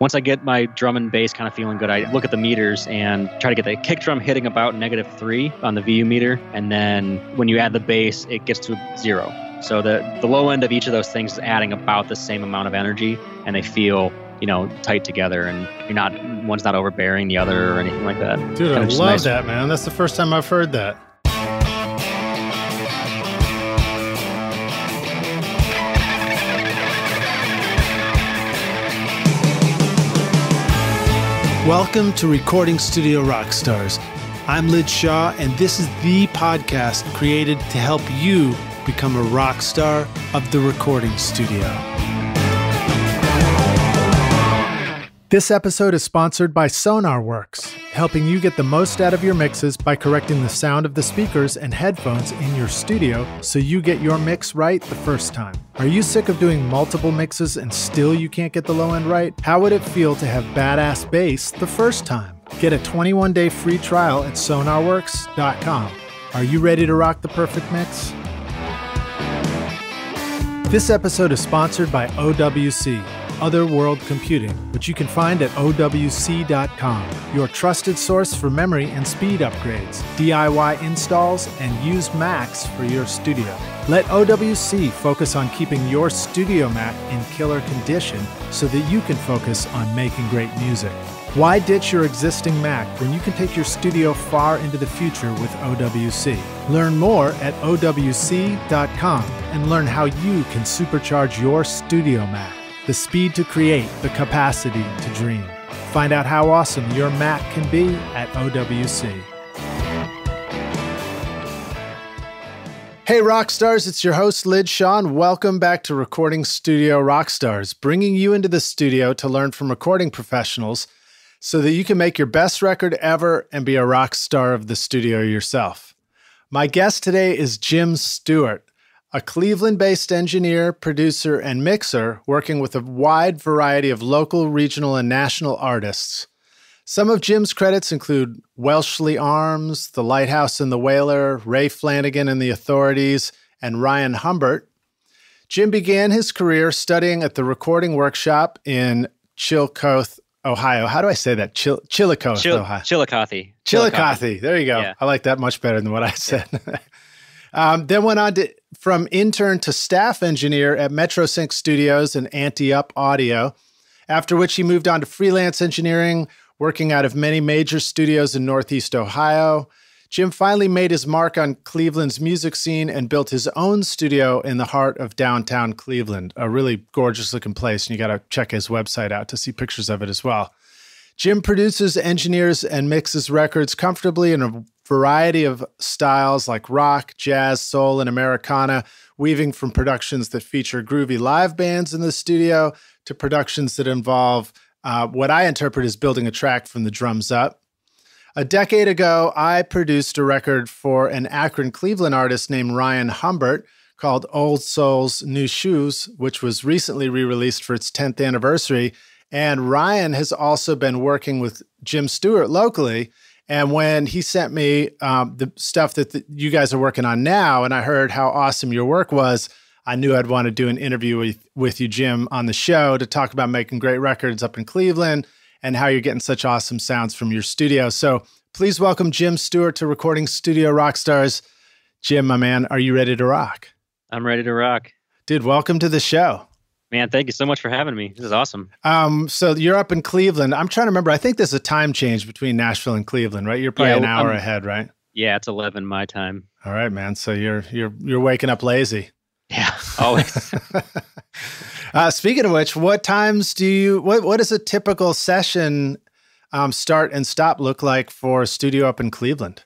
once I get my drum and bass kind of feeling good, I look at the meters and try to get the kick drum hitting about -3 on the VU meter. And then when you add the bass, it gets to 0. So the low end of each of those things is adding about the same amount of energy, and they feel, tight together, and one's not overbearing the other or anything like that. Dude, I love that, man. That's the first time I've heard that. Welcome to Recording Studio Rockstars. I'm Lid Shaw, and this is the podcast created to help you become a rock star of the recording studio. This episode is sponsored by SonarWorks, helping you get the most out of your mixes by correcting the sound of the speakers and headphones in your studio so you get your mix right the first time. Are you sick of doing multiple mixes and still you can't get the low end right? How would it feel to have badass bass the first time? Get a 21-day free trial at sonarworks.com. Are you ready to rock the perfect mix? This episode is sponsored by OWC, Other World Computing, which you can find at OWC.com, your trusted source for memory and speed upgrades, DIY installs, and used Macs for your studio. Let OWC focus on keeping your studio Mac in killer condition so that you can focus on making great music. Why ditch your existing Mac when you can take your studio far into the future with OWC? Learn more at OWC.com and learn how you can supercharge your studio Mac. The speed to create, the capacity to dream. Find out how awesome your Mac can be at OWC. Hey Rockstars, it's your host Lid Shaw, and welcome back to Recording Studio Rockstars, bringing you into the studio to learn from recording professionals so that you can make your best record ever and be a rock star of the studio yourself. My guest today is Jim Stewart, a Cleveland-based engineer, producer, and mixer working with a wide variety of local, regional, and national artists. Some of Jim's credits include Welshly Arms, The Lighthouse and the Whaler, Flanagan and The Authorities, and Ryan Humbert. Jim began his career studying at the recording workshop in Chillicothe, Ohio. How do I say that? Chillicothe, Ohio. Chillicothe. There you go. Yeah. I like that much better than what I said. Then went on from intern to staff engineer at Metrosync Studios and Ante Up Audio, after which he moved on to freelance engineering, working out of many major studios in Northeast Ohio. Jim finally made his mark on Cleveland's music scene and built his own studio in the heart of downtown Cleveland, a really gorgeous-looking place, and you got to check his website out to see pictures of it as well. Jim produces, engineers, and mixes records comfortably in a variety of styles like rock, jazz, soul, and Americana, weaving from productions that feature groovy live bands in the studio to productions that involve what I interpret as building a track from the drums up. A decade ago, I produced a record for an Akron, Cleveland artist named Ryan Humbert called Old Souls, New Shoes, which was recently re-released for its 10th anniversary. And Ryan has also been working with Jim Stewart locally. And when he sent me the stuff that you guys are working on now, and I heard how awesome your work was, I knew I'd want to do an interview with you, Jim, on the show to talk about making great records up in Cleveland and how you're getting such awesome sounds from your studio. So please welcome Jim Stewart to Recording Studio Rockstars. Jim, my man, are you ready to rock? I'm ready to rock. Dude, welcome to the show. Man, thank you so much for having me. This is awesome. So you're up in Cleveland. I'm trying to remember. I think there's a time change between Nashville and Cleveland, right? You're probably an hour ahead, right? Yeah, it's 11 my time. All right, man. So you're waking up lazy. Yeah, always. Speaking of which, what times what does a typical session start and stop look like for a studio up in Cleveland?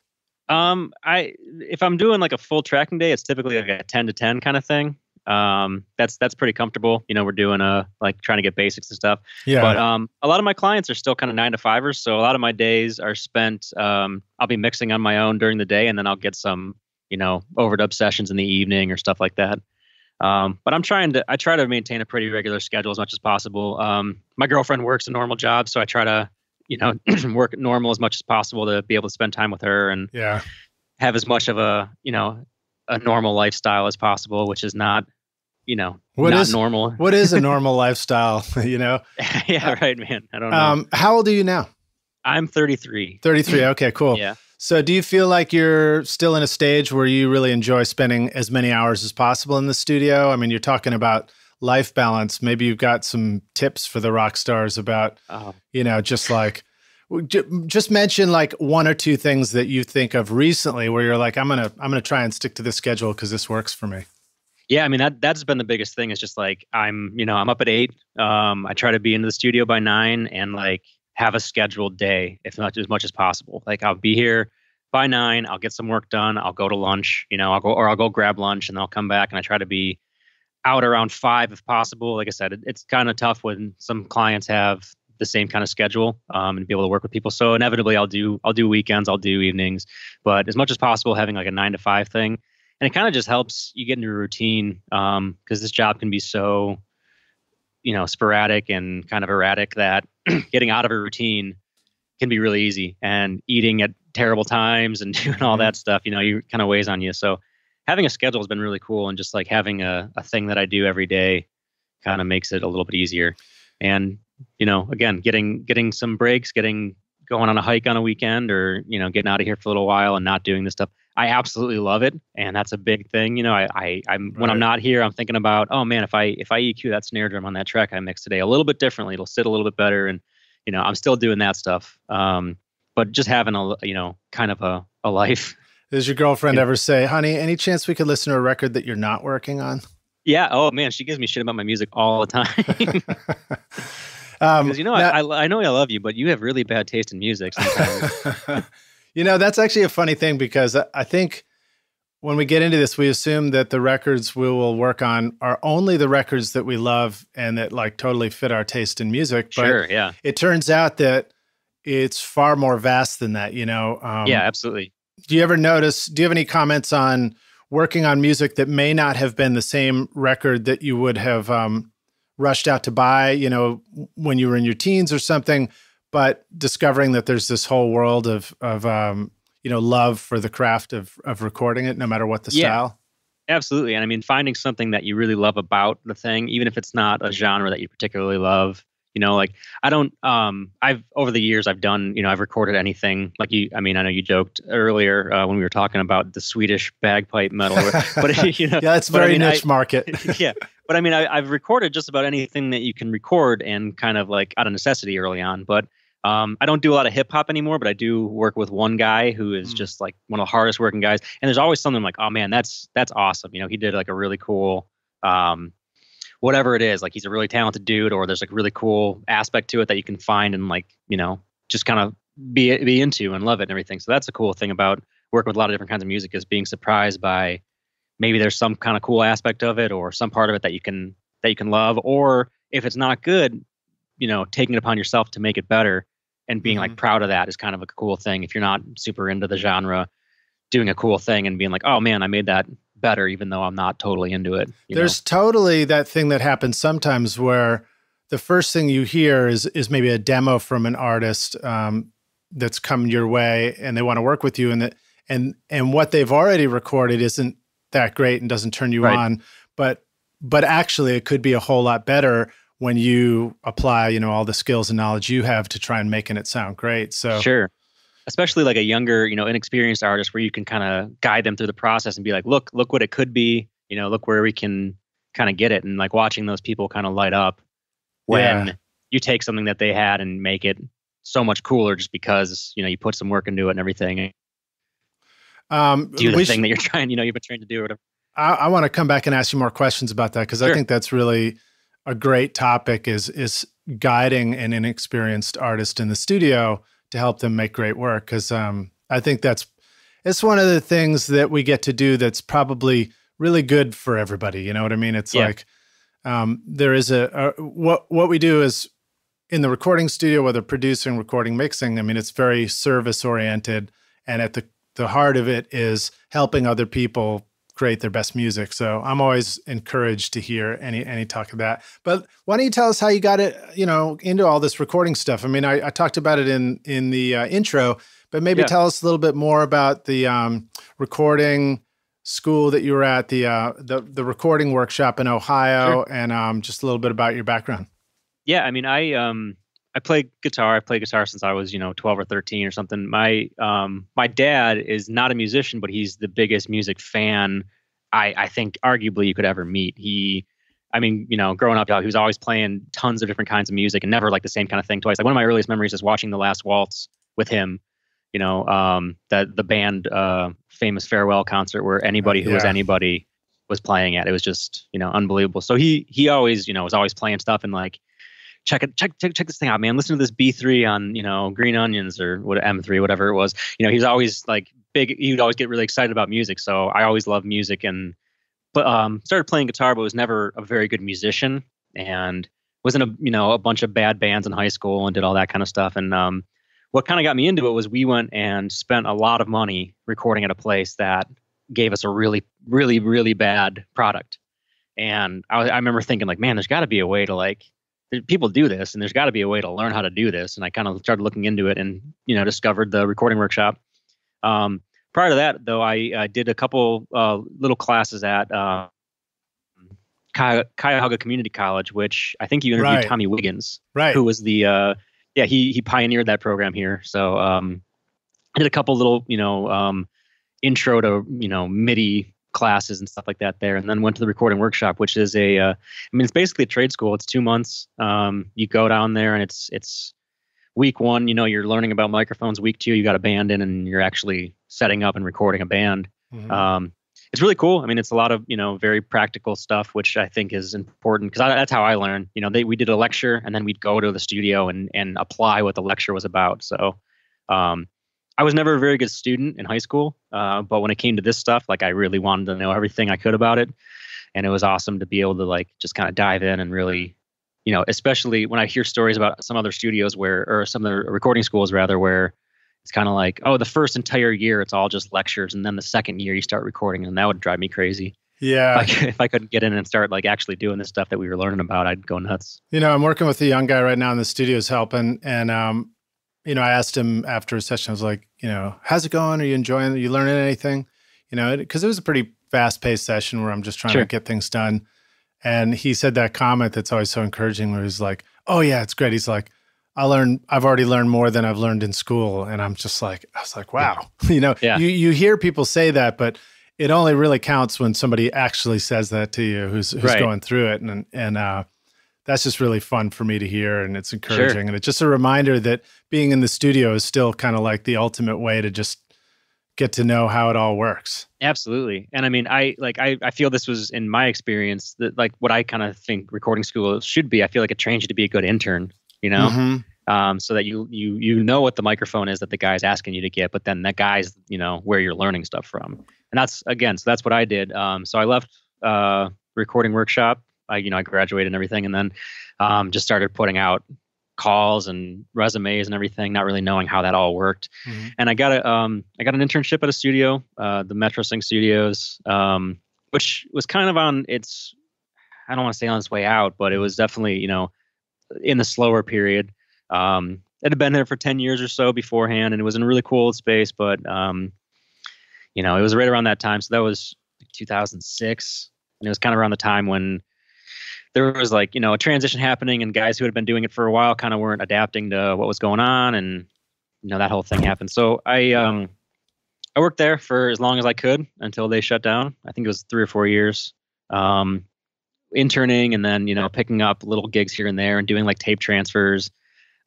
If I'm doing like a full tracking day, it's typically like a 10 to 10 kind of thing. That's pretty comfortable. We're doing trying to get basics and stuff. Yeah. But a lot of my clients are still kind of 9 to 5ers, so a lot of my days are spent. I'll be mixing on my own during the day, and then I'll get some overdub sessions in the evening or stuff like that. But I try to maintain a pretty regular schedule as much as possible. My girlfriend works a normal job, so I try to work normal as much as possible to be able to spend time with her and have as much of a normal lifestyle as possible, which is not not normal. What is a normal lifestyle, Yeah, right, man. I don't know. How old are you now? I'm 33. 33. Okay, cool. Yeah. So do you feel like you're still in a stage where you really enjoy spending as many hours as possible in the studio? I mean, you're talking about life balance. Maybe you've got some tips for the rock stars about, just mention like one or two things that you think of recently where you're like, I'm going to try and stick to this schedule because this works for me. Yeah. I mean, that's been the biggest thing is just like, I'm up at 8. I try to be into the studio by 9 and like have a scheduled day, if not as much as possible. Like I'll be here by 9, I'll get some work done. I'll go to lunch, I'll go grab lunch and then I'll come back and I try to be out around 5 if possible. Like I said, it's kind of tough when some clients have the same kind of schedule and be able to work with people. So inevitably I'll do weekends, I'll do evenings, but as much as possible having like a 9 to 5 thing. And it kind of just helps you get into a routine because this job can be so, sporadic and kind of erratic that getting out of a routine can be really easy, and eating at terrible times and doing all that stuff, you kind of weighs on you. So having a schedule has been really cool. And just like having a thing that I do every day kind of makes it a little bit easier. And, again, getting some breaks, going on a hike on a weekend or, getting out of here for a little while and not doing this stuff. I absolutely love it. And that's a big thing. I'm when I'm not here, I'm thinking about, oh man, if I EQ that snare drum on that track I mixed today a little bit differently, it'll sit a little bit better. And, I'm still doing that stuff. But just having kind of a life. Does your girlfriend ever say, honey, any chance we could listen to a record that you're not working on? Yeah. Oh man, she gives me shit about my music all the time. Because I know I love you, but you have really bad taste in music sometimes. That's actually a funny thing because I think when we get into this, we assume that the records we will work on are only the records that we love and that like totally fit our taste in music. But sure, yeah. It turns out that it's far more vast than that, Yeah, absolutely. Do you have any comments on working on music that may not have been the same record that you would have rushed out to buy, when you were in your teens or something, but discovering that there's this whole world of love for the craft of recording it, no matter what the style? Absolutely. And I mean, finding something that you really love about the thing, even if it's not a genre that you particularly love, like I don't, over the years I've done, I've recorded anything like I know you joked earlier when we were talking about the Swedish bagpipe metal, but yeah, it's very niche market. Yeah. But I mean, I've recorded just about anything that you can record and kind of like out of necessity early on, but I don't do a lot of hip hop anymore, but I do work with one guy who is just like one of the hardest working guys. And there's always something like, oh man, that's awesome. He did like a really cool, whatever it is, like he's a really talented dude, or there's like really cool aspect to it that you can find and like, just kind of be into and love it and everything. So that's a cool thing about working with a lot of different kinds of music, is being surprised by maybe there's some kind of cool aspect of it or some part of it that you can love, or if it's not good, taking it upon yourself to make it better and being like proud of that is kind of a cool thing. If you're not super into the genre, doing a cool thing and being like, oh man, I made that better, even though I'm not totally into it. There's totally that thing that happens sometimes where the first thing you hear is maybe a demo from an artist that's come your way and they want to work with you, and what they've already recorded isn't that great and doesn't turn you on, but actually it could be a whole lot better when you apply, all the skills and knowledge you have to try and making it sound great. So sure. Especially like a younger, inexperienced artist where you can kind of guide them through the process and be like, look what it could be, look where we can kind of get it. And like watching those people kind of light up when you take something that they had and make it so much cooler just because, you put some work into it and everything. Do the thing that you're trying, you've been trying to do or whatever. I want to come back and ask you more questions about that, because I think that's really a great topic, is guiding an inexperienced artist in the studio to help them make great work. Because I think it's one of the things that we get to do that's probably really good for everybody. You know what I mean? It's like there is what we do is in the recording studio, whether producing, recording, mixing. I mean, it's very service oriented, and at the heart of it is helping other people create their best music. So I'm always encouraged to hear any talk of that. But why don't you tell us how you got it, into all this recording stuff? I mean, I talked about it in the intro, but maybe tell us a little bit more about the recording school that you were at, the recording workshop in Ohio, Sure. and just a little bit about your background. Yeah, I mean, I play guitar. I played guitar since I was 12 or 13 or something. My dad is not a musician, but he's the biggest music fan I think arguably you could ever meet. I mean, growing up, he was always playing tons of different kinds of music and never like the same kind of thing twice. Like one of my earliest memories is watching The Last Waltz with him. That the band famous farewell concert where anybody who was anybody was playing at. It was just unbelievable. So he always was always playing stuff and like check this thing out, man. Listen to this B3 on Green Onions or what M3, whatever it was. He's always like big. He would always get really excited about music. So I always loved music and started playing guitar, but was never a very good musician and was in a bunch of bad bands in high school and did all that kind of stuff. And what kind of got me into it was we went and spent a lot of money recording at a place that gave us a really, really, really bad product. And I remember thinking like, man, there's got to be a way to people do this, and there's got to be a way to learn how to do this. And I kind of started looking into it and discovered the recording workshop. Prior to that, though, I did a couple little classes at Cuyahoga Community College, which I think you interviewed Tommy Wiggins, who was the he pioneered that program here. So I did a couple little intro to MIDI classes and stuff like that there, and then went to the recording workshop, which is it's basically a trade school. It's 2 months. You go down there and it's week 1, you're learning about microphones. Week 2, you got a band in and you're actually setting up and recording a band. Mm-hmm. It's really cool. I mean, it's a lot of, very practical stuff, which I think is important because that's how I learned. We did a lecture and then we'd go to the studio and apply what the lecture was about. So I was never a very good student in high school, but when it came to this stuff, I really wanted to know everything I could about it. And it was awesome to be able to just kind of dive in and really, especially when I hear stories about some other studios or some of the recording schools rather, where it's kind of like, oh, the first entire year, it's all just lectures. And then the second year you start recording, and that would drive me crazy. Yeah. If I couldn't get in and start actually doing this stuff that we were learning about, I'd go nuts. I'm working with a young guy right now in the studio's helping. And, I asked him after a session, I was like, how's it going? Are you enjoying it? Are you learning anything? Because it was a pretty fast paced session where I'm just trying to get things done. And he said that comment that's always so encouraging where he's like, oh yeah, it's great. He's like, I've already learned more than I've learned in school. And I was like, wow, you hear people say that, but it only really counts when somebody actually says that to you, who's going through it. And that's just really fun for me to hear. And it's encouraging. And it's just a reminder that being in the studio is still kind of like the ultimate way to just get to know how it all works. Absolutely. And I mean, I feel this was in my experience that what I kind of think recording school should be. I feel like it trains you to be a good intern, mm-hmm. So that you know what the microphone is that the guy's asking you to get, but then that guy's, where you're learning stuff from. And that's what I did. So I left recording workshop. I graduated and everything, and then just started putting out calls and resumes and everything, not really knowing how that all worked. Mm-hmm. And I got an internship at a studio, the Metrosync Studios, which was kind of on its, I don't want to say on its way out, but it was definitely, in the slower period. It had been there for 10 years or so beforehand, and it was in a really cool space, but, it was right around that time. So that was 2006, and it was kind of around the time when there was a transition happening, and guys who had been doing it for a while kind of weren't adapting to what was going on, and that whole thing happened. So I worked there for as long as I could until they shut down. I think it was 3 or 4 years, interning, and then picking up little gigs here and there and doing tape transfers.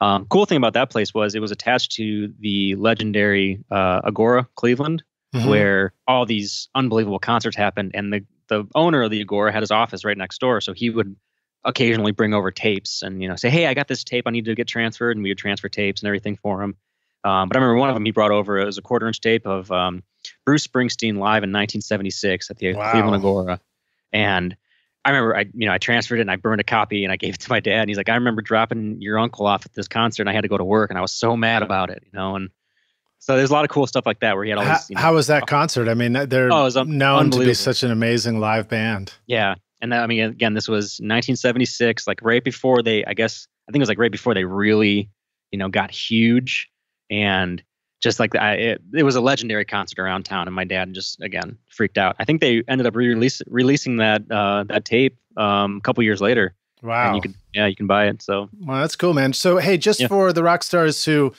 Cool thing about that place was it was attached to the legendary Agora Cleveland, mm-hmm. where all these unbelievable concerts happened, and the owner of the Agora had his office right next door. So he would occasionally bring over tapes and, say, hey, I got this tape I need to get transferred. And we would transfer tapes and everything for him. But I remember one of them he brought over, it was a 1/4-inch tape of Bruce Springsteen live in 1976 at the Cleveland Agora. And I remember I transferred it and I burned a copy and I gave it to my dad. And he's like, I remember dropping your uncle off at this concert and I had to go to work and I was so mad about it, and so there's a lot of cool stuff like that where he had all these. How was that concert? I mean, they're known to be such an amazing live band. Yeah, and again, this was 1976, right before I think it was right before they really, got huge, and just like it was a legendary concert around town, and my dad just again freaked out. I think they ended up releasing that tape a couple years later. Wow. And you can buy it. So well, that's cool, man. So hey, just for the rock stars who,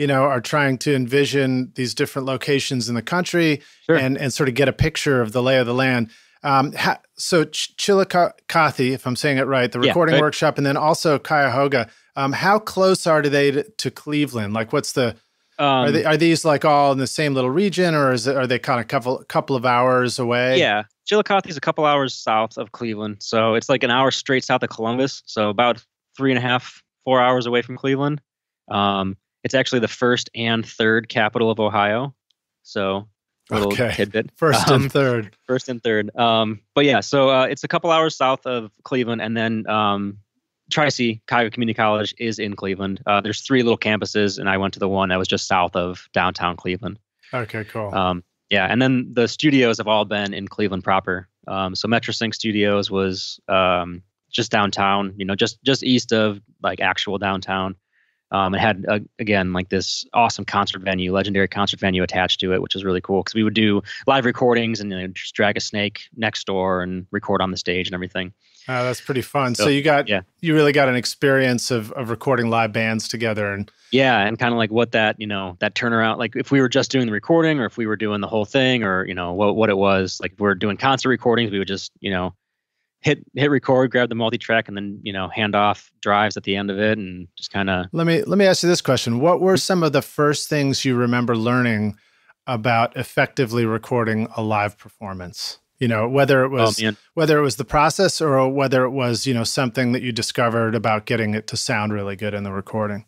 are trying to envision these different locations in the country and sort of get a picture of the lay of the land. So Chillicothe, if I'm saying it right, the recording workshop, and then also Cuyahoga. How close are they to Cleveland? Like, what's the are these like all in the same little region, or are they kind of couple of hours away? Yeah, Chillicothe is a couple hours south of Cleveland, so it's like an hour straight south of Columbus. So about 3.5, 4 hours away from Cleveland. It's actually the first and third capital of Ohio. So little tidbit. First and third. First and third. But yeah, so it's a couple hours south of Cleveland, and then Tri-C, Cuyahoga Community College, is in Cleveland. There's 3 little campuses, and I went to the one that was just south of downtown Cleveland. Okay, cool. Yeah, and then the studios have all been in Cleveland proper. So Metrosync Studios was just downtown, just east of like actual downtown. It had again like this awesome concert venue, legendary concert venue attached to it, which is really cool because we would do live recordings and just drag a snake next door and record on the stage and everything. Oh, that's pretty fun. So you really got an experience of recording live bands together, and and kind of like what that that turnaround, like if we were just doing the recording or if we were doing the whole thing, or what it was. Like if we're doing concert recordings, we would just hit record, grab the multi-track, and then hand off drives at the end of it, and just kind of. Let me ask you this question: what were some of the first things you remember learning about effectively recording a live performance? Whether it was the process or whether it was something that you discovered about getting it to sound really good in the recording.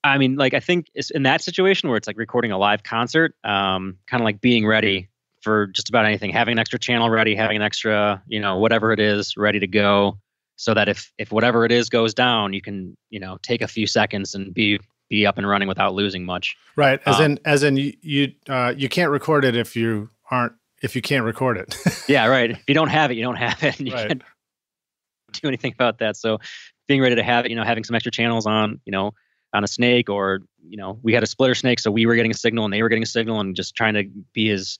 I mean, like I think it's in that situation where it's like recording a live concert, kind of like being ready for just about anything, having an extra channel ready, having an extra, whatever it is ready to go, so that if whatever it is goes down, you can, take a few seconds and be up and running without losing much. Right. As in you can't record it if you can't record it. Yeah. Right. If you don't have it, you don't have it. And you can't do anything about that. So being ready to have it, having some extra channels on a snake, or, we had a splitter snake. So we were getting a signal and they were getting a signal, and just trying to be as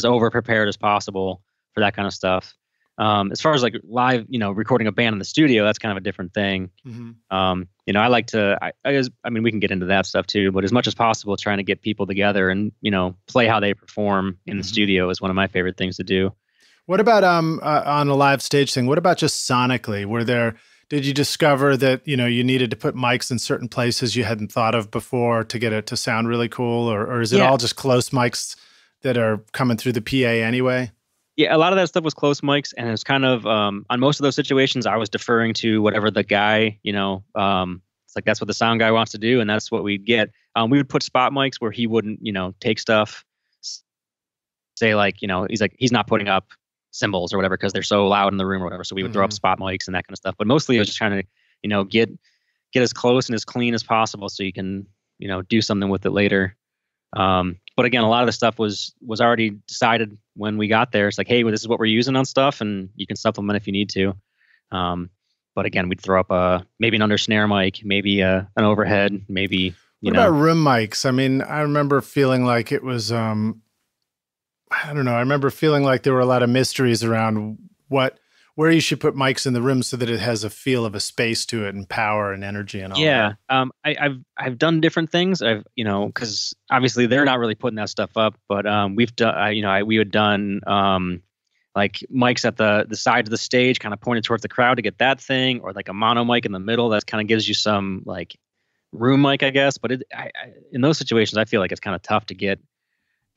over prepared as possible for that kind of stuff. As far as like live, recording a band in the studio, that's kind of a different thing. Mm-hmm. I like to, I mean, we can get into that stuff too, but as much as possible, trying to get people together and, play how they perform in the studio is one of my favorite things to do. What about, on a live stage thing? What about just sonically? Did you discover that, you needed to put mics in certain places you hadn't thought of before to get it to sound really cool? Or is it all just close mics that are coming through the PA anyway? Yeah, a lot of that stuff was close mics, and it's kind of on most of those situations, I was deferring to whatever the guy, it's like that's what the sound guy wants to do, and that's what we'd get. We would put spot mics where he wouldn't, take stuff, say like, he's not putting up cymbals or whatever because they're so loud in the room or whatever. So we would throw up spot mics and that kind of stuff. But mostly I was just trying to, get as close and as clean as possible so you can, do something with it later. But again, a lot of the stuff was already decided when we got there. It's like, hey, well, this is what we're using on stuff, and you can supplement if you need to. But again, we'd throw up maybe an under snare mic, maybe an overhead, maybe. What about room mics? I mean, I remember feeling like it was, I don't know. I remember feeling like there were a lot of mysteries around where you should put mics in the room so that it has a feel of a space to it and power and energy and all that. Yeah. I've done different things. Because obviously they're not really putting that stuff up, but we've done, we had done like mics at the side of the stage, kind of pointed towards the crowd to get that thing, or like a mono mic in the middle that kind of gives you some like room mic, I guess. But in those situations, I feel like it's kind of tough to get,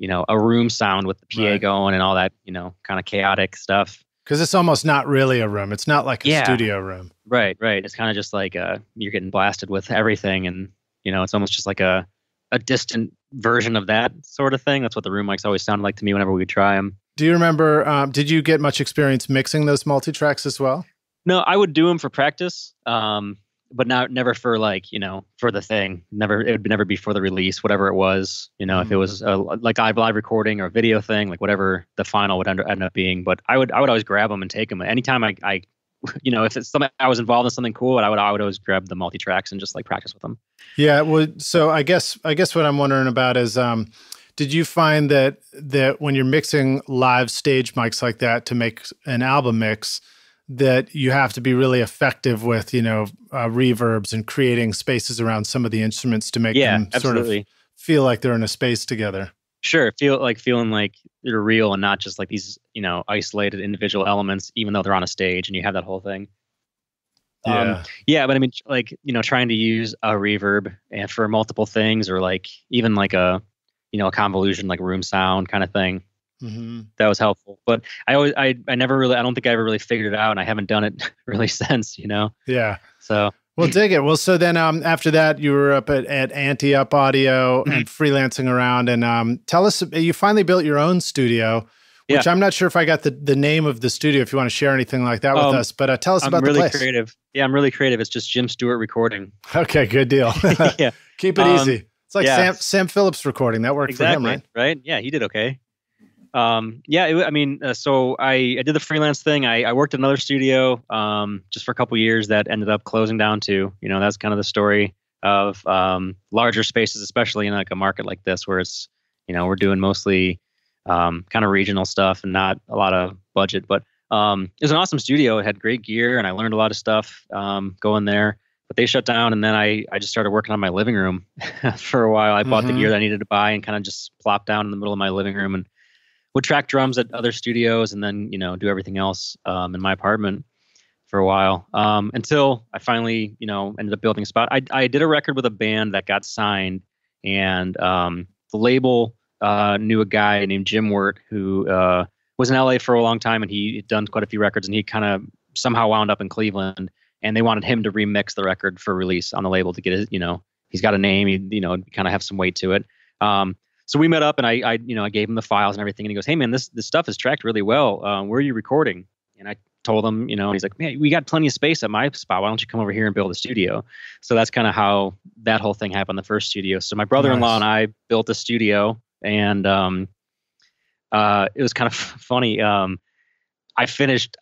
a room sound with the PA going and all that, kind of chaotic stuff. Because it's almost not really a room. It's not like a studio room. Right. It's kind of just like you're getting blasted with everything. And, it's almost just like a distant version of that sort of thing. That's what the room mics always sounded like to me whenever we would try them. Do you remember, did you get much experience mixing those multi-tracks as well? No, I would do them for practice. But never for like, for the thing. It would never be for the release, whatever it was. If it was like live recording or video thing, like whatever the final would end up being. But I would always grab them and take them anytime I if it's something I was involved in something cool, I would always grab the multi tracks and just like practice with them. Yeah. Well, so I guess what I'm wondering about is, did you find that when you're mixing live stage mics like that to make an album mix, that you have to be really effective with, reverbs and creating spaces around some of the instruments to make them absolutely. sort of feel like they're in a space together? Sure. Feeling like they're real and not just like these, isolated individual elements, even though they're on a stage and you have that whole thing. Yeah. But I mean, like, trying to use a reverb and for multiple things, or like even like a convolution, like room sound kind of thing. Mm-hmm. That was helpful. But I don't think I ever really figured it out, and I haven't done it really since, Yeah. So. Well, dig it. Well, so then after that, you were up at Ante Up Audio and freelancing around. And tell us, you finally built your own studio, which I'm not sure if I got the name of the studio, if you want to share anything like that with us. But tell us about the place. Creative. Yeah, I'm really creative. It's just Jim Stewart recording. Okay, good deal. Yeah. Keep it easy. It's like Sam Phillips recording. That worked for him, right? Right? Yeah, he did okay. So I did the freelance thing. I worked at another studio just for a couple years that ended up closing down too. That's kind of the story of larger spaces, especially in like a market like this where it's, we're doing mostly kind of regional stuff and not a lot of budget. But it was an awesome studio. It had great gear and I learned a lot of stuff going there. But they shut down, and then I just started working on my living room for a while. I bought the gear that I needed to buy and kind of just plopped down in the middle of my living room and would track drums at other studios and then, do everything else in my apartment for a while until I finally, ended up building a spot. I did a record with a band that got signed, and the label knew a guy named Jim Stewart who was in LA for a long time, and he had done quite a few records, and he kind of somehow wound up in Cleveland, and they wanted him to remix the record for release on the label to get his, he's got a name, he, kind of have some weight to it. So we met up, and I gave him the files and everything, and he goes, "Hey man, this stuff is tracked really well. Where are you recording?" And I told him, and he's like, "Man, we got plenty of space at my spot. Why don't you come over here and build a studio?" So that's kind of how that whole thing happened. The first studio. So my brother-in-law and I built a studio, and it was kind of funny. I finished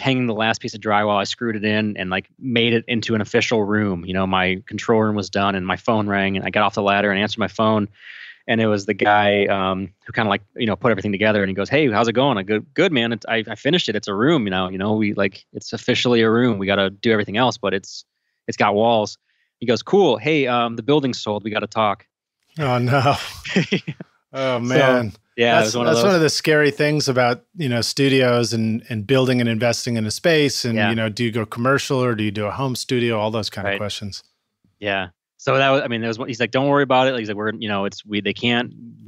hanging the last piece of drywall. I screwed it in and like made it into an official room. My control room was done, and my phone rang, and I got off the ladder and answered my phone. And it was the guy who kind of like, put everything together, and he goes, "Hey, how's it going?" I go, "Good, man. I finished it. It's a room, we like, it's officially a room. We got to do everything else, but it's got walls." He goes, "Cool. Hey, the building's sold. We got to talk." Oh no. Oh man. So, yeah, that's one of the scary things about, studios and building and investing in a space. And, do you go commercial or do you do a home studio? All those kind of questions. Yeah. So that was, he's like, "Don't worry about it." He's like,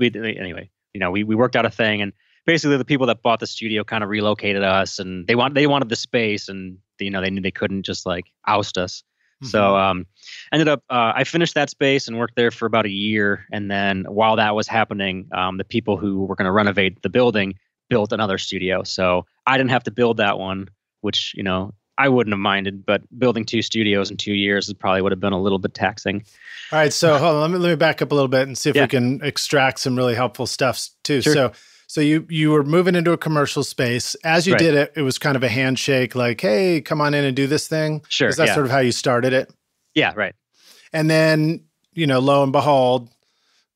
anyway, we worked out a thing, and basically the people that bought the studio kind of relocated us, and they wanted the space, and they knew they couldn't just like oust us. Mm-hmm. So ended up, I finished that space and worked there for about a year. And then while that was happening, the people who were going to renovate the building built another studio. So I didn't have to build that one, which, I wouldn't have minded, but building 2 studios in 2 years probably would have been a little bit taxing. All right. So hold on, let me back up a little bit and see if we can extract some really helpful stuff too. Sure. So you were moving into a commercial space. As you did it, it was kind of a handshake, like, "Hey, come on in and do this thing." Sure. Is that sort of how you started it? Yeah. Right. And then, lo and behold,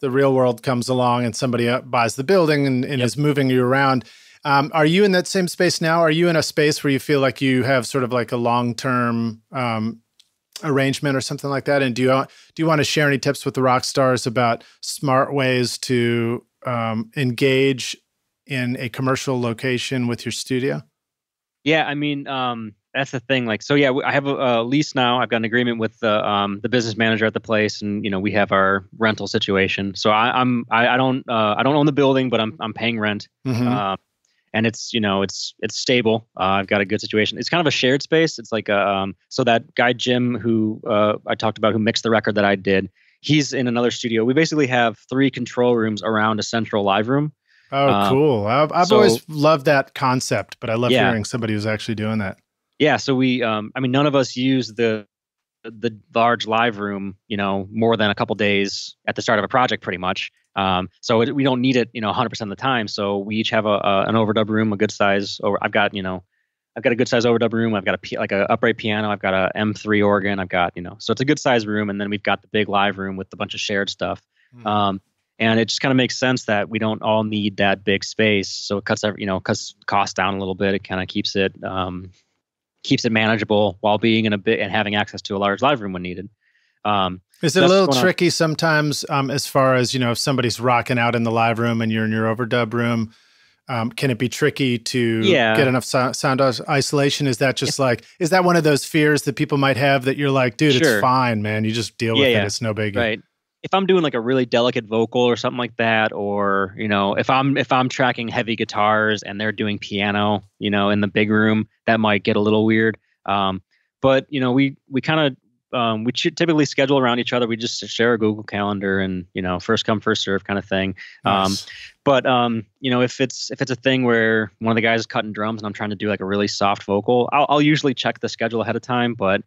the real world comes along and somebody buys the building and is moving you around. Are you in that same space now? Are you in a space where you feel like you have sort of like a long-term arrangement or something like that? And do you want to share any tips with the rock stars about smart ways to engage in a commercial location with your studio? Yeah, that's the thing. Like, so yeah, I have a lease now. I've got an agreement with the business manager at the place, and we have our rental situation. So I don't own the building, but I'm paying rent. Mm-hmm. And it's stable. I've got a good situation. It's kind of a shared space. It's like so that guy Jim who I talked about, who mixed the record that I did, he's in another studio. We basically have 3 control rooms around a central live room. Oh, cool. I've always loved that concept, but I love hearing somebody who's actually doing that. Yeah. So we, none of us use the large live room, more than a couple days at the start of a project, pretty much. So we don't need it, 100% of the time. So we each have an overdub room, a good size. Or I've got, I've got a good size overdub room. I've got like a upright piano. I've got a M3 organ. I've got, so it's a good size room. And then we've got the big live room with a bunch of shared stuff. Mm. And it just kind of makes sense that we don't all need that big space. So it cuts costs down a little bit. It kind of keeps it manageable while being in a bit and having access to a large live room when needed. Is it a little tricky sometimes, as far as, if somebody's rocking out in the live room and you're in your overdub room? Can it be tricky to get enough sound isolation? Is that just is that one of those fears that people might have that you're like, dude, It's fine, man. You just deal with it. It's no biggie. Right. If I'm doing like a really delicate vocal or something like that, or, if I'm tracking heavy guitars and they're doing piano, in the big room, that might get a little weird. But, we kind of, we typically schedule around each other. We just share a Google Calendar and, first come, first serve kind of thing. Nice. But if it's a thing where one of the guys is cutting drums and I'm trying to do like a really soft vocal, I'll usually check the schedule ahead of time. But,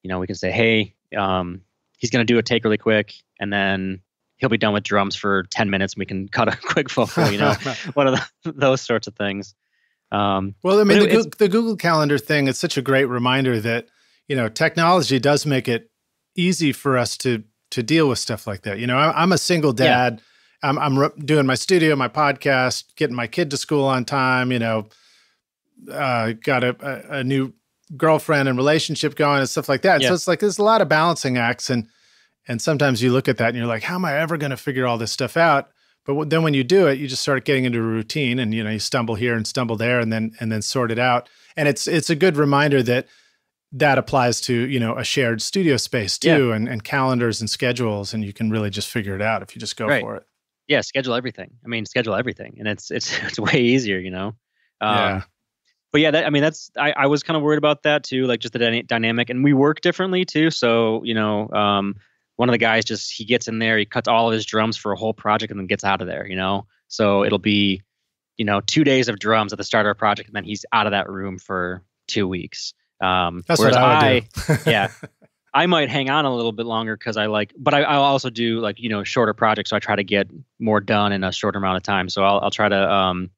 we can say, hey, he's going to do a take really quick, and then he'll be done with drums for 10 minutes and we can cut a quick vocal, one of those sorts of things. Well, I mean, the Google Calendar thing is such a great reminder that, technology does make it easy for us to deal with stuff like that. I'm a single dad. Yeah. I'm doing my studio, my podcast, getting my kid to school on time, got a new girlfriend and relationship going and stuff like that. Yeah. So it's there's a lot of balancing acts. And sometimes you look at that and you're like, how am I ever going to figure all this stuff out? But then when you do it, you just start getting into a routine and, you stumble here and stumble there and then sort it out. And it's a good reminder that applies to, a shared studio space too, and calendars and schedules, and you can really just figure it out if you just go for it. Yeah, schedule everything. Schedule everything, and it's way easier, Yeah. But yeah, I was kind of worried about that too, like just the dynamic, and we work differently too. So one of the guys he gets in there, he cuts all of his drums for a whole project, and then gets out of there. So it'll be 2 days of drums at the start of a project, and then he's out of that room for 2 weeks. That's what I would do. Yeah, I might hang on a little bit longer because but I'll also do shorter projects. So I try to get more done in a shorter amount of time. So I'll try to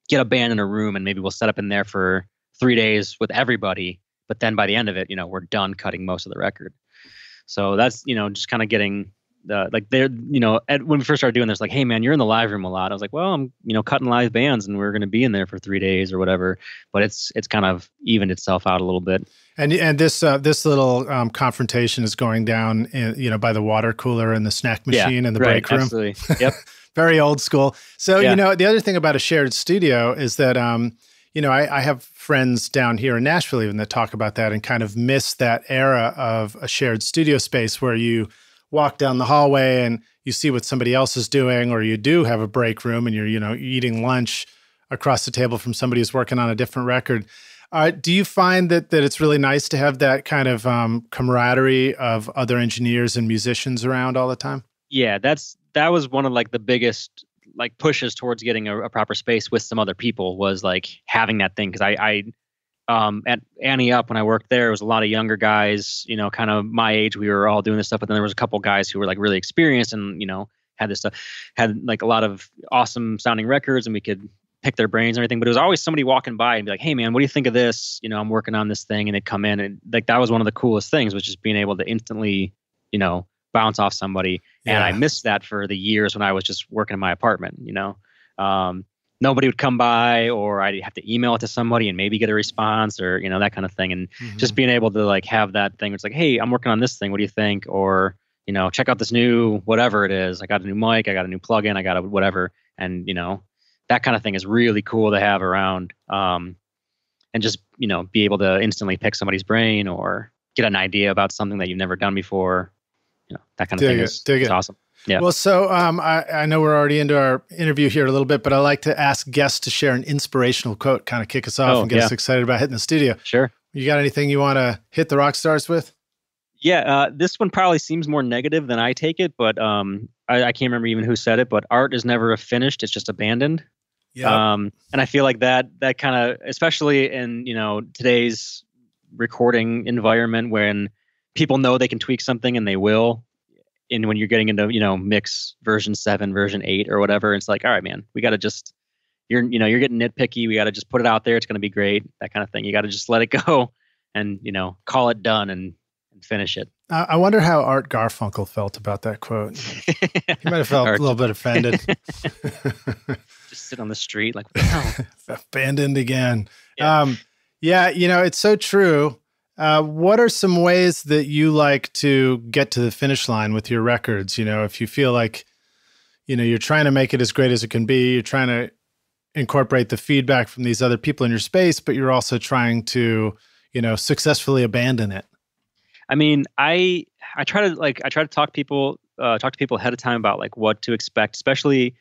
get a band in a room and maybe we'll set up in there for 3 days with everybody. But then by the end of it, we're done cutting most of the record. So that's, just kind of getting when we first started doing this, hey man, you're in the live room a lot. I was like, well, I'm, cutting live bands and we're going to be in there for 3 days or whatever, but it's kind of evened itself out a little bit. And this little confrontation is going down, by the water cooler and the snack machine in the break room. Absolutely. Yep. Very old school. So, the other thing about a shared studio is that, I have friends down here in Nashville even that talk about that and kind of miss that era of a shared studio space where you walk down the hallway and you see what somebody else is doing, or you do have a break room and you're, eating lunch across the table from somebody who's working on a different record. Do you find that it's really nice to have that kind of camaraderie of other engineers and musicians around all the time? Yeah, that was one of the biggest pushes towards getting a proper space with some other people was having that thing. Cause I at Ante Up, when I worked there, it was a lot of younger guys, kind of my age. We were all doing this stuff, but then there was a couple guys who were really experienced and, had this stuff, had a lot of awesome sounding records, and we could pick their brains and everything. But it was always somebody walking by and be like, hey man, what do you think of this? I'm working on this thing, and they'd come in and that was one of the coolest things, was just being able to instantly, bounce off somebody. Yeah. And I missed that for the years when I was just working in my apartment, nobody would come by, or I'd have to email it to somebody and maybe get a response, or, that kind of thing. And just being able to have that thing. It's hey, I'm working on this thing. What do you think? Or, check out this new, whatever it is. I got a new mic, I got a new plugin, I got a whatever. And, that kind of thing is really cool to have around. And just, be able to instantly pick somebody's brain or get an idea about something that you've never done before. That kind of thing is awesome. Yeah. Well, so I know we're already into our interview here a little bit, but I like to ask guests to share an inspirational quote, kind of kick us off and get us excited about hitting the studio. Sure. You got anything you want to hit the rock stars with? Yeah, this one probably seems more negative than I take it, but I can't remember even who said it, but art is never finished, it's just abandoned. Yeah. And I feel like that kind of, especially in, today's recording environment, when people know they can tweak something and they will. And when you're getting into, mix version 7, version 8 or whatever, it's all right, man, we got to just, you're getting nitpicky. We got to just put it out there. It's going to be great. That kind of thing. You got to just let it go and, call it done and finish it. I wonder how Art Garfunkel felt about that quote. He might have felt a little bit offended. Just sit on the street like, what the hell? Abandoned again. Yeah. It's so true. What are some ways that you like to get to the finish line with your records? If you feel like, you're trying to make it as great as it can be, you're trying to incorporate the feedback from these other people in your space, but you're also trying to, successfully abandon it. I mean, I try to talk to people ahead of time about like what to expect, especially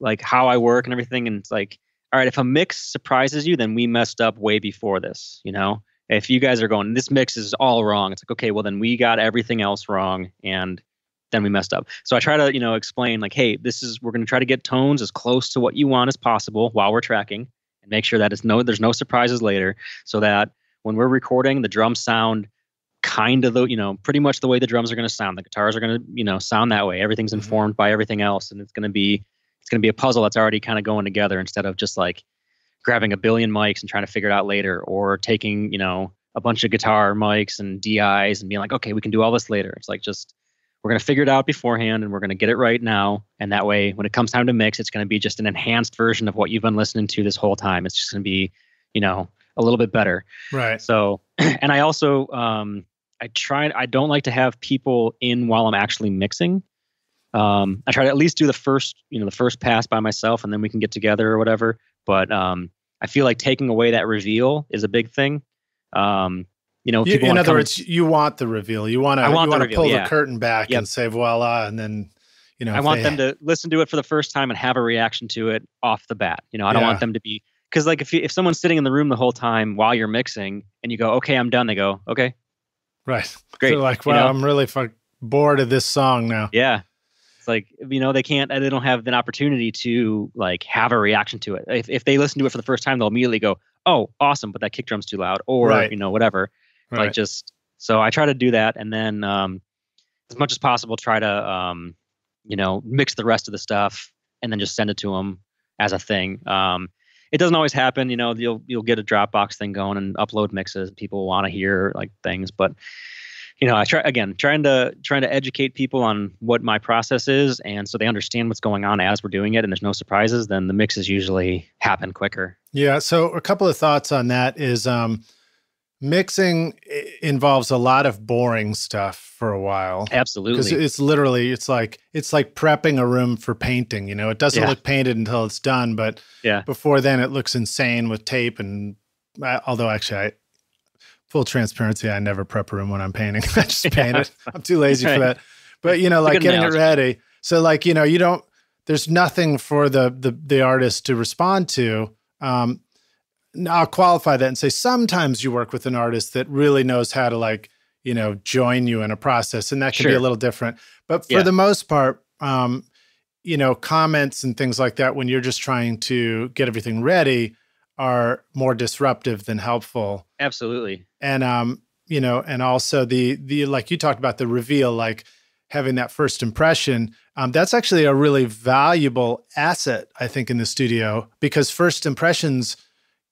like how I work and everything. And it's like, all right, if a mix surprises you, then we messed up way before this, If you guys are going, this mix is all wrong, it's like, okay, well then we got everything else wrong and then we messed up. So I try to, explain like, hey, we're going to try to get tones as close to what you want as possible while we're tracking and make sure that there's no surprises later, so that when we're recording, the drums sound kind of pretty much the way the drums are going to sound. The guitars are going to, sound that way. Everything's informed by everything else. And it's going to be a puzzle that's already kind of going together, instead of just like grabbing a billion mics and trying to figure it out later, or taking, a bunch of guitar mics and DIs and being like, okay, we can do all this later. It's like, we're going to figure it out beforehand and we're going to get it right now. And that way, when it comes time to mix, it's going to be just an enhanced version of what you've been listening to this whole time. It's just going to be, a little bit better. Right. So, and I also, I don't like to have people in while I'm actually mixing. I try to at least do the first pass by myself, and then we can get together or whatever. But I feel like taking away that reveal is a big thing. In other words, you want the reveal. You want to pull the curtain back and say voila, and then I want them to listen to it for the first time and have a reaction to it off the bat. I don't want them to be, because like if someone's sitting in the room the whole time while you're mixing and you go, okay, I'm done, they go, okay, right, great. They're like, wow, I'm really bored of this song now. Yeah. It's like, they don't have an opportunity to like have a reaction to it. If they listen to it for the first time, they'll immediately go, oh, awesome, but that kick drum's too loud, or, whatever. Right. Like so I try to do that. And then, as much as possible, try to, mix the rest of the stuff and then just send it to them as a thing. It doesn't always happen. You'll get a Dropbox thing going and upload mixes. People want to hear like things, but I trying to educate people on what my process is, and so they understand what's going on as we're doing it, and there's no surprises. Then the mixes usually happen quicker. Yeah. So a couple of thoughts on that is, mixing involves a lot of boring stuff for a while. Absolutely. Because it's like prepping a room for painting. It doesn't look painted until it's done, but before then it looks insane with tape. And although actually, full transparency, I never prep a room when I'm painting. I just paint it. I'm too lazy for that. But like getting it ready. So like, there's nothing for the artist to respond to. I'll qualify that and say sometimes you work with an artist that really knows how to join you in a process, and that can be a little different. But for the most part, comments and things like that when you're just trying to get everything ready are more disruptive than helpful. Absolutely. And and also the like you talked about, the reveal, like having that first impression, that's actually a really valuable asset, I think, in the studio, because first impressions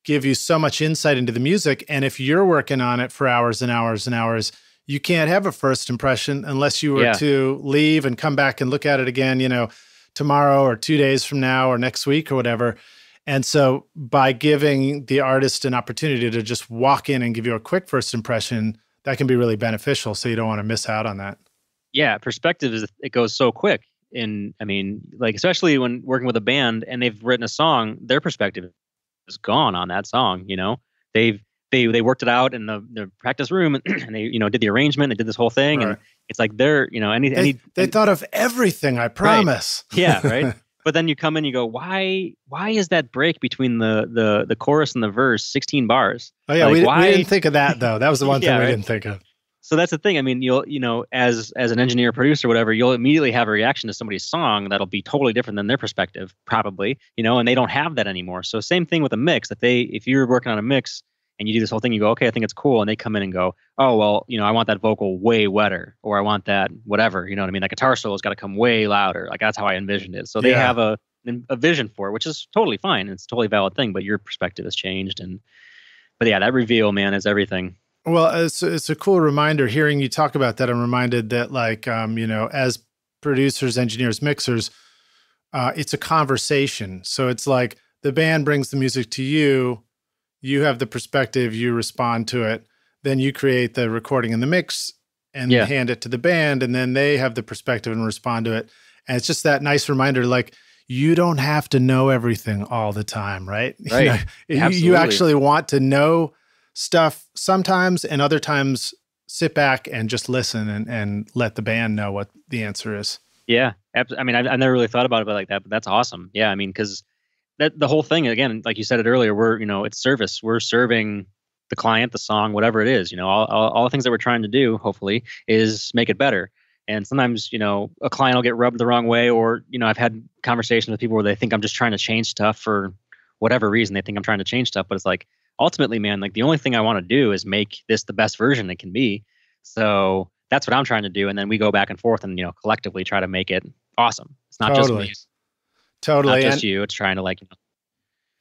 give you so much insight into the music. And if you're working on it for hours and hours and hours, you can't have a first impression unless you were to leave and come back and look at it again, tomorrow or 2 days from now or next week or whatever. And so by giving the artist an opportunity to just walk in and give you a quick first impression, that can be really beneficial. So you don't want to miss out on that. Yeah. Perspective it goes so quick. And I mean, like, especially when working with a band and they've written a song, their perspective is gone on that song. They worked it out in the practice room and they, did the arrangement, they did this whole thing. Right. And it's like they thought of everything, I promise. Right. Yeah. Right. But then you come in, you go, why is that break between the chorus and the verse 16 bars? Oh yeah. Like, we didn't think of that though. That was the one thing we didn't think of. So that's the thing. I mean, as an engineer, producer, whatever, you'll immediately have a reaction to somebody's song that'll be totally different than their perspective, probably, and they don't have that anymore. So same thing with a mix. If you're working on a mix and you do this whole thing, you go, okay, I think it's cool. And they come in and go, oh, well, I want that vocal way wetter, or I want that whatever, you know what I mean? That guitar solo's got to come way louder. Like that's how I envisioned it. So they have an a vision for it, which is totally fine. It's a totally valid thing, but your perspective has changed. But yeah, that reveal, man, is everything. Well, it's a cool reminder hearing you talk about that. I'm reminded that as producers, engineers, mixers, it's a conversation. So it's like the band brings the music to you, you have the perspective, you respond to it, then you create the recording and the mix and hand it to the band, and then they have the perspective and respond to it. And it's just that nice reminder, like, you don't have to know everything all the time, right? Right. You actually want to know stuff sometimes, and other times sit back and just listen and let the band know what the answer is. Yeah. I mean, I've never really thought about it like that, but that's awesome. Yeah. I mean, because the whole thing, again, like you said it earlier, it's service. We're serving the client, the song, whatever it is, all the things that we're trying to do, hopefully, is make it better. And sometimes, a client will get rubbed the wrong way, or, I've had conversations with people where they think I'm just trying to change stuff for whatever reason. They think I'm trying to change stuff, but it's like, ultimately, man, like, the only thing I want to do is make this the best version it can be. So that's what I'm trying to do. And then we go back and forth and, collectively try to make it awesome. It's not just me. Totally. Not just you. It's trying to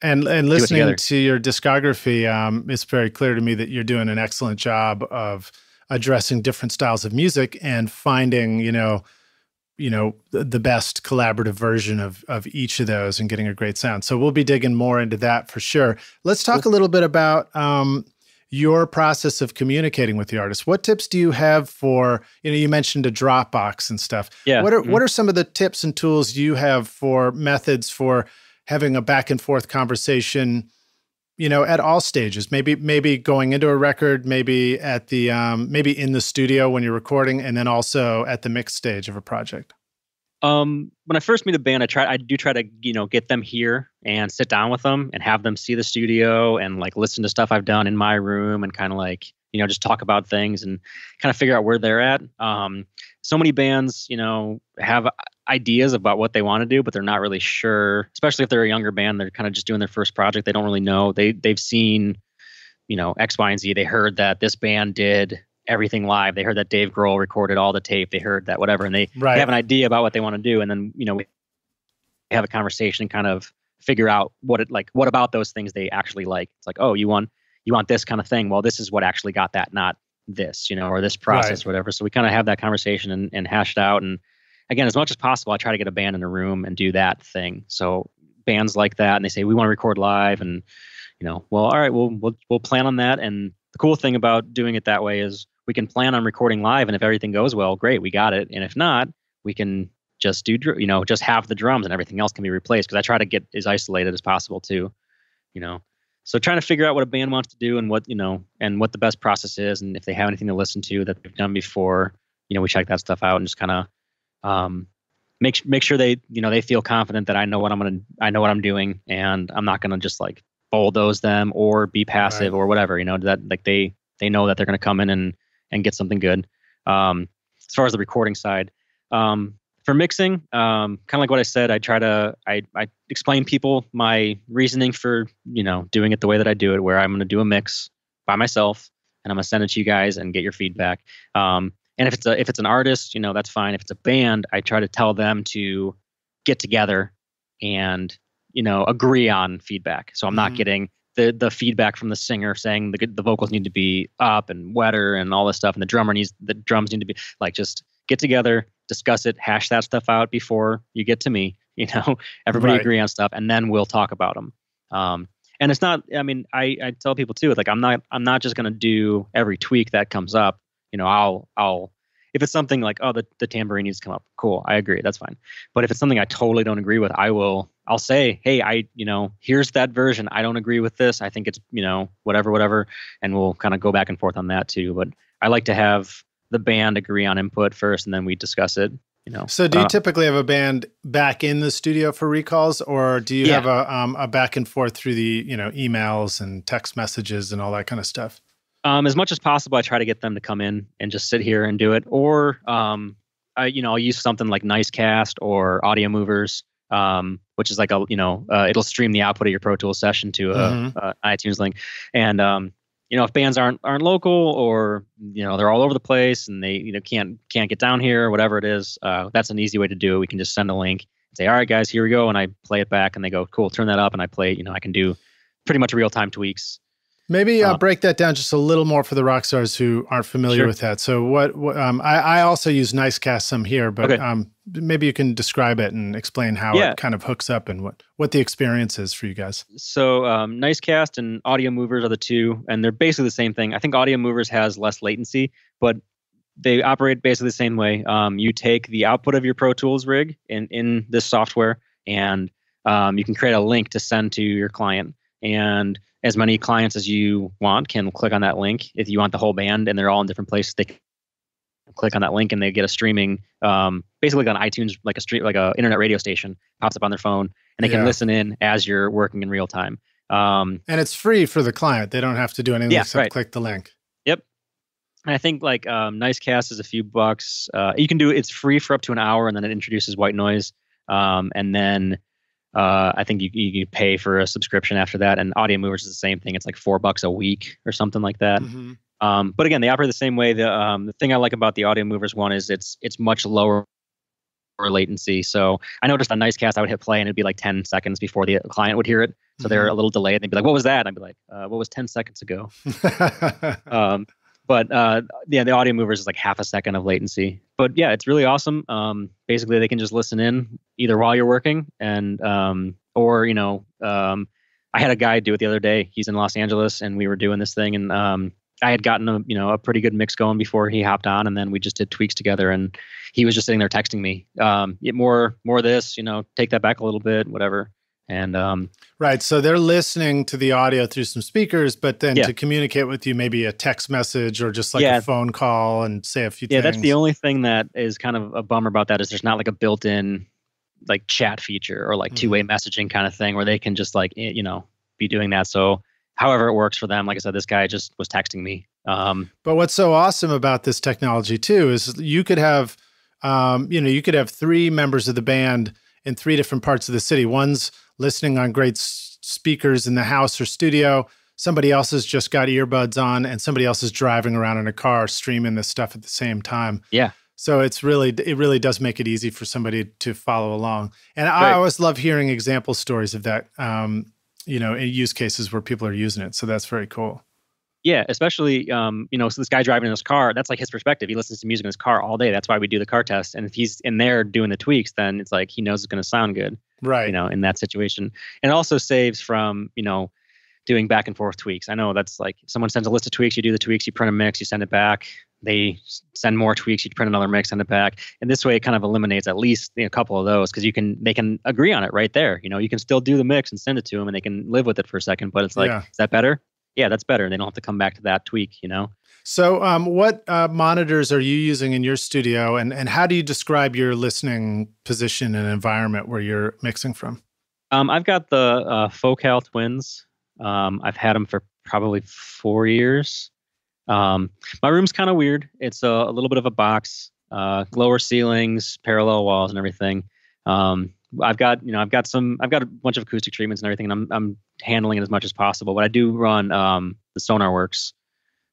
and listening to your discography, it's very clear to me that you're doing an excellent job of addressing different styles of music and finding, the best collaborative version of each of those and getting a great sound. So we'll be digging more into that for sure. Let's talk a little bit about your process of communicating with the artist. What tips do you have for, you mentioned a Dropbox and stuff. Yeah. What are some of the tips and tools you have for methods for having a back and forth conversation, at all stages, maybe going into a record, maybe at the, maybe in the studio when you're recording, and then also at the mix stage of a project? When I first meet a band, I do try to, get them here and sit down with them and have them see the studio and listen to stuff I've done in my room and kind of just talk about things and kind of figure out where they're at. So many bands, have ideas about what they want to do, but they're not really sure, especially if they're a younger band. They're kind of just doing their first project. They don't really know. They've seen, X, Y, and Z. They heard that this band did everything live. They heard that Dave Grohl recorded all the tape. They heard that whatever, and they have an idea about what they want to do. And then, we have a conversation and kind of figure out what about those things they actually like. It's like, oh, you want this kind of thing. Well, this is what actually got that, not this, or this process, or whatever. So we kind of have that conversation and hash it out. And again, as much as possible, I try to get a band in a room and do that thing. So bands like that, and they say, we want to record live, and, well, all right, we'll plan on that. And the cool thing about doing it that way is we can plan on recording live, and if everything goes well, great, we got it. And if not, we can just do, just have the drums and everything else can be replaced, because I try to get as isolated as possible too, So trying to figure out what a band wants to do and what, and what the best process is, and if they have anything to listen to that they've done before, we check that stuff out and just kind of make sure they, they feel confident that I know what I'm doing, and I'm not gonna just bulldoze them or be passive or whatever, that they know that they're gonna come in and get something good. As far as the recording side, for mixing, kind of like what I said, I explain people my reasoning for, doing it the way that I do it, where I'm going to do a mix by myself and I'm going to send it to you guys and get your feedback. And if it's an artist, that's fine. If it's a band, I try to tell them to get together and, agree on feedback. So I'm not getting the feedback from the singer saying the vocals need to be up and wetter and all this stuff, and the drums need to be just get together, discuss it, hash that stuff out before you get to me. Everybody agree on stuff, and then we'll talk about them. And it's not. I mean, I tell people too. I'm not just going to do every tweak that comes up. I'll if it's something like, oh, the tambourine needs to come up, cool, I agree, that's fine. But if it's something I totally don't agree with, I'll say, hey, here's that version. I don't agree with this. I think it's, whatever. And we'll kind of go back and forth on that too. But I like to have the band agree on input first, and then we discuss it. So do you typically have a band back in the studio for recalls, or do you have a back and forth through the, emails and text messages and all that kind of stuff? As much as possible, I try to get them to come in and just sit here and do it. Or, I'll use something like Nicecast or Audio Movers, which is it'll stream the output of your Pro Tools session to a iTunes link. And, if bands aren't local, or, they're all over the place and they, can't get down here or whatever it is, that's an easy way to do it. We can just send a link, say, all right, guys, here we go. And I play it back and they go, cool, turn that up. And I play, I can do pretty much real time tweaks. Maybe break that down just a little more for the rock stars who aren't familiar with that. So I also use Nicecast some here, but maybe you can describe it and explain how it kind of hooks up and what the experience is for you guys. So Nicecast and Audio Movers are the two, and they're basically the same thing. I think Audio Movers has less latency, but they operate basically the same way. You take the output of your Pro Tools rig in this software, and you can create a link to send to your client. And as many clients as you want can click on that link. If you want the whole band and they're all in different places, they can click on that link and they get a streaming, basically like on iTunes, like a internet radio station pops up on their phone, and they can listen in as you're working in real time. And it's free for the client. They don't have to do anything except click the link. Yep. And I think like Nicecast is a few bucks. You can do it's free for up to an hour, and then it introduces white noise. And then I think you pay for a subscription after that. And Audio Movers is the same thing. It's like $4 a week or something like that. Mm-hmm. But again, they operate the same way. The thing I like about the Audio Movers one is it's much lower latency. So I noticed on Nicecast I would hit play and it'd be like 10 seconds before the client would hear it. So they're a little delayed. And they'd be like, "What was that?" And I'd be like, "What was 10 seconds ago?" But the Audio Movers is like half a second of latency. But yeah, it's really awesome. Basically, they can just listen in either while you're working and or I had a guy do it the other day. He's in Los Angeles, and we were doing this thing, and I had gotten a pretty good mix going before he hopped on, and then we just did tweaks together. And he was just sitting there texting me, more of this, take that back a little bit, whatever. And right, so they're listening to the audio through some speakers, but then to communicate with you, maybe a text message or just like a phone call and say a few things. Yeah, that's the only thing that is kind of a bummer about that is there's not like a built-in like chat feature or like two-way messaging kind of thing where they can just like be doing that. So however it works for them, like I said, this guy just was texting me. But what's so awesome about this technology too is you could have you could have three members of the band in three different parts of the city. One's listening on great speakers in the house or studio. Somebody else has just got earbuds on, and somebody else is driving around in a car streaming this stuff at the same time. Yeah. So it really does make it easy for somebody to follow along. And I always love hearing example stories of that, in use cases where people are using it. So that's very cool. Yeah, especially, so this guy driving in his car, that's like his perspective. He listens to music in his car all day. That's why we do the car test. And if he's in there doing the tweaks, then it's like he knows it's going to sound good. Right. In that situation. And it also saves from, doing back and forth tweaks. I know that's like someone sends a list of tweaks, you do the tweaks, you print a mix, you send it back. They send more tweaks, you print another mix, send it back. And this way it kind of eliminates at least a couple of those because they can agree on it right there. You can still do the mix and send it to them and they can live with it for a second. But it's like, is that better? Yeah, that's better. They don't have to come back to that tweak, So what monitors are you using in your studio and how do you describe your listening position and environment where you're mixing from? I've got the Focal Twins. I've had them for probably 4 years. My room's kind of weird. It's a little bit of a box, lower ceilings, parallel walls and everything. I've got a bunch of acoustic treatments and everything, and I'm handling it as much as possible. But I do run the SonarWorks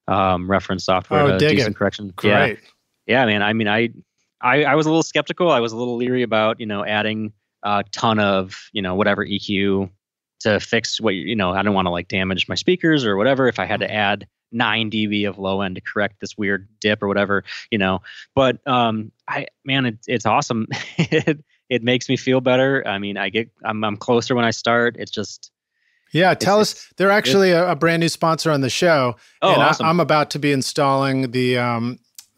reference software to do some correction. Great. Yeah, man. I mean, I was a little skeptical. I was a little leery about adding a ton of whatever EQ to fix what I don't want to like damage my speakers or whatever. If I had to add 9 dB of low end to correct this weird dip or whatever, But it's awesome. It makes me feel better. I mean, I'm closer when I start. It's just. Yeah, tell us. They're actually a brand new sponsor on the show. Oh, and awesome. I'm about to be installing the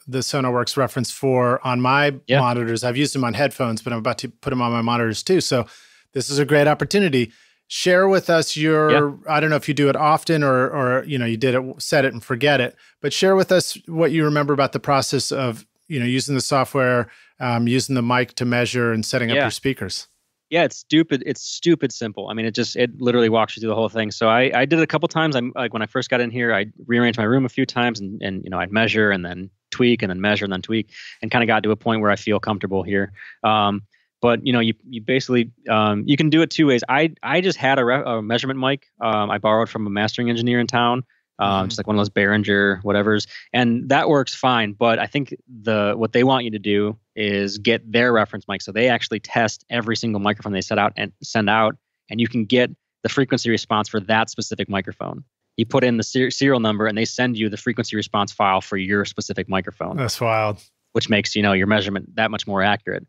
SonarWorks Reference 4 on my monitors. I've used them on headphones, but I'm about to put them on my monitors too. So this is a great opportunity. Share with us your, I don't know if you do it often or you did it, set it and forget it, but share with us what you remember about the process of, using the software, using the mic to measure and setting up your speakers. Yeah, it's stupid. It's stupid simple. I mean, it literally walks you through the whole thing. So I did it a couple times. I'm like when I first got in here, I rearranged my room a few times and I'd measure and then tweak and then measure and then tweak and kind of got to a point where I feel comfortable here. But you basically you can do it two ways. I just had a measurement mic. I borrowed from a mastering engineer in town, just like one of those Behringer whatevers, and that works fine. But I think what they want you to do is get their reference mic. So they actually test every single microphone they send out, and you can get the frequency response for that specific microphone. You put in the serial number, and they send you the frequency response file for your specific microphone. That's wild. Which makes, your measurement that much more accurate.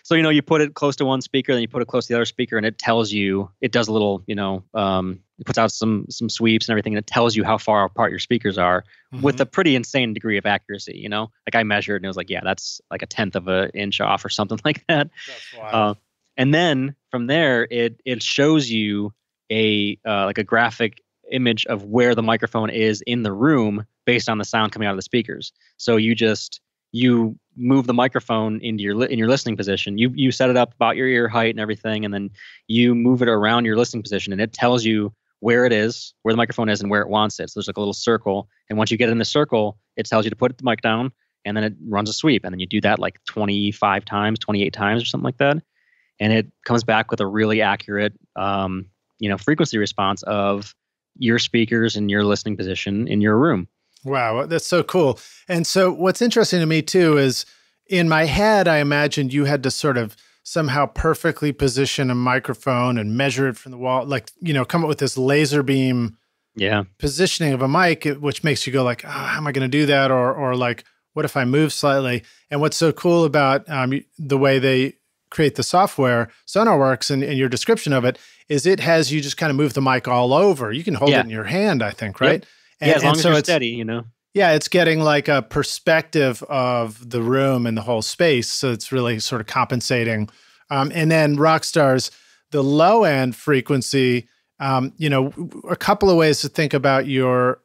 So, you put it close to one speaker, then you put it close to the other speaker, and it tells you, it does a little, it puts out some sweeps and everything, and it tells you how far apart your speakers are with a pretty insane degree of accuracy, Like I measured, and it was like, yeah, that's like 1/10 of an inch off or something like that. That's wild. And then from there, it shows you like a graphic image of where the microphone is in the room based on the sound coming out of the speakers. So you move the microphone in your listening position. You set it up about your ear height and everything, and then you move it around your listening position, and it tells you where it is, where the microphone is, and where it wants it. So there's like a little circle, and once you get in the circle, it tells you to put the mic down, and then it runs a sweep, and then you do that like 25 times, 28 times, or something like that, and it comes back with a really accurate, frequency response of your speakers and your listening position in your room. Wow, that's so cool. And so what's interesting to me too is in my head, I imagined you had to sort of somehow perfectly position a microphone and measure it from the wall, like, come up with this laser beam positioning of a mic, which makes you go like, how am I going to do that? Or like, what if I move slightly? And what's so cool about the way they create the software, SonarWorks, and your description of it, is it has you just kind of move the mic all over. You can hold it in your hand, I think, right? Yep. As long as you're steady, Yeah, it's getting like a perspective of the room and the whole space. So it's really sort of compensating. And then Rockstar's, the low end frequency, a couple of ways to think about your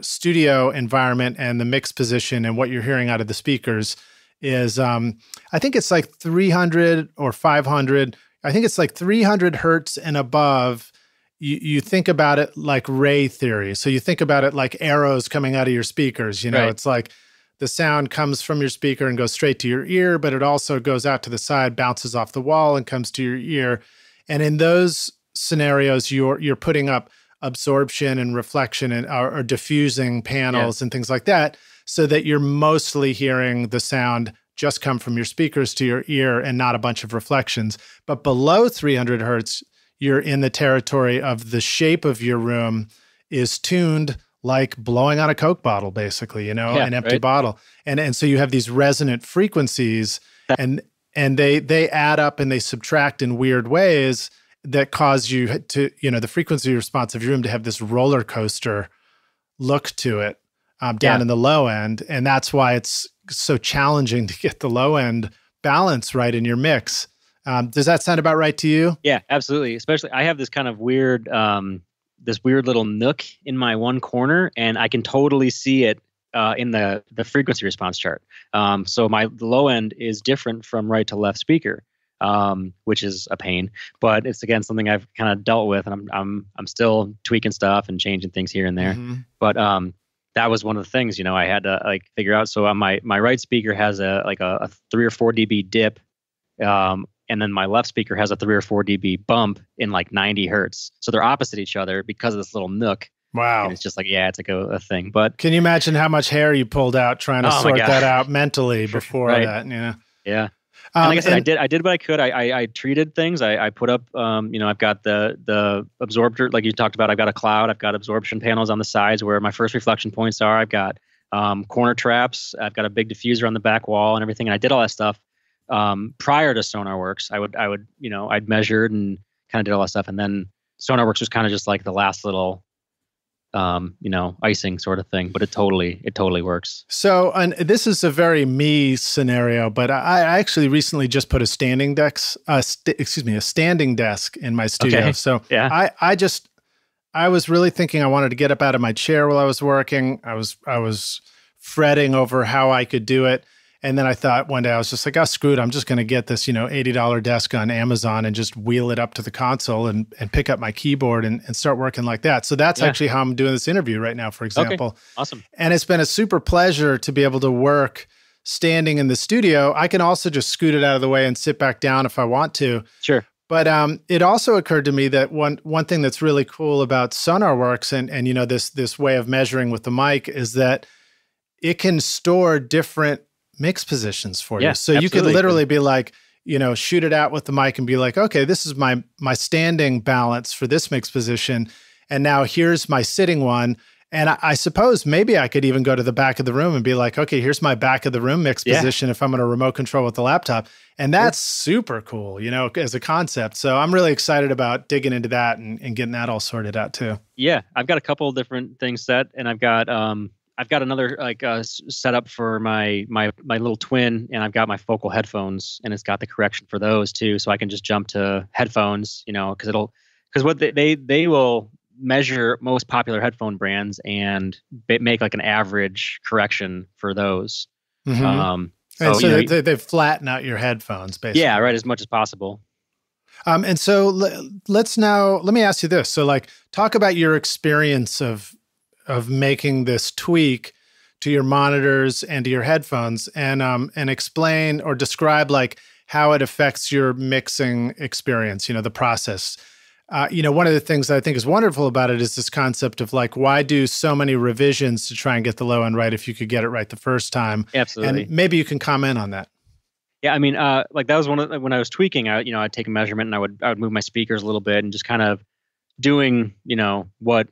studio environment and the mix position and what you're hearing out of the speakers is, I think it's like 300 or 500. I think it's like 300 hertz and above. You think about it like ray theory. So you think about it like arrows coming out of your speakers. Right. It's like the sound comes from your speaker and goes straight to your ear, but it also goes out to the side, bounces off the wall, and comes to your ear. And in those scenarios, you're putting up absorption and reflection and or diffusing panels and things like that, so that you're mostly hearing the sound just come from your speakers to your ear and not a bunch of reflections. But below 300 hertz, you're in the territory of the shape of your room is tuned like blowing on a Coke bottle, basically, an empty bottle. And so you have these resonant frequencies and they add up and they subtract in weird ways that cause you to, the frequency response of your room to have this roller coaster look to it down in the low end. And that's why it's so challenging to get the low end balance right in your mix. Does that sound about right to you? Yeah, absolutely. Especially, I have this kind of weird, this weird little nook in my one corner, and I can totally see it in the frequency response chart. So my low end is different from right to left speaker, which is a pain. But it's again something I've kind of dealt with, and I'm still tweaking stuff and changing things here and there. Mm-hmm. But that was one of the things I had to like figure out. So my right speaker has a 3 or 4 dB dip. And then my left speaker has a 3 or 4 dB bump in like 90 hertz. So they're opposite each other because of this little nook. Wow. And it's just like, it's like a thing. But can you imagine how much hair you pulled out trying to sort that out mentally before that? Yeah. And like I said, I did what I could. I treated things. I put up, I've got the absorber, like you talked about. I've got a cloud. I've got absorption panels on the sides where my first reflection points are. I've got corner traps. I've got a big diffuser on the back wall and everything. And I did all that stuff. Prior to SonarWorks, I'd measured and kind of did all that stuff. And then SonarWorks was kind of just like the last little, icing sort of thing, but it totally works. So, and this is a very me scenario, but I actually recently just put a standing desk in my studio. Okay. So I was really thinking I wanted to get up out of my chair while I was working. I was fretting over how I could do it. And then I thought one day, I was just like, oh, screw it. I'm just going to get this, $80 desk on Amazon and just wheel it up to the console and pick up my keyboard and start working like that. So that's actually how I'm doing this interview right now, for example. Okay. Awesome. And it's been a super pleasure to be able to work standing in the studio. I can also just scoot it out of the way and sit back down if I want to. Sure. But it also occurred to me that one thing that's really cool about SonarWorks and this way of measuring with the mic is that it can store different mix positions for you. Yeah, So you could absolutely. literally be like, shoot it out with the mic and be like, okay, this is my standing balance for this mix position. And now here's my sitting one. And I suppose maybe I could even go to the back of the room and be like, okay, here's my back of the room mix position if I'm going to remote control with the laptop. And that's super cool, as a concept. So I'm really excited about digging into that and getting that all sorted out too. Yeah, I've got a couple of different things set, and I've got another setup for my little twin, and I've got my focal headphones, and it's got the correction for those too, so I can just jump to headphones, because what they will measure most popular headphone brands and make like an average correction for those. Mm-hmm. So they flatten out your headphones, basically. Yeah, right, as much as possible. And so let me ask you this. So like, talk about your experience of making this tweak to your monitors and to your headphones, and explain or describe like how it affects your mixing experience, the process. One of the things that I think is wonderful about it is this concept of like, why do so many revisions to try and get the low end right if you could get it right the first time? Absolutely. And maybe you can comment on that. Yeah, I mean, like that was one of when I was tweaking. I'd take a measurement and I would move my speakers a little bit and just kind of doing, what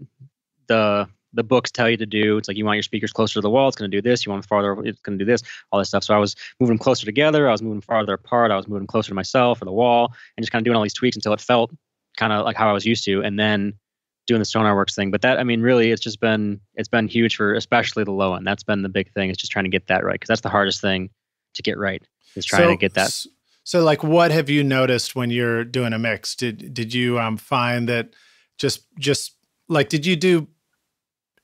the books tell you to do. It's like, you want your speakers closer to the wall, it's going to do this. You want them farther, it's going to do this. All this stuff. So I was moving them closer together. I was moving farther apart. I was moving closer to myself or the wall, and just kind of doing all these tweaks until it felt kind of like how I was used to, and then doing the SonarWorks thing. But that, I mean, really, it's been huge for especially the low end. That's been the big thing. It's just trying to get that right, because that's the hardest thing to get right, is trying to get that. So like, what have you noticed when you're doing a mix? Did you find that just like, did you do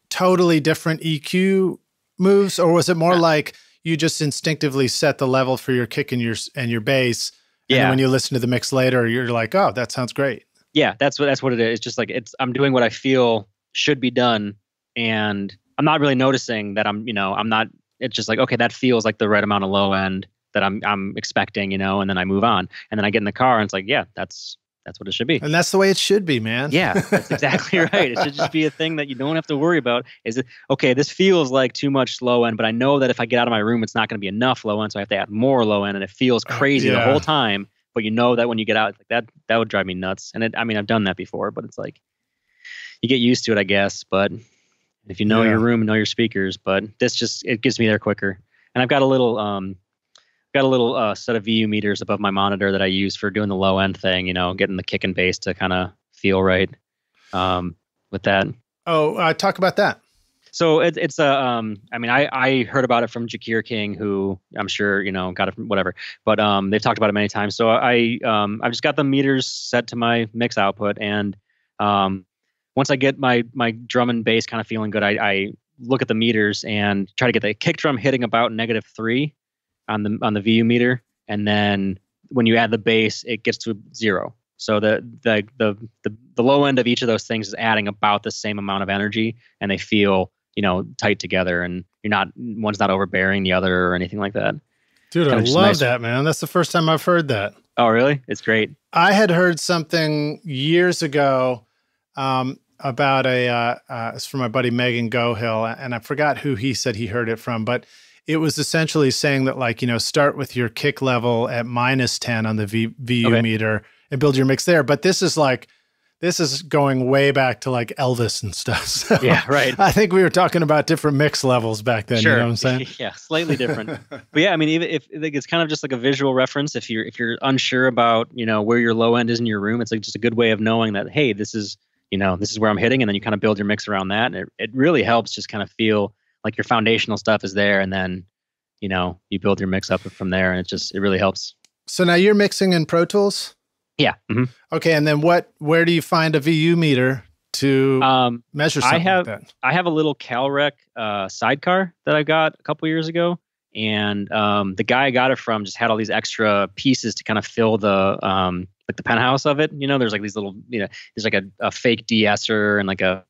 totally different EQ moves, or was it more like you just instinctively set the level for your kick and your bass, and then when you listen to the mix later, you're like, oh, that sounds great? Yeah, that's what it is. It's just like, I'm doing what I feel should be done, and I'm not really noticing that I'm not. It's just like, okay, that feels like the right amount of low end that I'm expecting, and then I move on, and then I get in the car and it's like, yeah, that's what it should be. And that's the way it should be, man. Yeah, that's exactly right. It should just be a thing that you don't have to worry about. Is it okay? This feels like too much low end, but I know that if I get out of my room, it's not going to be enough low end, so I have to add more low end, and it feels crazy the whole time. But that when you get out, like that would drive me nuts. And I've done that before, but it's like, you get used to it, I guess. But if you know your room and know your speakers, but it gets me there quicker. And I've got a little set of VU meters above my monitor that I use for doing the low end thing, getting the kick and bass to kind of feel right with that. Oh, talk about that. So it's I heard about it from Jakir King, who I'm sure, got it from whatever, but they've talked about it many times. So I've just got the meters set to my mix output. And once I get my drum and bass kind of feeling good, I look at the meters and try to get the kick drum hitting about -3 on the VU meter. And then when you add the bass, it gets to 0. So the low end of each of those things is adding about the same amount of energy, and they feel, tight together, and one's not overbearing the other or anything like that. Dude, I love that, man. That's the first time I've heard that. Oh, really? It's great. I had heard something years ago about it's from my buddy Megan Gohill, and I forgot who he said he heard it from, but it was essentially saying that, like, start with your kick level at -10 on the VU meter and build your mix there. But this is going way back to like Elvis and stuff. So yeah, right. I think we were talking about different mix levels back then. Sure. You know what I'm saying? Yeah, slightly different. But yeah, I mean, even if it's kind of just like a visual reference, if you're unsure about, where your low end is in your room, it's like just a good way of knowing that, hey, this is where I'm hitting, and then you kind of build your mix around that. And it really helps just kind of feel like your foundational stuff is there, and then, you build your mix up from there, and it really helps. So now you're mixing in Pro Tools? Yeah. Mm-hmm. Okay. And then where do you find a VU meter to measure something like that? I have a little Calrec sidecar that I got a couple years ago. And the guy I got it from just had all these extra pieces to kind of fill the like the penthouse of it. There's like these little, there's like a fake de-esser and like a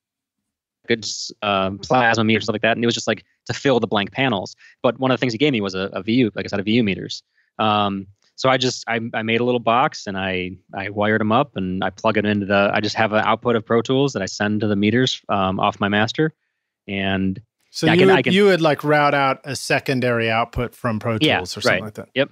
good plasma meter, stuff like that. And it was just like to fill the blank panels. But one of the things he gave me was a VU, like I said, a VU meters. So I made a little box, and I wired them up, and I plug it into I just have an output of Pro Tools that I send to the meters off my master. And So you would like route out a secondary output from Pro Tools or something like that. Yep.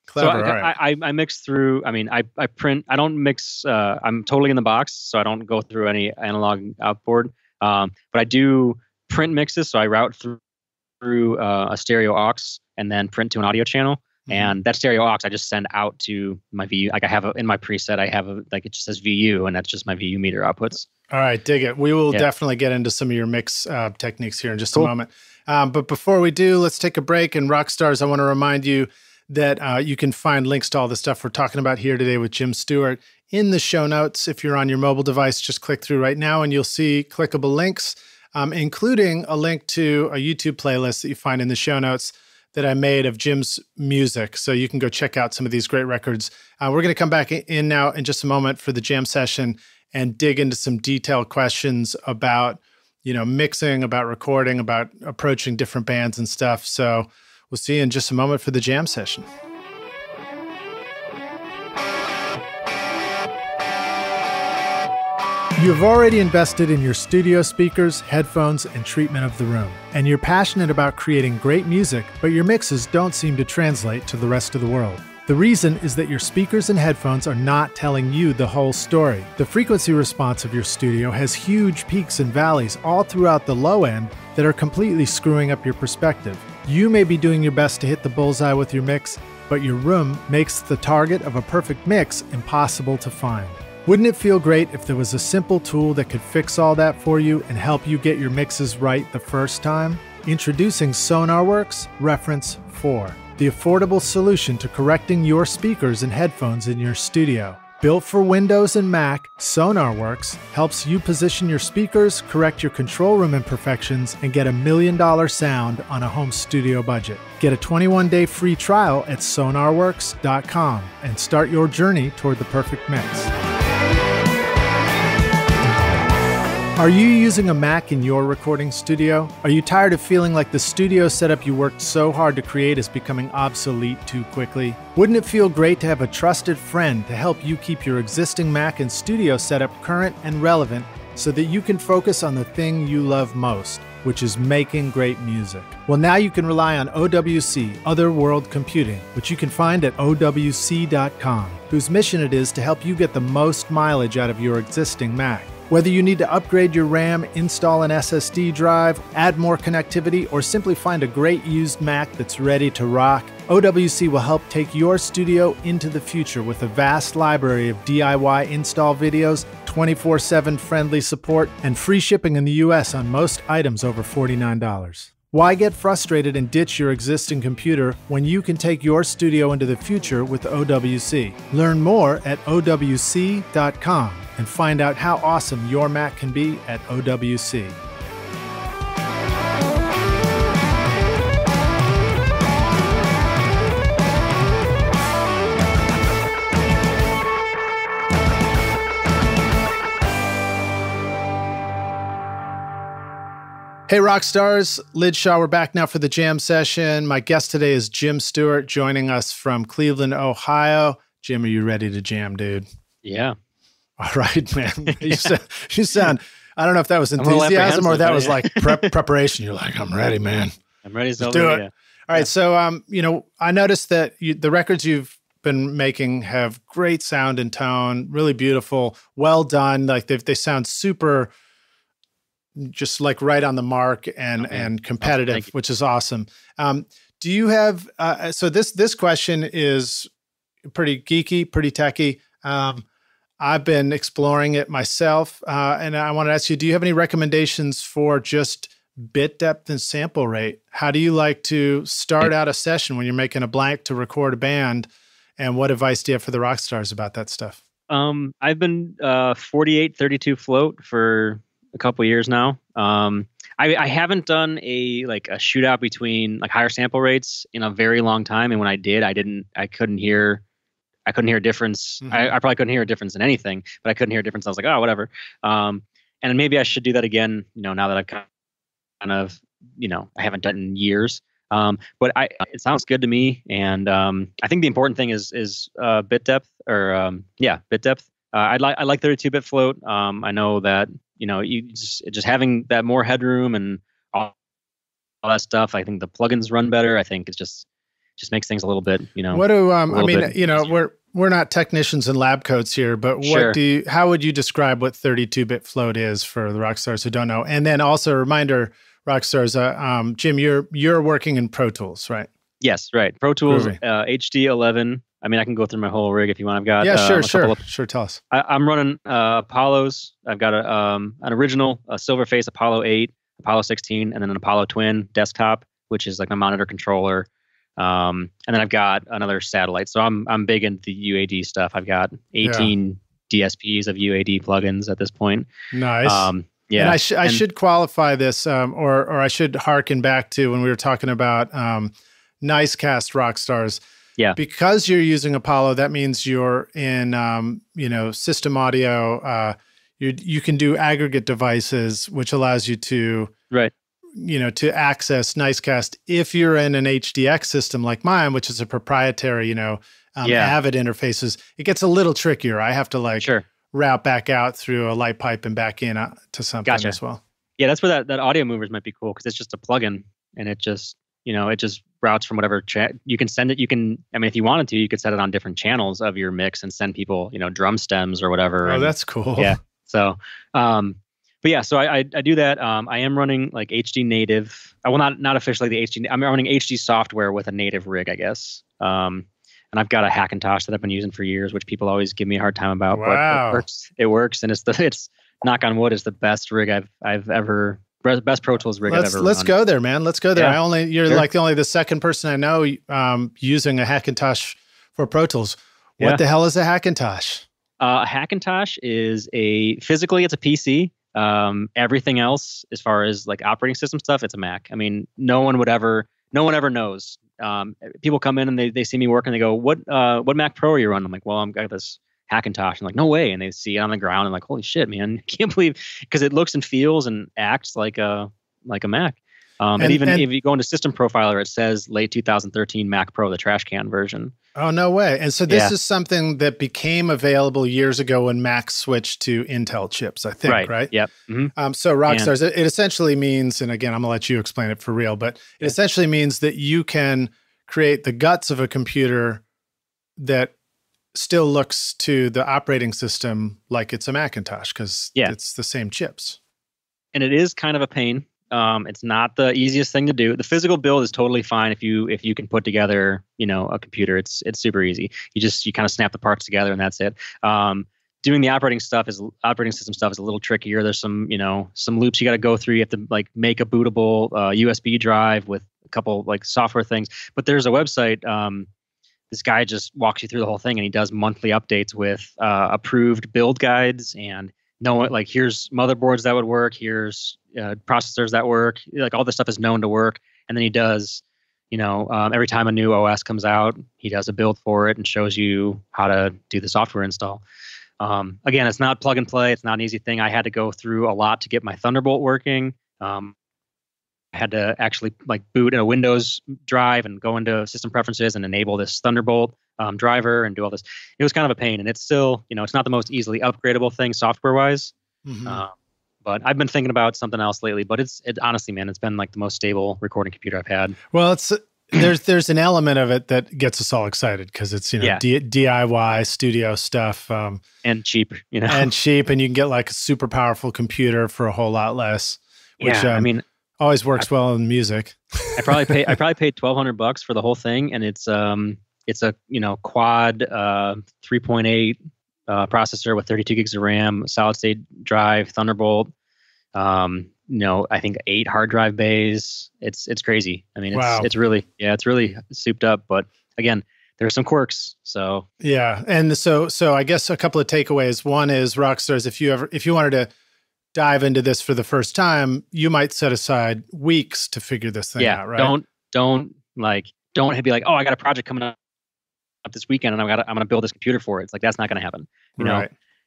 Clever. So I mix through. I mean, I print. I don't mix. I'm totally in the box, so I don't go through any analog outboard. But I do print mixes. So I route through a stereo aux and then print to an audio channel. Mm-hmm. And that stereo aux I just send out to my VU. Like I have in my preset, I have it just says VU, and that's just my VU meter outputs. All right, dig it. We will definitely get into some of your mix techniques here in just a moment. But before we do, let's take a break. And Rockstars, I want to remind you that you can find links to all the stuff we're talking about here today with Jim Stewart in the show notes. If you're on your mobile device, just click through right now and you'll see clickable links, including a link to a YouTube playlist that you find in the show notes that I made of Jim's music. So you can go check out some of these great records. We're going to come back in now in just a moment for the jam session and dig into some detailed questions about, mixing, about recording, about approaching different bands and stuff. So we'll see you in just a moment for the jam session. You have already invested in your studio speakers, headphones, and treatment of the room. And you're passionate about creating great music, but your mixes don't seem to translate to the rest of the world. The reason is that your speakers and headphones are not telling you the whole story. The frequency response of your studio has huge peaks and valleys all throughout the low end that are completely screwing up your perspective. You may be doing your best to hit the bullseye with your mix, but your room makes the target of a perfect mix impossible to find. Wouldn't it feel great if there was a simple tool that could fix all that for you and help you get your mixes right the first time? Introducing SonarWorks Reference 4, the affordable solution to correcting your speakers and headphones in your studio. Built for Windows and Mac, SonarWorks helps you position your speakers, correct your control room imperfections, and get $1 million sound on a home studio budget. Get a 21-day free trial at sonarworks.com and start your journey toward the perfect mix. Are you using a Mac in your recording studio? Are you tired of feeling like the studio setup you worked so hard to create is becoming obsolete too quickly? Wouldn't it feel great to have a trusted friend to help you keep your existing Mac and studio setup current and relevant so that you can focus on the thing you love most, which is making great music? Well, now you can rely on OWC, Other World Computing, which you can find at OWC.com, whose mission it is to help you get the most mileage out of your existing Mac. Whether you need to upgrade your RAM, install an SSD drive, add more connectivity, or simply find a great used Mac that's ready to rock, OWC will help take your studio into the future with a vast library of DIY install videos, 24/7 friendly support, and free shipping in the US on most items over $49. Why get frustrated and ditch your existing computer when you can take your studio into the future with OWC? Learn more at OWC.com and find out how awesome your Mac can be at OWC. Hey, rock stars, Lid Shaw, we're back now for the jam session. My guest today is Jim Stewart, joining us from Cleveland, Ohio. Jim, are you ready to jam, dude? Yeah. All right, man. You sound, I don't know if that was enthusiasm or that was like preparation. You're like, I'm ready, man. I'm ready to do it. Yeah. All right. So, I noticed that the records you've been making have great sound and tone, really beautiful, well done. Like they sound super, just like right on the mark and competitive, which is awesome. Do you have, so this question is pretty geeky, pretty techy. I've been exploring it myself, and I want to ask you, do you have any recommendations for just bit depth and sample rate? How do you like to start out a session when you're making a blank to record a band? And what advice do you have for the rock stars about that stuff? I've been 48-32 float for a couple years now. I haven't done a shootout between like higher sample rates in a very long time. And when I did, I couldn't hear a difference. Mm-hmm. I probably couldn't hear a difference in anything, but I couldn't hear a difference. I was like, oh, whatever. And maybe I should do that again, now that I've kind of, I haven't done it in years. But it sounds good to me. And I think the important thing is bit depth bit depth. I like 32-bit float. I know that, you just having that more headroom and all that stuff. I think the plugins run better. I think it's just makes things a little bit, What do I mean? easier. We're not technicians in lab coats here, but Sure. how would you describe what 32-bit float is for the rock stars who don't know? And then also a reminder, rock stars, Jim, you're working in Pro Tools, right? Yes, right. Pro Tools, Groovy. HD 11. I mean, I can go through my whole rig if you want. I've got Sure. Tell us. I'm running Apollos. I've got an original Silverface Apollo 8, Apollo 16, and then an Apollo Twin desktop, which is like my monitor controller. And then I've got another satellite. So I'm big into the UAD stuff. I've got 18 DSPs of UAD plugins at this point. Nice. Yeah. And I should qualify this, or I should harken back to when we were talking about Nicecast rock stars. Yeah. Because you're using Apollo, that means you're in, system audio. You can do aggregate devices, which allows you to, right. To access Nicecast. If you're in an HDX system like mine, which is a proprietary, Avid interfaces, it gets a little trickier. I have to route back out through a light pipe and back in to something as well. Yeah, that's where that audio movers might be cool because it's just a plugin and it just routes from whatever you can send it. You can, if you wanted to, you could set it on different channels of your mix and send people, drum stems or whatever. Oh, that's cool. Yeah. So, but yeah, so I do that. I am running like HD native. Well, not officially the HD. I'm running HD software with a native rig, I guess. And I've got a Hackintosh that I've been using for years, which people always give me a hard time about. Wow. But it works, and it's knock on wood, is the best rig I've ever. Best Pro Tools rig I've ever Let's run. go there, man. Let's go there. Yeah. You're like only the second person I know using a Hackintosh for Pro Tools. What the hell is a Hackintosh? A Hackintosh is physically it's a PC. Everything else, as far as like operating system stuff, it's a Mac. No one ever knows. People come in and they see me work and they go, what Mac Pro are you running? I'm like, well, I've got this Hackintosh. I'm like, no way. And they see it on the ground and like, holy shit, man. I can't believe, because it looks and feels and acts like a Mac. And if you go into System Profiler, it says late 2013 Mac Pro, the trash can version. Oh, no way. And so this is something that became available years ago when Mac switched to Intel chips, I think, right? Yep. Mm-hmm. So Rockstars, it essentially means, and again, I'm going to let you explain it for real, but it essentially means that you can create the guts of a computer that still looks to the operating system like it's a Macintosh because it's the same chips. And it is kind of a pain. It's not the easiest thing to do. The physical build is totally fine if you can put together, a computer. It's super easy. You kind of snap the parts together and that's it. Doing the operating system stuff is a little trickier. There's some loops you got to go through. You have to like make a bootable USB drive with a couple like software things. But there's a website. This guy just walks you through the whole thing, and he does monthly updates with approved build guides and here's motherboards that would work, here's processors that work, like all this stuff is known to work. And then he does, every time a new OS comes out, he does a build for it and shows you how to do the software install. Again, it's not plug and play. It's not an easy thing. I had to go through a lot to get my Thunderbolt working. I had to actually boot in a Windows drive and go into system preferences and enable this Thunderbolt driver and do all this. It was kind of a pain, and it's still, it's not the most easily upgradable thing software wise. Mm-hmm. But I've been thinking about something else lately. But it honestly, man, it's been like the most stable recording computer I've had. Well, there's an element of it that gets us all excited because it's DIY studio stuff and cheap, and cheap, and you can get like a super powerful computer for a whole lot less. Which, always works well in music. I probably paid $1,200 for the whole thing, and it's a quad 3.8 processor with 32 gigs of RAM, solid state drive, Thunderbolt. I think 8 hard drive bays. It's crazy. It's really souped up. But again, there's some quirks. So and so I guess a couple of takeaways. One is Rockstars. If you wanted to dive into this for the first time, you might set aside weeks to figure this thing out, right? Don't be like, oh, I got a project coming up this weekend and I'm going to build this computer for it. It's like, that's not going to happen, know?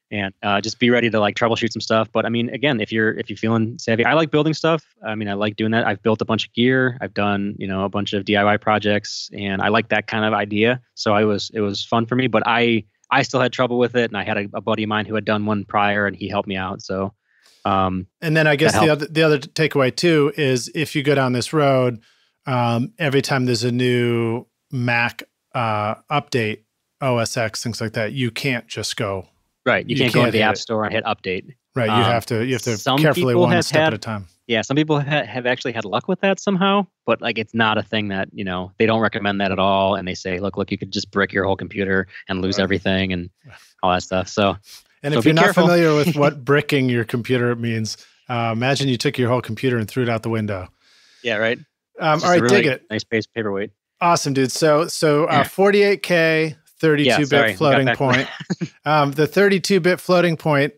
And just be ready to like troubleshoot some stuff. But again, if you're feeling savvy, I like building stuff. I like doing that. I've built a bunch of gear. I've done, a bunch of DIY projects, and I like that kind of idea. So it was fun for me, but I still had trouble with it. And I had a buddy of mine who had done one prior and he helped me out. So, And then I guess the other takeaway too is if you go down this road, every time there's a new Mac update, OS X, things like that, you can't just go. Right. You can't go into the App Store and hit update. Right. You have to carefully one step at a time. Yeah. Some people have actually had luck with that somehow, but like it's not a thing that, they don't recommend that at all. And they say, look, you could just brick your whole computer and lose everything and all that stuff. And if you're not familiar with what bricking your computer means, imagine you took your whole computer and threw it out the window. Yeah, right. All right, dig it. Nice paperweight. Awesome, dude. So 48K, 32-bit floating point. The 32-bit floating point,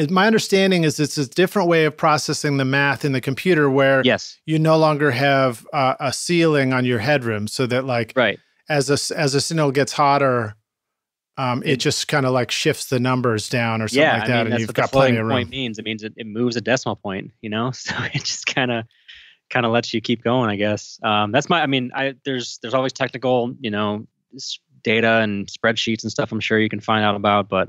my understanding is it's a different way of processing the math in the computer where you no longer have a ceiling on your headroom, so that as a signal gets hotter, it just kind of like shifts the numbers down or something like that, and you've got plenty of room. Point means it means it moves a decimal point, so it just kind of lets you keep going, I guess. That's there's always technical, data and spreadsheets and stuff I'm sure you can find out about, but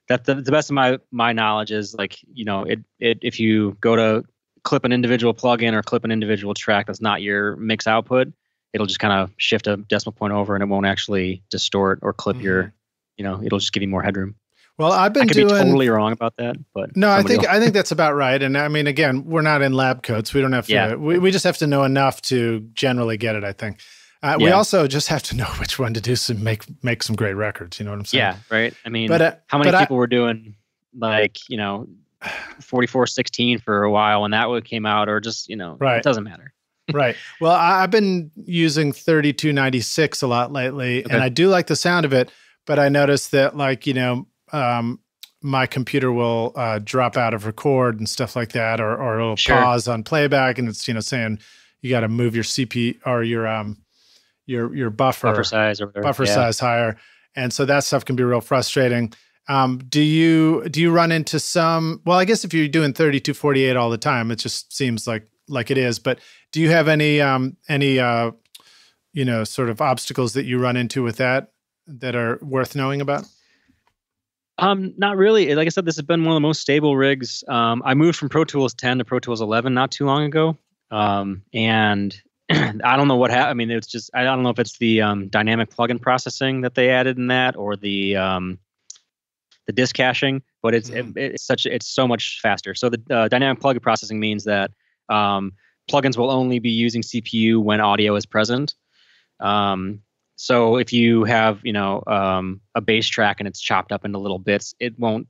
that the best of my knowledge is like, if you go to clip an individual plugin or clip an individual track that's not your mix output, it'll just kind of shift a decimal point over and it won't actually distort or clip your, it'll just give you more headroom. Well, I could be totally wrong about that, but no, I think that's about right. And I mean, again, we're not in lab coats. We don't have to. We just have to know enough to generally get it, I think. We also just have to know which one to do to make some great records. You know what I'm saying? Yeah, right. I mean, how many people were doing 4416 for a while when that came out, or just it doesn't matter. Right. Well, I've been using 3296 a lot lately, and I do like the sound of it. But I noticed that, my computer will drop out of record and stuff like that, or it'll pause on playback, and it's saying you got to move your CP or your buffer size or whatever. Size higher, and so that stuff can be real frustrating. Do you run into some? Well, I guess if you're doing 3248 all the time, it just seems like it is. But do you have any sort of obstacles that you run into with that are worth knowing about? Not really. Like I said, this has been one of the most stable rigs. I moved from Pro Tools 10 to Pro Tools 11 not too long ago. And I don't know what happened. I mean, it's just, I don't know if it's the dynamic plugin processing that they added in that, or the disk caching, but it's so much faster. So the dynamic plugin processing means that plugins will only be using CPU when audio is present. So if you have, a bass track and it's chopped up into little bits, it won't,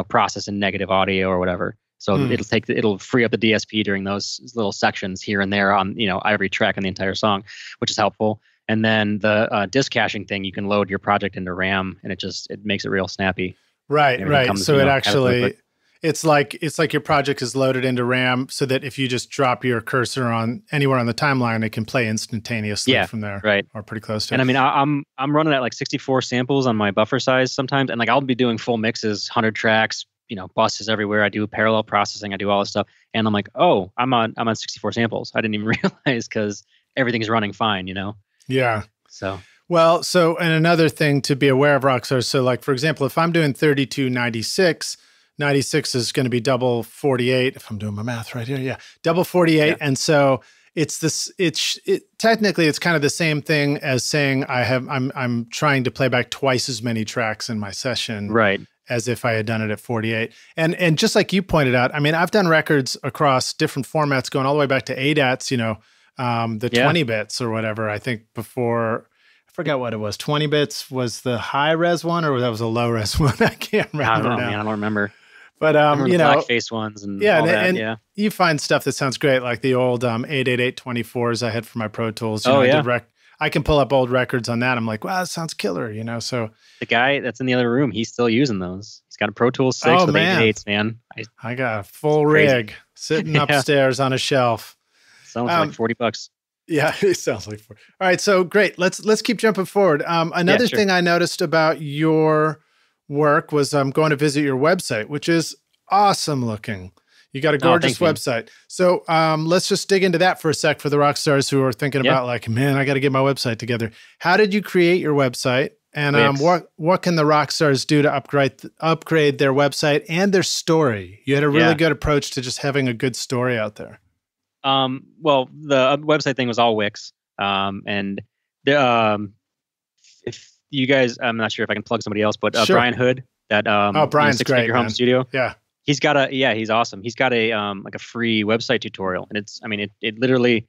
process in negative audio or whatever. So it'll free up the DSP during those little sections here and there on, every track in the entire song, which is helpful. And then the disk caching thing, you can load your project into RAM, and it makes it real snappy. Right. So it actually, it's like your project is loaded into RAM, so that if you just drop your cursor on anywhere on the timeline, it can play instantaneously from there. Right. Or pretty close to it. And I mean, I'm running at 64 samples on my buffer size sometimes, and I'll be doing full mixes, 100 tracks, buses everywhere. I do parallel processing. I do all this stuff, and I'm like, oh, I'm on 64 samples. I didn't even realize, because everything's running fine. Yeah. So. Well, and another thing to be aware of, Rockstar. So, for example, if I'm doing 3296. 96 is going to be double 48, if I'm doing my math right here. Yeah, double 48. Yeah. And so technically it's kind of the same thing as saying I'm trying to play back twice as many tracks in my session, right, as if I had done it at 48. And just like you pointed out, I mean, I've done records across different formats going all the way back to ADATs, the 20 bits or whatever. I think before, I forgot what it was. 20 bits was the high res one, or that was a low res one? I can't remember. I don't remember. But blackface ones and all that, and you find stuff that sounds great, like the old 88824s I had for my Pro Tools. I can pull up old records on that. I'm like, wow, that sounds killer, So the guy that's in the other room, he's still using those. He's got a Pro Tools 6 with 888s, man. I got a full rig sitting upstairs on a shelf. Sounds like $40. Yeah, it sounds like 40. All right, so great. Let's keep jumping forward. Another thing I noticed about your work was going to visit your website, which is awesome looking. You got a gorgeous website. So let's just dig into that for a sec for the rock stars who are thinking about man, I got to get my website together. How did you create your website? And Wix. what can the rock stars do to upgrade their website and their story? You had a really good approach to just having a good story out there. Well, the website thing was all Wix. And the, if you guys, I'm not sure if I can plug somebody else, but Sure. Brian Hood, that Brian's great, Figure Home Studio. Yeah. He's got he's awesome. He's got a like a free website tutorial, and it literally,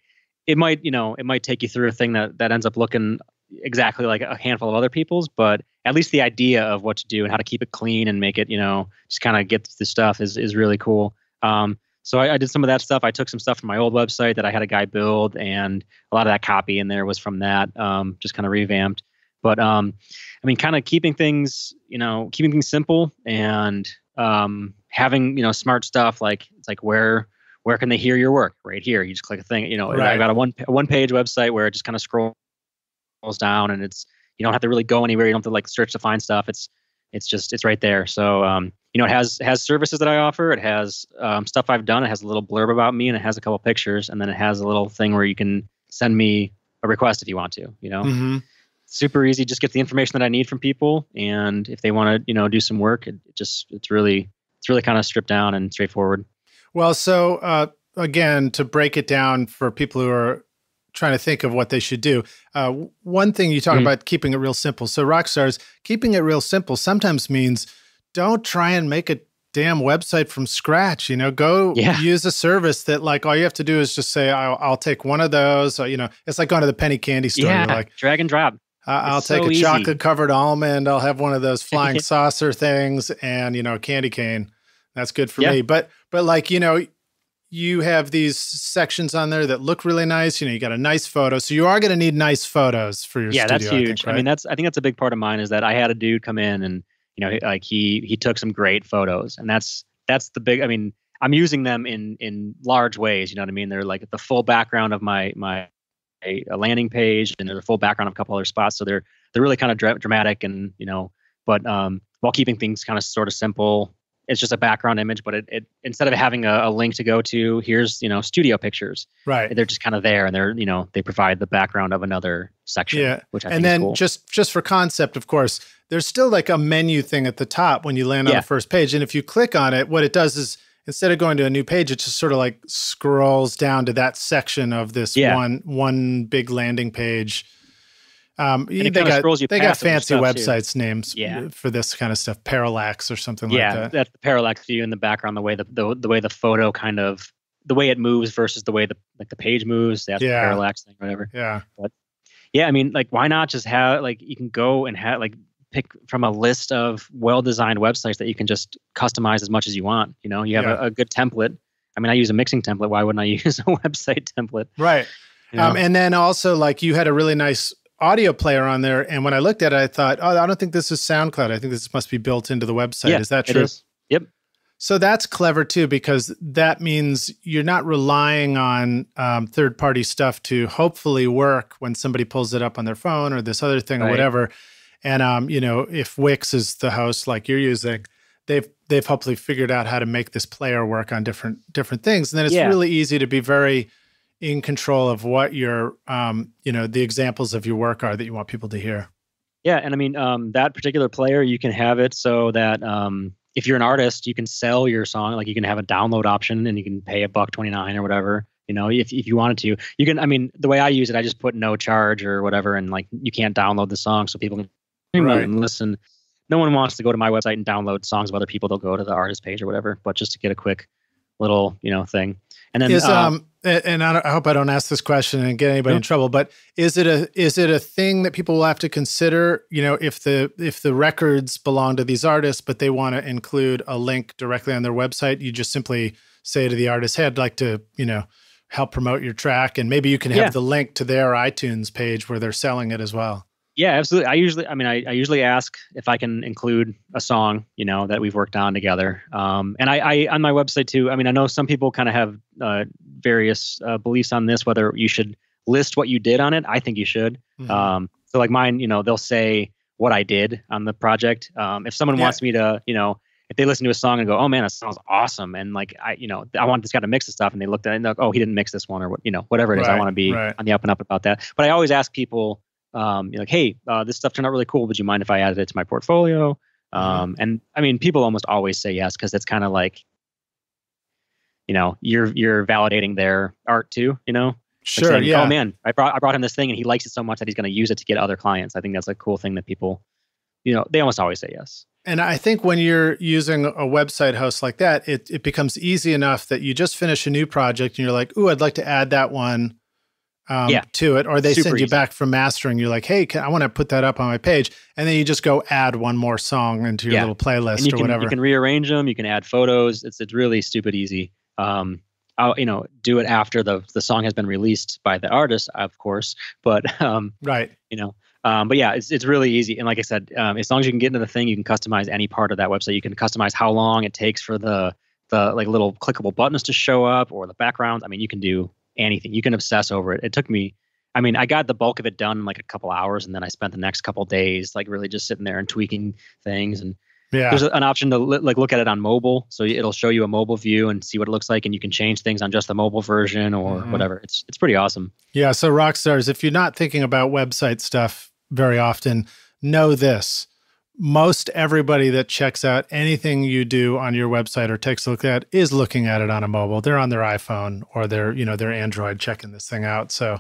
it might take you through a thing that ends up looking exactly like a handful of other people's, but at least the idea of what to do and how to keep it clean and make it, just kind of get the stuff is really cool. So I did some of that stuff. I took some stuff from my old website that I had a guy build, and a lot of that copy in there was from that, just kind of revamped. But kind of keeping things simple and having, smart stuff like it's like where can they hear your work? Right here. You just click a thing, Right. I got a one page website where it just kind of scrolls down, and you don't have to really go anywhere. You don't have to like search to find stuff. It's right there. So, it has services that I offer. It has stuff I've done. It has a little blurb about me, and it has a couple pictures, and then it has a little thing where you can send me a request if you want to, Mm-hmm. Super easy. Just get the information that I need from people. And if they want to, do some work, it's really kind of stripped down and straightforward. Well, so again, to break it down for people who are trying to think of what they should do, one thing you talk about keeping it real simple. So rock stars, keeping it real simple sometimes means don't try and make a damn website from scratch. Go use a service that like all you have to do is just say, I'll take one of those. It's like going to the penny candy store. Yeah, You're like, drag and drop. I'll take a chocolate covered almond. I'll have one of those flying saucer things and, a candy cane. That's good for me. But like, you have these sections on there that look really nice. You got a nice photo. So you are going to need nice photos for your studio. Yeah, that's huge. I think, right? I think that's a big part of mine is that I had a dude come in and, like he took some great photos, and that's the big, I'm using them in large ways. You know what I mean? They're like the full background of my a landing page, and they're the full background of a couple other spots. So they're really kind of dramatic, and but while keeping things kind of sort of simple. It's just a background image, but it instead of having a link to go to, here's studio pictures. Right. They're just kind of there, and they're they provide the background of another section. Yeah. Which I and think then is cool. just for concept, of course, there's still like a menu thing at the top when you land on the first page, and if you click on it, what it does is instead of going to a new page, it just sort of like scrolls down to that section of this one big landing page. They got fancy websites names for this kind of stuff, parallax or something like that. Yeah, that's the parallax view in the background, the way the photo kind of the way it moves versus the way the page moves. That's the parallax thing, whatever. Yeah. But yeah, why not just have you can go and have pick from a list of well-designed websites that you can just customize as much as you want. You have a good template. I use a mixing template. Why wouldn't I use a website template? Right. And then also you had a really nice audio player on there, and when I looked at it, I thought, I don't think this is SoundCloud. I think this must be built into the website. Yeah, is that true? It is. Yep. So that's clever too, because that means you're not relying on third-party stuff to hopefully work when somebody pulls it up on their phone or this other thing or whatever. And if Wix is the host like you're using, they've hopefully figured out how to make this player work on different things. And then it's really easy to be very in control of what your, the examples of your work are that you want people to hear. Yeah. And that particular player, you can have it so that if you're an artist, you can sell your song. Like you can have a download option and you can pay $1.29 or whatever, if you wanted to. You can, the way I use it, I just put no charge or whatever. And you can't download the song so people can and listen. No one wants to go to my website and download songs of other people. They'll go to the artist page or whatever, but just to get a quick little, thing. And then and I hope I don't ask this question and get anybody in trouble, but is it a thing that people will have to consider, if the records belong to these artists, but they want to include a link directly on their website, you just simply say to the artist, hey, I'd like to, help promote your track. And maybe you can have the link to their iTunes page where they're selling it as well. Yeah, absolutely. I usually ask if I can include a song, that we've worked on together. And I on my website too. I know some people kind of have various beliefs on this, whether you should list what you did on it. I think you should. Mm-hmm. So like mine, they'll say what I did on the project. If someone wants me to, if they listen to a song and go, oh man, that sounds awesome. And I want this guy to mix the stuff. And they looked at it and they're like, oh, he didn't mix this one or whatever it is. I want to be on the up and up about that. But I always ask people, you're like, hey, this stuff turned out really cool. Would you mind if I added it to my portfolio? And I mean, people almost always say yes, because it's kind of like, you're validating their art too, Sure. Like saying, Yeah. oh man, I brought him this thing and he likes it so much that he's going to use it to get other clients. I think that's a cool thing that people, they almost always say yes. And I think when you're using a website host like that, it becomes easy enough that you just finish a new project and you're like, ooh, I'd like to add that one to it. Or they Super send you easy. back from mastering. You're like, hey, I want to put that up on my page. And then you just go add one more song into your little playlist or whatever. You can rearrange them. You can add photos. It's really stupid easy. I'll, do it after the song has been released by the artist, of course. But, right. But yeah, it's really easy. And like I said, as long as you can get into the thing, you can customize any part of that website. You can customize how long it takes for the like little clickable buttons to show up or the backgrounds. I mean, you can do anything. You can obsess over it. It took me, I got the bulk of it done in like a couple hours, and then I spent the next couple days like really just sitting there and tweaking things. And there's an option to look at it on mobile, so it'll show you a mobile view and see what it looks like, and you can change things on just the mobile version or whatever. It's pretty awesome. Yeah. So rock stars, if you're not thinking about website stuff very often, know this: most everybody that checks out anything you do on your website or takes a look at is looking at it on a mobile. They're on their iPhone or their Android checking this thing out. So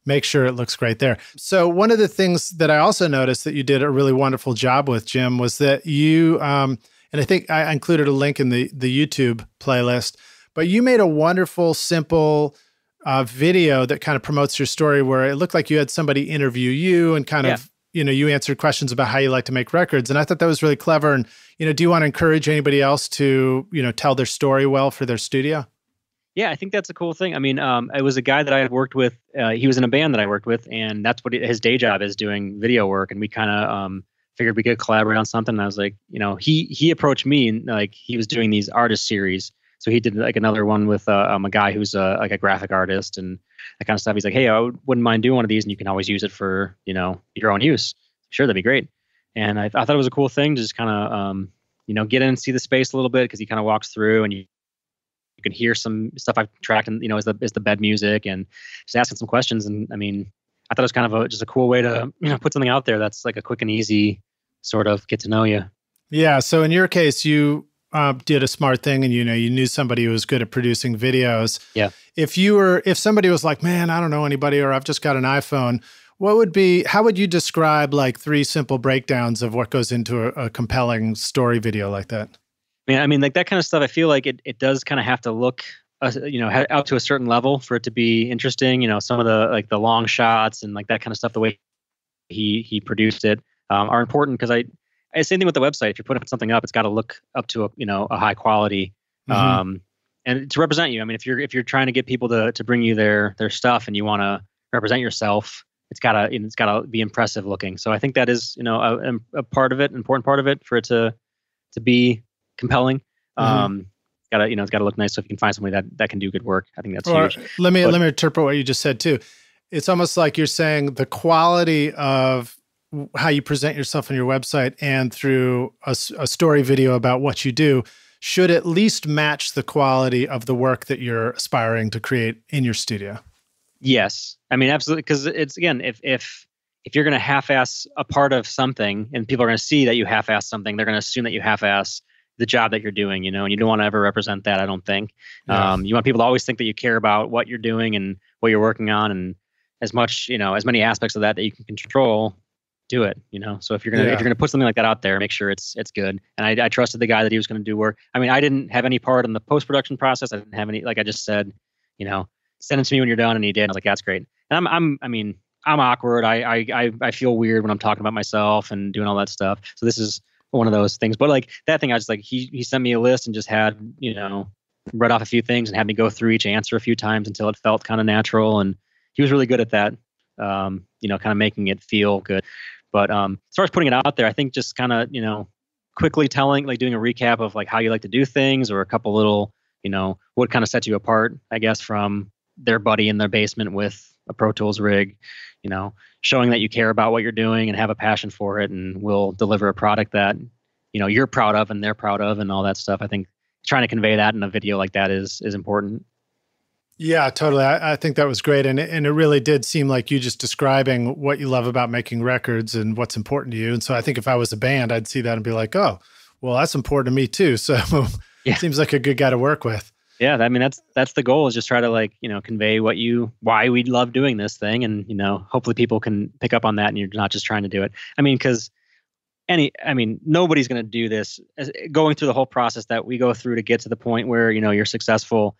make sure it looks great there. So one of the things that I also noticed that you did a really wonderful job with, Jim, was that you, and I think I included a link in the YouTube playlist, but you made a wonderful, simple video that kind of promotes your story, where it looked like you had somebody interview you and kind of, you answered questions about how you like to make records. And I thought that was really clever. And, do you want to encourage anybody else to, tell their story well for their studio? Yeah, I think that's a cool thing. I mean, it was a guy that I had worked with. He was in a band that I worked with, and that's what his day job is, doing video work. And we kind of figured we could collaborate on something. And I was like, he approached me, and like he was doing these artist series. So he did like another one with a guy who's like a graphic artist and that kind of stuff. He's like, hey, I wouldn't mind doing one of these, and you can always use it for your own use. Sure, that'd be great. And I thought it was a cool thing to just kind of get in and see the space a little bit, because he kind of walks through and you can hear some stuff I've tracked, and is the bed music, and just asking some questions. And I mean, I thought it was kind of just a cool way to put something out there that's like a quick and easy sort of get to know you. Yeah. So in your case, you did a smart thing, and you knew somebody who was good at producing videos. Yeah. If somebody was like, man, I don't know anybody, or I've just got an iPhone, how would you describe like 3 simple breakdowns of what goes into a compelling story video like that? I mean, like that kind of stuff, I feel like it does kind of have to look, out to a certain level for it to be interesting. Some of the like the long shots and like that kind of stuff, the way he produced it, are important, because same thing with the website. If you're putting something up, it's got to look up to a high quality, and to represent you. I mean, if you're trying to get people to bring you their stuff, and you want to represent yourself, it's gotta be impressive looking. So I think that is a part of it, important part of it, for it to be compelling. It's gotta look nice. So if you can find somebody that can do good work, I think that's huge. Let me interpret what you just said too. It's almost like you're saying the quality of how you present yourself on your website and through a story video about what you do should at least match the quality of the work that you're aspiring to create in your studio. Yes. I mean, absolutely. Because it's, again, if you're going to half-ass a part of something, and people are going to see that you half-ass something, they're going to assume that you half-ass the job that you're doing, and you don't want to ever represent that, I don't think. Yeah. You want people to always think that you care about what you're doing and what you're working on, and as much, as many aspects of that you can control, do it, So if you're gonna put something like that out there, make sure it's good. And I trusted the guy that he was going to do work. I mean, I didn't have any part in the post-production process. I didn't have any, like I just said, send it to me when you're done, and he did. I was like, that's great. And I'm awkward. I feel weird when I'm talking about myself and doing all that stuff. So this is one of those things. But like that thing, I was like, he sent me a list and just had, read off a few things and had me go through each answer a few times until it felt kind of natural. And he was really good at that, kind of making it feel good. But as far as putting it out there, I think just kind of, quickly telling, like doing a recap of like how you like to do things, or a couple little, what kind of sets you apart, I guess, from their buddy in their basement with a Pro Tools rig, showing that you care about what you're doing and have a passion for it, and will deliver a product that, you're proud of and they're proud of, and all that stuff. I think trying to convey that in a video like that is important. Yeah, totally. I think that was great. And it really did seem like you just describing what you love about making records and what's important to you. And so I think if I was a band, I'd see that and be like, oh, well, that's important to me too. So Yeah. seems like a good guy to work with. Yeah. I mean, that's the goal, is just try to, like, convey why we love doing this thing. And, hopefully people can pick up on that and you're not just trying to do it. I mean, because nobody's going to do this going through the whole process that we go through to get to the point where, you're successful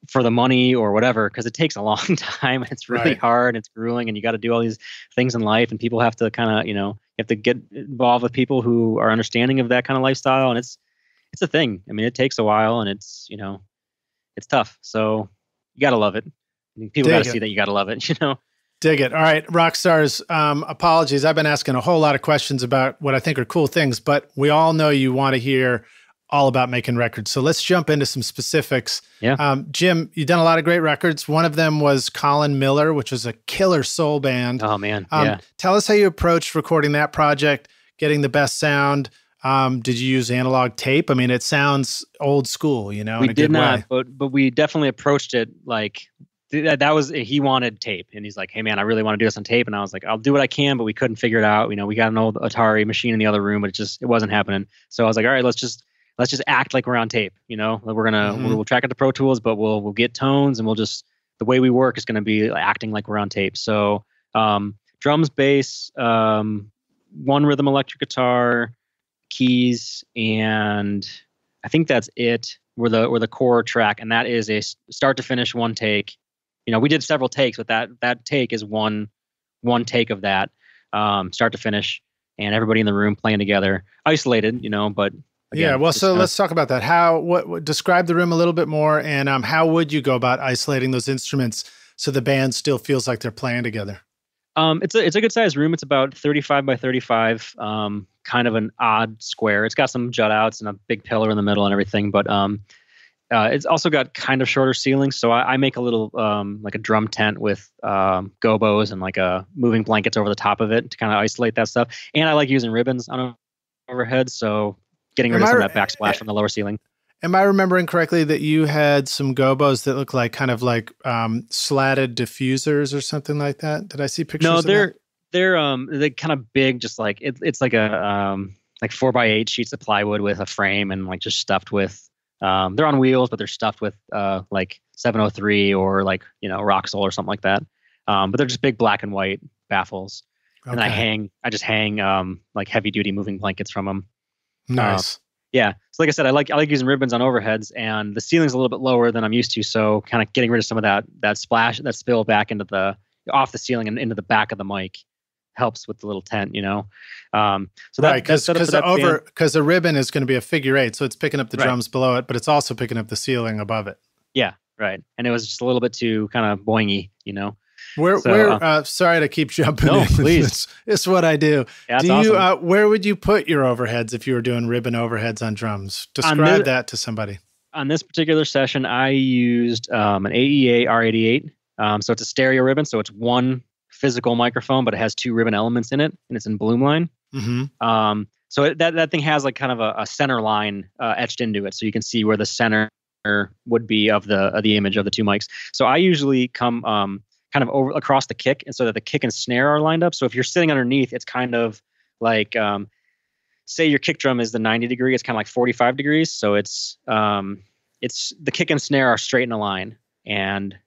for the money or whatever, because it takes a long time and it's really hard and it's grueling and you got to do all these things in life, and people have to kind of, you have to get involved with people who are understanding of that kind of lifestyle. And it's a thing. I mean, it takes a while and it's tough. So you got to love it. I mean, people got to see that you got to love it, Dig it. All right, rock stars. Apologies. I've been asking a whole lot of questions about what I think are cool things, but we all know you want to hear all about making records. So let's jump into some specifics. Yeah. Jim, you've done a lot of great records. One of them was Colin Miller, which was a killer soul band. Oh man. Yeah. Tell us how you approached recording that project, getting the best sound. Did you use analog tape? I mean, it sounds old school, in a good way. But we definitely approached it like that was, he wanted tape, and he's like, hey man, I really want to do this on tape. And I was like, I'll do what I can, but we couldn't figure it out. We got an old Atari machine in the other room, but it wasn't happening. So I was like, all right, let's just act like we're on tape. We'll track it to Pro Tools, but we'll get tones, and the way we work is going to be acting like we're on tape. So drums, bass, one rhythm electric guitar, keys, and I think that's it. We're the core track, and that is a start to finish one take. We did several takes, but that take is one take of that, start to finish, and everybody in the room playing together, isolated, but again, yeah. Well, so let's talk about that. What describe the room a little bit more, and how would you go about isolating those instruments so the band still feels like they're playing together? It's a good sized room. It's about 35 by 35, kind of an odd square. It's got some jut outs and a big pillar in the middle and everything, but it's also got kind of shorter ceilings. So I make a little like a drum tent with gobos and like moving blankets over the top of it to kind of isolate that stuff. And I like using ribbons on overhead, so getting rid of some of that backsplash from the lower ceiling. Am I remembering correctly that you had some gobos that look like kind of like slatted diffusers or something like that? Did I see pictures? No, of that? they're kind of big, just like it's like a like 4x8 sheets of plywood with a frame and like just stuffed with they're on wheels, but they're stuffed with like 703 or like Roxol or something like that. But they're just big black and white baffles, and I just hang like heavy duty moving blankets from them. Nice. Yeah. So like I said, I like using ribbons on overheads, and the ceiling's a little bit lower than I'm used to. So kind of getting rid of some of that splash, that spill back into off the ceiling and into the back of the mic helps with the little tent, So right, because the ribbon is going to be a figure eight, so it's picking up the drums below it, but it's also picking up the ceiling above it. Yeah. Right. And it was just a little bit too kind of boingy, Sorry to keep jumping. No, in. please. It's what I do. Yeah, awesome. Where would you put your overheads if you were doing ribbon overheads on drums? Describe that to somebody. On this particular session, I used an AEA R88. So it's a stereo ribbon. So it's one physical microphone, but it has two ribbon elements in it, and it's in bloom line. Mm-hmm. So that thing has like kind of a center line etched into it, so you can see where the center would be of the image of the two mics. So I usually come kind of over across the kick, and so that the kick and snare are lined up. So if you're sitting underneath, it's kind of like say your kick drum is the 90 degree, it's kind of like 45 degrees. So it's the kick and snare are straight in a line, and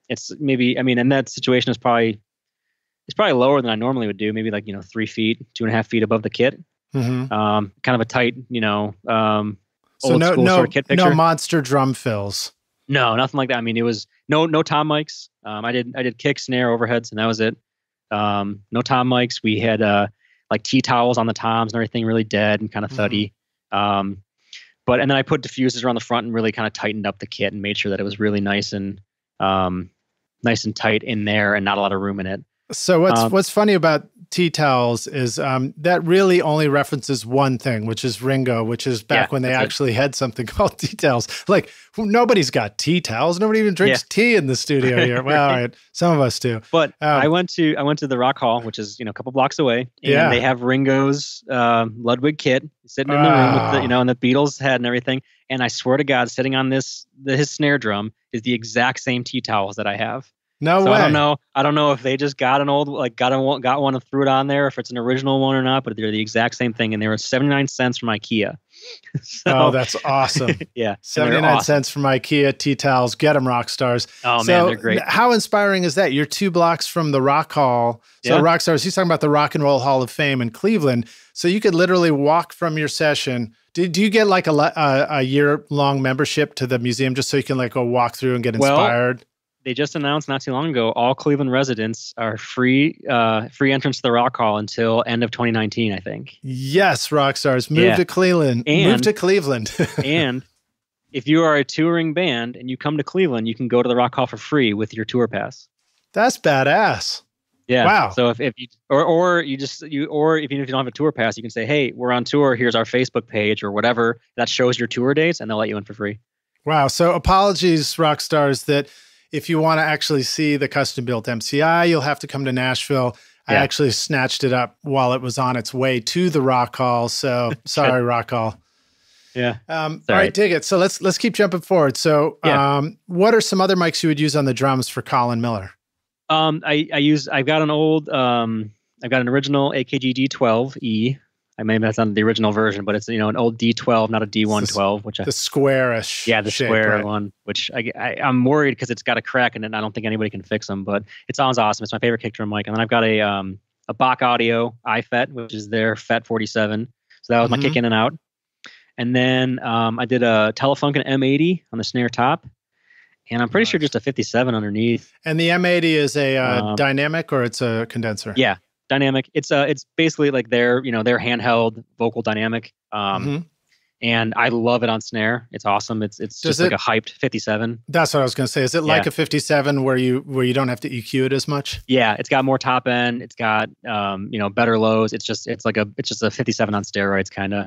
it's maybe, in that situation it's probably lower than I normally would do, maybe like 3 feet, 2.5 feet above the kit. Mm-hmm. Kind of a tight so old school sort of kit picture. No monster drum fills. No, nothing like that. It was no tom mics. I did kick, snare, overheads, and that was it. No tom mics. We had like tea towels on the toms and everything, really dead and kind of thuddy. Mm-hmm. And then I put diffusers around the front and really kind of tightened up the kit and made sure that it was really nice and tight in there and not a lot of room in it. So what's funny about tea towels is that really only references one thing, which is Ringo, which is back when they actually had something called tea towels. Like nobody's got tea towels. Nobody even drinks tea in the studio here. Well, all right, some of us do. But I went to the Rock Hall, which is a couple blocks away, and they have Ringo's Ludwig kit sitting in the room with the and the Beatles head and everything. And I swear to God, sitting on his snare drum is the exact same tea towels that I have. No way. I don't know if they just got an old got one and threw it on there, if it's an original one or not. But they're the exact same thing, and they were 79 cents from IKEA. So, that's awesome. Yeah, 79 cents from IKEA tea towels. Get them, rock stars. Oh man, they're great. How inspiring is that? You're 2 blocks from the Rock Hall. So rock stars. He's talking about the Rock and Roll Hall of Fame in Cleveland. So you could literally walk from your session. Do you get like a year-long membership to the museum just so you can like go walk through and get inspired? Well, they just announced not too long ago, all Cleveland residents are free entrance to the Rock Hall until end of 2019, I think. Yes, rock stars, move to Cleveland. Move to Cleveland. And if you are a touring band and you come to Cleveland, you can go to the Rock Hall for free with your tour pass. That's badass. Yeah. Wow. So if you or even if you don't have a tour pass, you can say, "Hey, we're on tour. Here's our Facebook page or whatever that shows your tour dates," and they'll let you in for free. Wow. So apologies, rock stars, that if you want to actually see the custom-built MCI, you'll have to come to Nashville. I actually snatched it up while it was on its way to the Rock Hall. So sorry, Rock Hall. Yeah. All right, dig it. So let's keep jumping forward. So what are some other mics you would use on the drums for Colin Miller? I've got an original AKG D12E. I mean, that's not the original version, but it's, an old D12, not a D112, the squarish. Yeah, the square one, which I'm worried because it's got a crack in it and I don't think anybody can fix them, but it sounds awesome. It's my favorite kick drum mic. And then I've got a Bach Audio iFet, which is their FET 47. So that was my kick in and out. And then I did a Telefunken M80 on the snare top. And I'm pretty sure just a 57 underneath. And the M80 is a dynamic or it's a condenser? Yeah. Dynamic. It's basically like their handheld vocal dynamic. And I love it on snare. It's awesome. It's just like a hyped 57. That's what I was going to say. Is it like a 57 where you don't have to EQ it as much? Yeah, it's got more top end. It's got better lows. It's just a 57 on steroids kind of.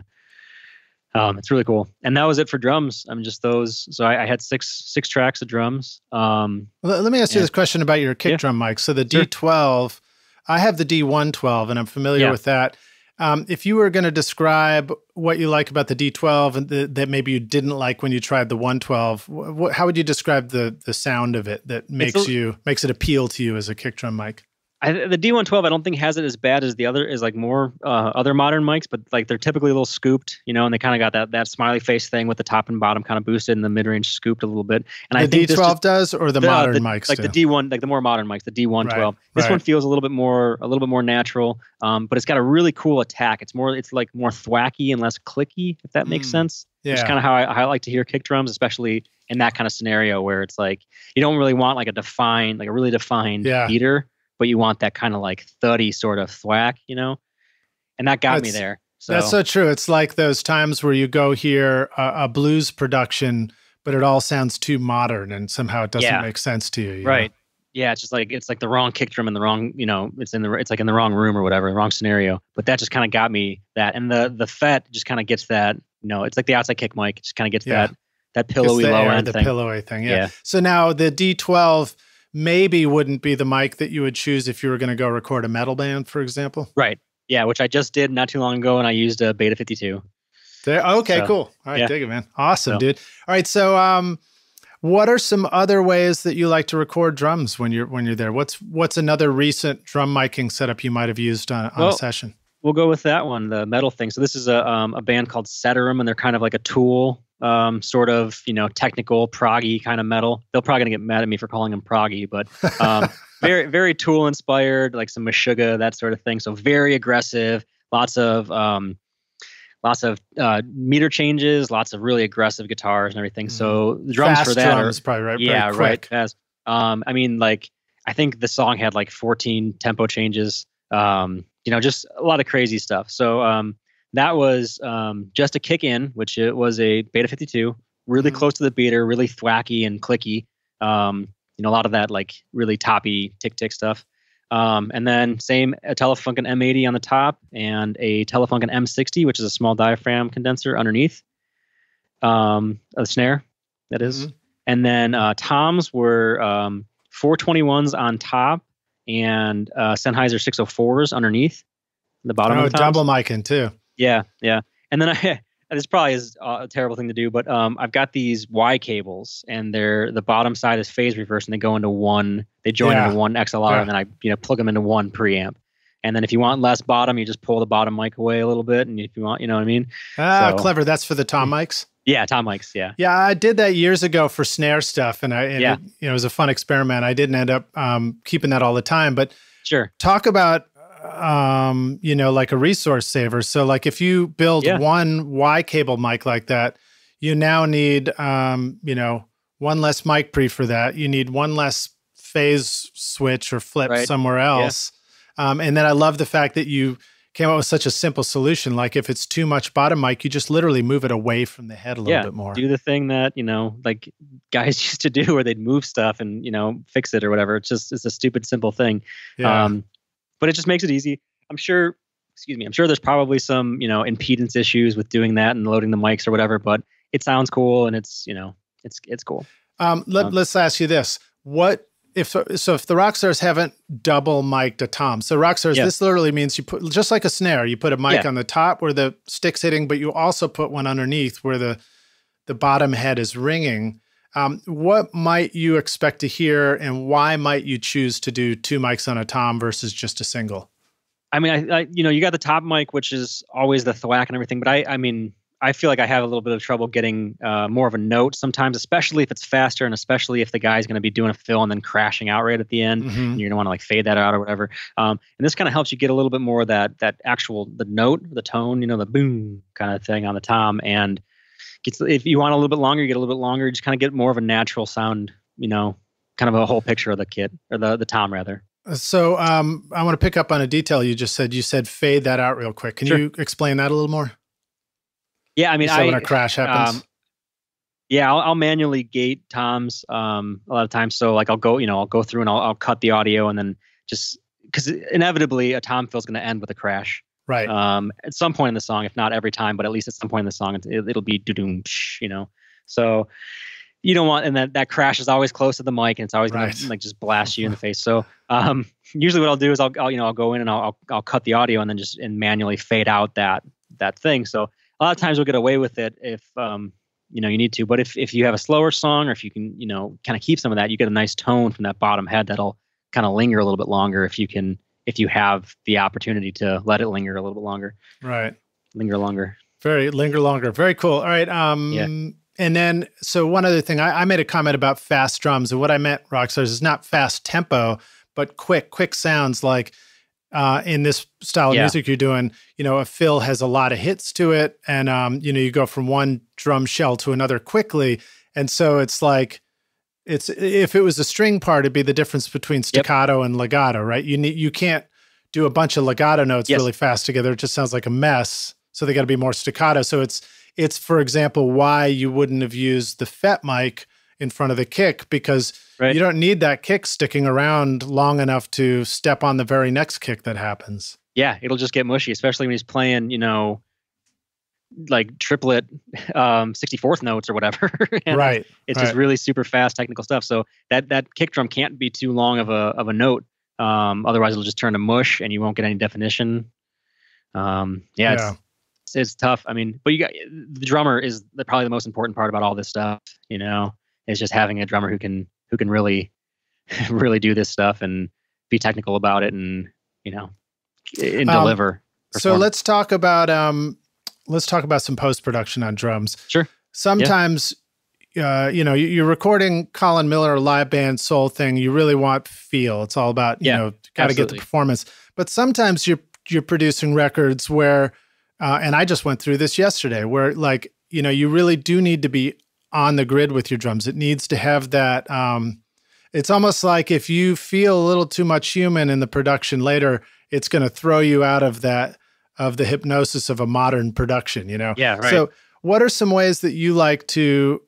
It's really cool. And that was it for drums. I mean, just those. So I had six tracks of drums. Well, let me ask you this question about your kick drum mic. So the D12. I have the D112 and I'm familiar with that. If you were going to describe what you like about the D12 and that maybe you didn't like when you tried the 112, how would you describe the sound of it that makes it appeal to you as a kick drum mic? The D112, I don't think has it as bad as the other, is like more other modern mics, but like they're typically a little scooped, and they kind of got that smiley face thing with the top and bottom kind of boosted and the mid range scooped a little bit. And the D12 does, or the modern mics, like the D1, like the more modern mics, the D112. Right, this one feels a little bit more natural, but it's got a really cool attack. It's like more thwacky and less clicky, if that makes sense. Yeah, which is kind of how I like to hear kick drums, especially in that kind of scenario where it's like you don't really want like a really defined beater. But you want that kind of like thuddy sort of thwack, and that got me there. So that's so true. It's like those times where you go hear a blues production, but it all sounds too modern and somehow it doesn't make sense to you. Right. Yeah. It's like the wrong kick drum in the wrong, it's like in the wrong room or whatever, the wrong scenario. But that just kind of got me that. And the FET just kind of gets that, it's like the outside kick mic. It just kind of gets that pillowy low end thing. The pillowy thing. Yeah. So now the D12 maybe wouldn't be the mic that you would choose if you were going to go record a metal band, for example. Right. Yeah, which I just did not too long ago, and I used a Beta 52. Okay, cool. All right, dig it, man. Awesome, dude. All right, so what are some other ways that you like to record drums when you're there? What's another recent drum miking setup you might have used on a session? We'll go with that one, the metal thing. So this is a band called Ceterum, and they're kind of like a Tool. Sort of, technical, proggy kind of metal. They're probably gonna get mad at me for calling them proggy, but very, very Tool inspired, like some Meshuggah, that sort of thing. So very aggressive, lots of meter changes, lots of really aggressive guitars and everything. So the drums fast for that drums, are probably right. Yeah, right. Fast. I mean, like I think the song had like 14 tempo changes. Just a lot of crazy stuff. So that was just a kick in, which it was a Beta 52, really close to the beater, really thwacky and clicky. A lot of that like really toppy tick stuff. And then same, a Telefunken M80 on the top and a Telefunken M60, which is a small diaphragm condenser underneath a snare, that is. Mhm. And then toms were 421s on top and Sennheiser 604s underneath the bottom of the toms. Double micing too. Yeah, yeah. And then this probably is a terrible thing to do, but I've got these Y cables, and the bottom side is phase reverse, and they go into one. They join into one XLR, and then I plug them into one preamp. And then if you want less bottom, you just pull the bottom mic away a little bit, and if you want, you know what I mean? Clever. That's for the tom mics. Yeah, tom mics. Yeah. Yeah, I did that years ago for snare stuff, and it was a fun experiment. I didn't end up keeping that all the time, but sure. Talk about like a resource saver. So like if you build one Y cable mic like that, you now need one less mic pre for that. You need one less phase switch or flip somewhere else. Yeah. And then I love the fact that you came up with such a simple solution. Like if it's too much bottom mic, you just literally move it away from the head a little bit more. Do the thing that, like guys used to do where they'd move stuff and, fix it or whatever. It's a stupid, simple thing. Yeah. But it just makes it easy. I'm sure there's probably some, impedance issues with doing that and loading the mics or whatever, but it sounds cool and it's cool. Let's ask you this. What if the Rockstars haven't double mic'd a tom? So Rockstars, this literally means you put, just like a snare, you put a mic on the top where the stick's hitting, but you also put one underneath where the bottom head is ringing. What might you expect to hear, and why might you choose to do two mics on a tom versus just a single? I mean, I you got the top mic, which is always the thwack and everything, but I feel like I have a little bit of trouble getting more of a note sometimes, especially if it's faster, and especially if the guy's going to be doing a fill and then crashing out right at the end, and you're going to want to like fade that out or whatever. And this kind of helps you get a little bit more of that the note, the tone, the boom kind of thing on the tom. And if you want a little bit longer, you get a little bit longer. You just kind of get more of a natural sound, kind of a whole picture of the kit, or the tom rather. So I want to pick up on a detail you just said. You said fade that out real quick. Can you explain that a little more? Yeah, I mean, when a crash happens. I'll manually gate toms a lot of times. So like I'll go through and I'll cut the audio, and then just because inevitably a tom fill is going to end with a crash. Right. At some point in the song, if not every time, but at least at some point in the song, it'll be doo-doom, So you don't want, and that crash is always close to the mic, and it's always going to like just blast you in the face. So usually what I'll do is I'll go in and I'll cut the audio and then just manually fade out that thing. So a lot of times we'll get away with it if you need to. But if you have a slower song, or if you can kind of keep some of that, you get a nice tone from that bottom head that'll kind of linger a little bit longer if you have the opportunity to let it linger a little bit longer. Right. Linger longer. Linger longer. Very cool. All right. And then, so one other thing, I made a comment about fast drums, and what I meant, Rockstars, is not fast tempo, but quick sounds. Like in this style of music you're doing, a fill has a lot of hits to it, and you go from one drum shell to another quickly, and so it's like, if it was a string part, it'd be the difference between staccato and legato, right? You can't do a bunch of legato notes really fast together. It just sounds like a mess. So they got to be more staccato. So it's for example, why you wouldn't have used the FET mic in front of the kick, because you don't need that kick sticking around long enough to step on the very next kick that happens. Yeah, it'll just get mushy, especially when he's playing, like triplet 64th notes or whatever. It's just really super fast technical stuff. So that kick drum can't be too long of a note. Otherwise it'll just turn to mush and you won't get any definition. It's tough. I mean, but the drummer is probably the most important part about all this stuff, is just having a drummer who can really, really do this stuff and be technical about it and, and deliver. So let's talk about some post-production on drums. Sure. Sometimes, you're recording Colin Miller live band soul thing. You really want feel. It's all about, got to get the performance. But sometimes you're producing records where, and I just went through this yesterday, where like, you really do need to be on the grid with your drums. It needs to have that. It's almost like if you feel a little too much human in the production later, it's going to throw you out of the hypnosis of a modern production, Yeah, right. So what are some ways that you like to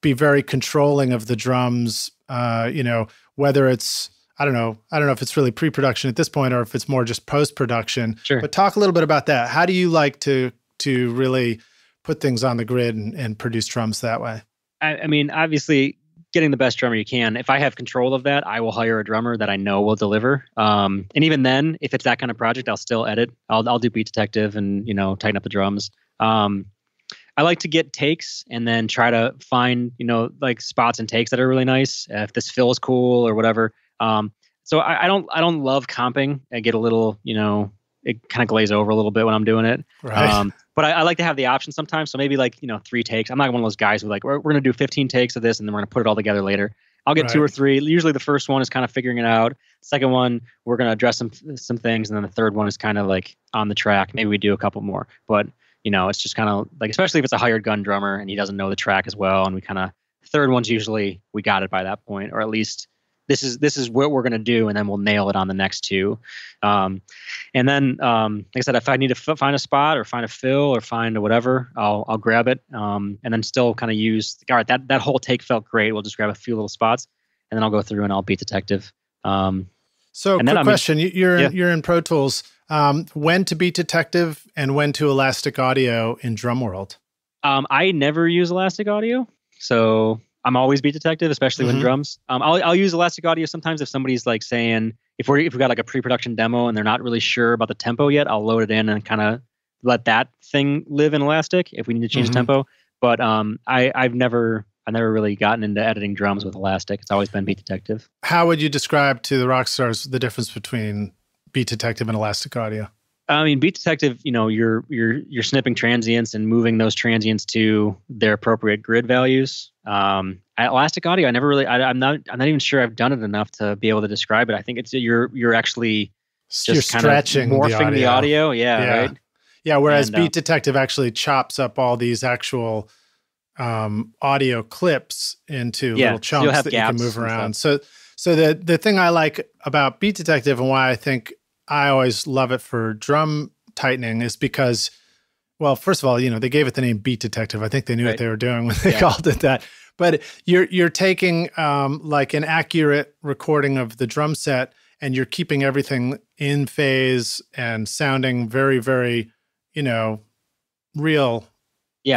be very controlling of the drums, whether it's I don't know if it's really pre-production at this point or if it's more just post-production. Sure. But talk a little bit about that. How do you like to really put things on the grid and produce drums that way? I mean, obviously, getting the best drummer you can. If I have control of that, I will hire a drummer that I know will deliver. And even then, if it's that kind of project, I'll still edit. I'll do beat detective and tighten up the drums. I like to get takes and then try to find like spots and takes that are really nice. If this fill is cool or whatever. So I don't love comping. I get a little it kind of glaze over a little bit when I'm doing it. Right. But I like to have the option sometimes. So maybe like 3 takes. I'm not one of those guys who like we're going to do 15 takes of this and then we're going to put it all together later. I'll get 2 or 3. Usually the first one is kind of figuring it out. Second one, we're going to address some things, and then the third one is kind of like on the track. Maybe we do a couple more, but it's just kind of like, especially if it's a hired gun drummer and he doesn't know the track as well, and we kind of third one's usually we got it by that point, or at least this is what we're going to do, and then we'll nail it on the next 2. And then, like I said, if I need to find a spot or find a fill or find a whatever, I'll grab it. And then still kind of use, all right, that whole take felt great. We'll just grab a few little spots, and then I'll go through and I'll beat detective. So quick question, you're in Pro Tools. When to beat detective and when to Elastic Audio in drum world? I never use Elastic Audio, so I'm always beat detective, especially when drums. I'll use Elastic Audio sometimes if somebody's like saying, if we've got like a pre-production demo and they're not really sure about the tempo yet, I'll load it in and kind of let that thing live in Elastic if we need to change the tempo. But I've never really gotten into editing drums with Elastic. It's always been beat detective. How would you describe to the rock stars the difference between beat detective and Elastic Audio? I mean, beat detective, you're snipping transients and moving those transients to their appropriate grid values. At Elastic Audio, I never really, I'm not even sure I've done it enough to be able to describe it. I think it's you're actually just kind of morphing the audio. Yeah. Right. Yeah. Whereas beat detective actually chops up all these actual audio clips into little chunks that you can move around. So the thing I like about beat detective and why I think I always love it for drum tightening is because, well, first of all, they gave it the name beat detective. I think they knew what they were doing when they called it that. But you're taking like an accurate recording of the drum set and you're keeping everything in phase and sounding very, very, real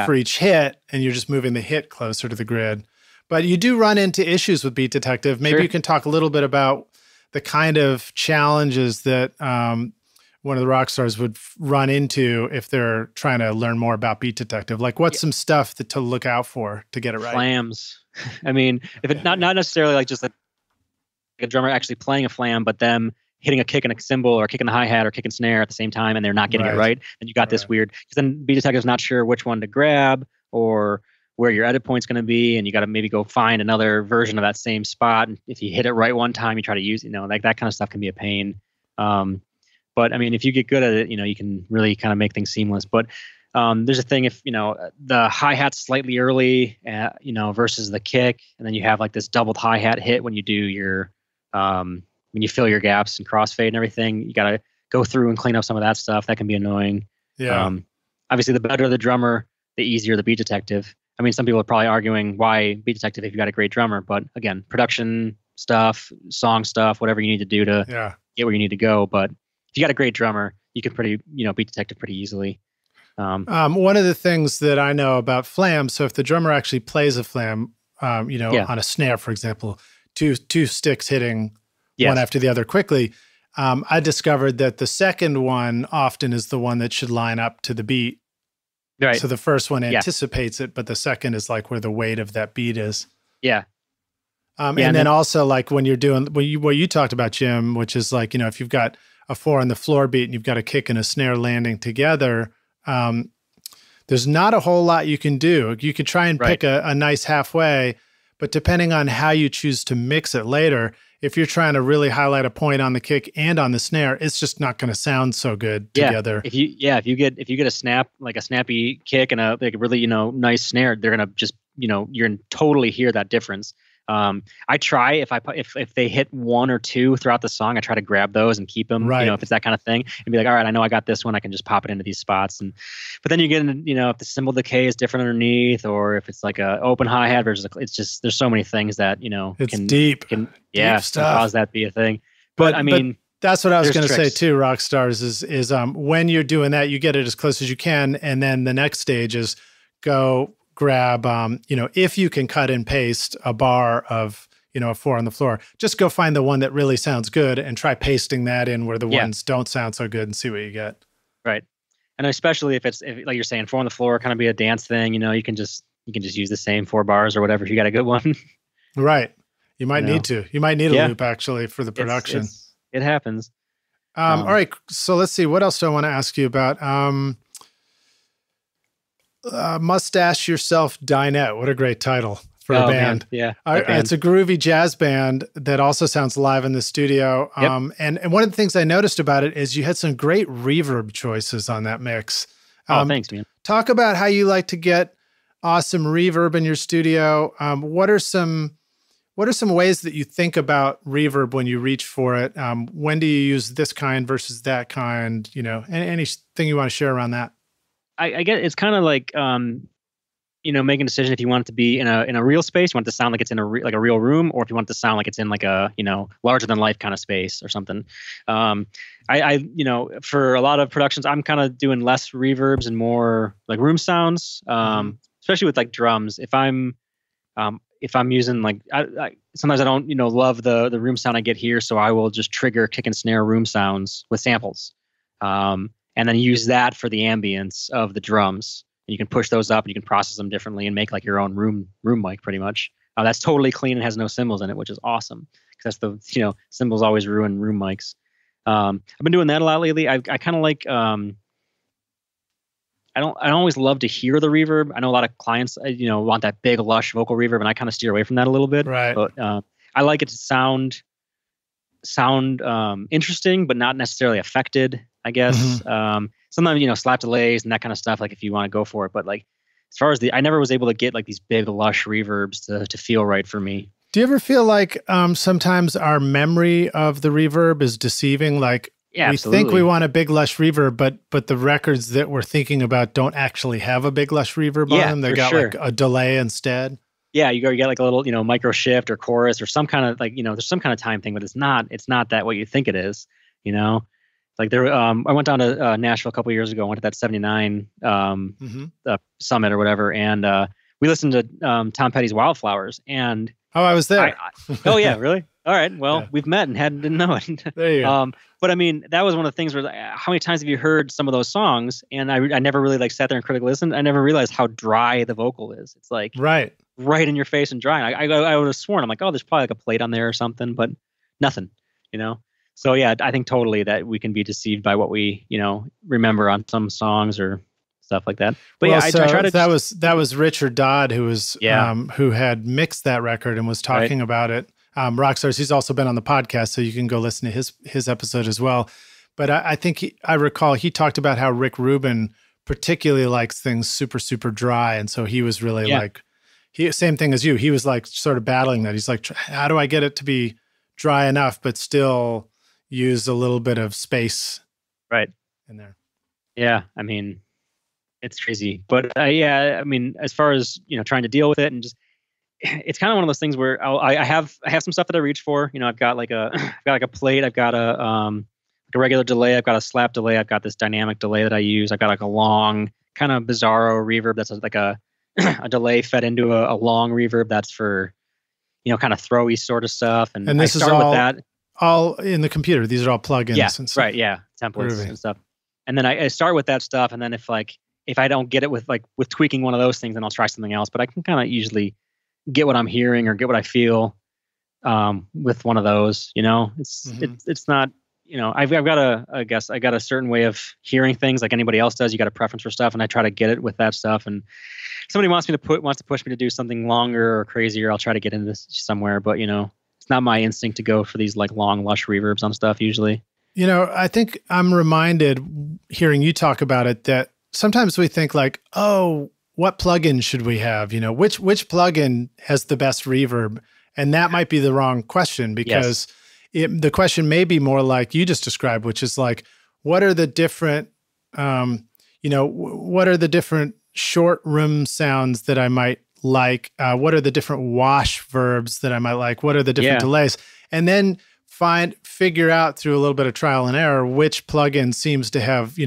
for each hit. And you're just moving the hit closer to the grid. But you do run into issues with beat detective. Maybe you can talk a little bit about the kind of challenges that one of the rock stars would run into if they're trying to learn more about beat detective. Like what's some stuff to look out for to get it right? Flams. I mean, if it's not necessarily like just like a drummer actually playing a flam, but them hitting a kick and a cymbal or kicking the hi-hat or kicking snare at the same time and they're not getting it right, then you got this weird, because then beat detective's not sure which one to grab or where your edit point's going to be, and you got to maybe go find another version of that same spot. And if you hit it right one time, you try to use, like that kind of stuff can be a pain. But I mean, if you get good at it, you can really kind of make things seamless. But there's a thing if, the hi-hat's slightly early, versus the kick, and then you have like this doubled hi-hat hit when you do your, when you fill your gaps and crossfade and everything, you got to go through and clean up some of that stuff. That can be annoying. Yeah. Obviously, the better the drummer, the easier the beat detective. I mean, some people are probably arguing why beat detective if you got a great drummer, but again, production stuff, song stuff, whatever you need to do to get where you need to go. But if you got a great drummer, you can beat detective pretty easily. One of the things that I know about flams, so if the drummer actually plays a flam, on a snare, for example, two sticks hitting one after the other quickly, I discovered that the second one often is the one that should line up to the beat. Right. So the first one anticipates it, but the second is like where the weight of that beat is. Yeah. And then also like when you're doing what you talked about, Jim, which is like, if you've got a 4 on the floor beat and you've got a kick and a snare landing together, there's not a whole lot you can do. You could try and pick a nice halfway, but depending on how you choose to mix it later, if you're trying to really highlight a point on the kick and on the snare, it's just not going to sound so good together. If you get a snap, like a snappy kick and a really nice snare, they're gonna just you're gonna totally hear that difference. I try if they hit one or two throughout the song, I try to grab those and keep them. Right. If it's that kind of thing, and be like, all right, I know I got this one, I can just pop it into these spots. But then you get into, if the cymbal decay is different underneath, or if it's like a open hi hat versus it's just there's so many things that it's deep stuff. Can cause that to be a thing. But I mean. That's what I was going to say too, Rockstars, is when you're doing that, you get it as close as you can. And then the next stage is go grab, if you can cut and paste a bar of, a 4 on the floor, just go find the one that really sounds good and try pasting that in where the ones don't sound so good and see what you get. Right. And especially if like you're saying, 4 on the floor, kind of be a dance thing, you can just use the same 4 bars or whatever if you got a good one. Right. You might need to. You might need a loop actually for the production. It happens. All right. So let's see. What else do I want to ask you about? Mustache Yourself Dinette. What a great title for a band. Man. Yeah. It's a groovy jazz band that also sounds live in the studio. Yep. And one of the things I noticed about it is you had some great reverb choices on that mix. Thanks, man. Talk about how you like to get awesome reverb in your studio. What are some ways that you think about reverb when you reach for it? When do you use this kind versus that kind? Anything you want to share around that? I get it's kind of like making a decision if you want it to be in a real space, you want it to sound like it's in a real room, or if you want it to sound like it's in like a larger than life kind of space or something. I for a lot of productions, I'm kind of doing less reverbs and more like room sounds, especially with like drums. If I'm using like, sometimes I don't, love the room sound I get here. So I will just trigger kick and snare room sounds with samples. And then use that for the ambience of the drums. And you can push those up and you can process them differently and make like your own room mic pretty much. That's totally clean and has no cymbals in it, which is awesome. Because that's the, cymbals always ruin room mics. I've been doing that a lot lately. I kind of like, I don't always love to hear the reverb. I know a lot of clients, want that big lush vocal reverb, and I kind of steer away from that a little bit. Right. But I like it to sound interesting, but not necessarily affected, I guess. Mm-hmm. Sometimes, slap delays and that kind of stuff, like if you want to go for it. But like, as far as I never was able to get like these big lush reverbs to feel right for me. Do you ever feel like sometimes our memory of the reverb is deceiving? Like, yeah, we absolutely. think we want a big lush reverb, but the records that we're thinking about don't actually have a big lush reverb on them. They got like a delay instead. Yeah, you get like a little, micro shift or chorus or some kind of like, there's some kind of time thing, but it's not that what you think it is, Like there, I went down to Nashville a couple years ago. Went to that '79 summit or whatever, and we listened to Tom Petty's "Wildflowers." And I was there. Oh yeah, really? All right. Well, we've met and didn't know it. There you go. But I mean, that was one of the things where how many times have you heard some of those songs? And I never really like sat there and critically listened. I never realized how dry the vocal is. It's like right in your face and dry. I would have sworn, I'm like, oh, there's probably like a plate on there or something, but nothing. So yeah, I think totally that we can be deceived by what we, remember on some songs or stuff like that. But well, I try to. That was Richard Dodd who was who had mixed that record and was talking about it. Rockstars, he's also been on the podcast, so you can go listen to his episode as well. But I think I recall he talked about how Rick Rubin particularly likes things super, super dry, and so he was really like, same thing as you. He was like sort of battling that. He's like, how do I get it to be dry enough but still use a little bit of space in there? Yeah, I mean, it's crazy, but I mean, as far as trying to deal with it and just, it's kind of one of those things where I have some stuff that I reach for. I've got like a plate, I've got a regular delay, I've got a slap delay, I've got this dynamic delay that I use, I've got like a long kind of bizarro reverb that's like a delay fed into a long reverb that's for kind of throwy sort of stuff. And this is all with that. All in the computer. These are all plugins. Yeah, and stuff. Right. Yeah, templates and stuff. And then I start with that stuff, and then if I don't get it with tweaking one of those things, then I'll try something else. But I can kind of usually get what I'm hearing or get what I feel with one of those. It's not. I've got a certain way of hearing things like anybody else does. You got a preference for stuff, and I try to get it with that stuff. And somebody wants to push me to do something longer or crazier, I'll try to get into this somewhere. But it's not my instinct to go for these like long lush reverbs on stuff usually. I think I'm reminded hearing you talk about it that sometimes we think like, oh, what plugin should we have? Which plugin has the best reverb? And that might be the wrong question, because the question may be more like you just described, which is like, what are the different, what are the different short room sounds that I might like? What are the different wash verbs that I might like? What are the different delays? And then figure out through a little bit of trial and error which plugin seems to have,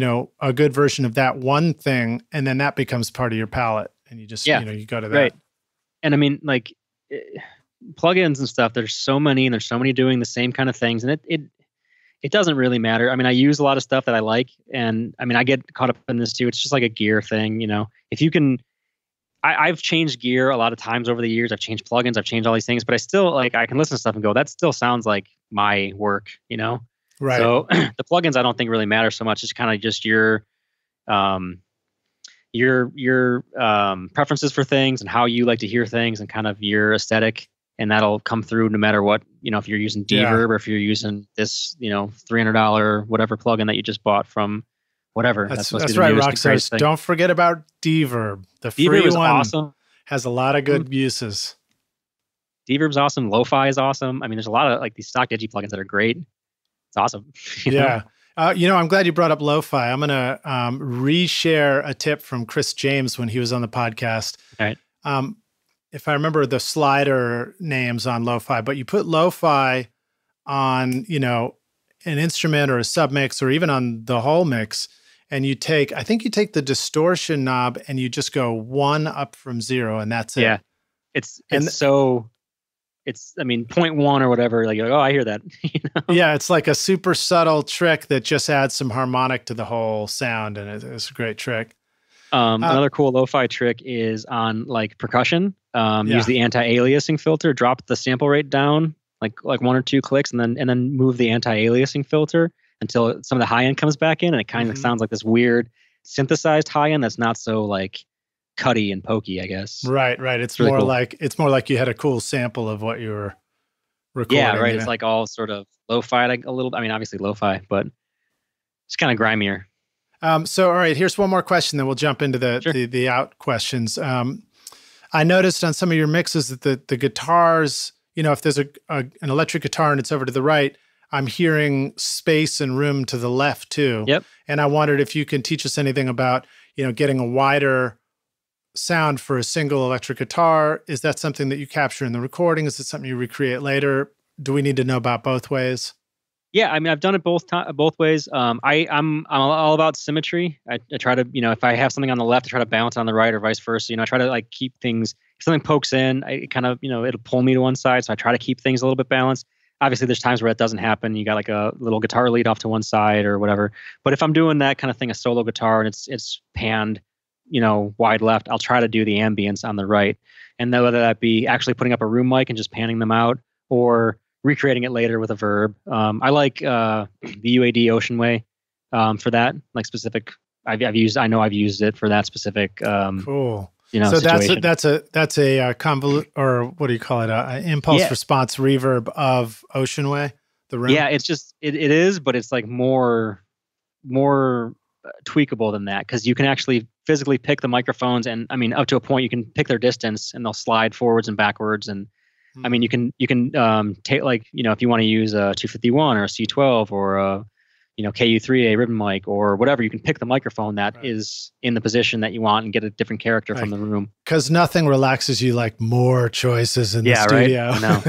a good version of that one thing, and then that becomes part of your palette, and you just you go to that. Right. And I mean, like plugins and stuff, there's so many, and there's so many doing the same kind of things, and it doesn't really matter. I mean, I use a lot of stuff that I like, and I mean, I get caught up in this too. It's just like a gear thing, if you can. I've changed gear a lot of times over the years. I've changed plugins. I've changed all these things, but I still I can listen to stuff and go, that still sounds like my work, Right. So the plugins I don't think really matter so much. It's kind of just your preferences for things and how you like to hear things and kind of your aesthetic, and that'll come through no matter what. If you're using Deverb or if you're using this, $300 whatever plugin that you just bought from. Whatever. That's right, Rockstars. Don't forget about Deverb. The free one awesome. Has a lot of good uses. Deverb's awesome. Lo-fi is awesome. I mean, there's a lot of like these stock digi plugins that are great. It's awesome. Yeah. I'm glad you brought up lo-fi. I'm going to reshare a tip from Chris James when he was on the podcast. All right. If I remember the slider names on lo-fi, but you put lo-fi on, an instrument or a submix or even on the whole mix, and you take the distortion knob and you just go 1 up from 0, and that's it. Yeah. It's 0.1 or whatever. Like, oh, I hear that. Yeah. It's like a super subtle trick that just adds some harmonic to the whole sound. And it's a great trick. Another cool lo-fi trick is on like percussion. Use the anti-aliasing filter, drop the sample rate down like 1 or 2 clicks, and then move the anti-aliasing filter until some of the high end comes back in, and it kind of sounds like this weird synthesized high end that's not so like cutty and pokey, I guess. Right. It's really more cool. It's more like you had a cool sample of what you were recording. Yeah, right. It's like all sort of lo-fi, like a little. I mean, obviously lo-fi, but it's kind of grimier. So, all right, here's one more question, then we'll jump into the out questions. I noticed on some of your mixes that the guitars, if there's an electric guitar and it's over to the right, I'm hearing space and room to the left too. Yep. And I wondered if you can teach us anything about, getting a wider sound for a single electric guitar. Is that something that you capture in the recording? Is it something you recreate later? Do we need to know about both ways? Yeah, I mean, I've done it both ways. I'm all about symmetry. I try to, if I have something on the left, I try to balance it on the right, or vice versa. I try to like keep things. If something pokes in, I kind of, it'll pull me to one side. So I try to keep things a little bit balanced. Obviously, there's times where that doesn't happen. You got like a little guitar lead off to one side or whatever. But if I'm doing that kind of thing, a solo guitar, and it's panned, wide left, I'll try to do the ambience on the right. And then whether that be actually putting up a room mic and just panning them out, or recreating it later with a verb. I like the UAD Ocean Way for that, like specific. I've used it for that specific. Cool. So situation. that's a convolute, or what do you call it? An impulse response reverb of Ocean Way. The room. Yeah, it's just it is, but it's like more tweakable than that, because you can actually physically pick the microphones, and I mean up to a point you can pick their distance, and they'll slide forwards and backwards. And I mean, you can take, like, if you want to use a 251 or a C12 or a, KU3A ribbon mic or whatever, you can pick the microphone that is in the position that you want and get a different character from the room. Because nothing relaxes you like more choices in the studio. Right? I know.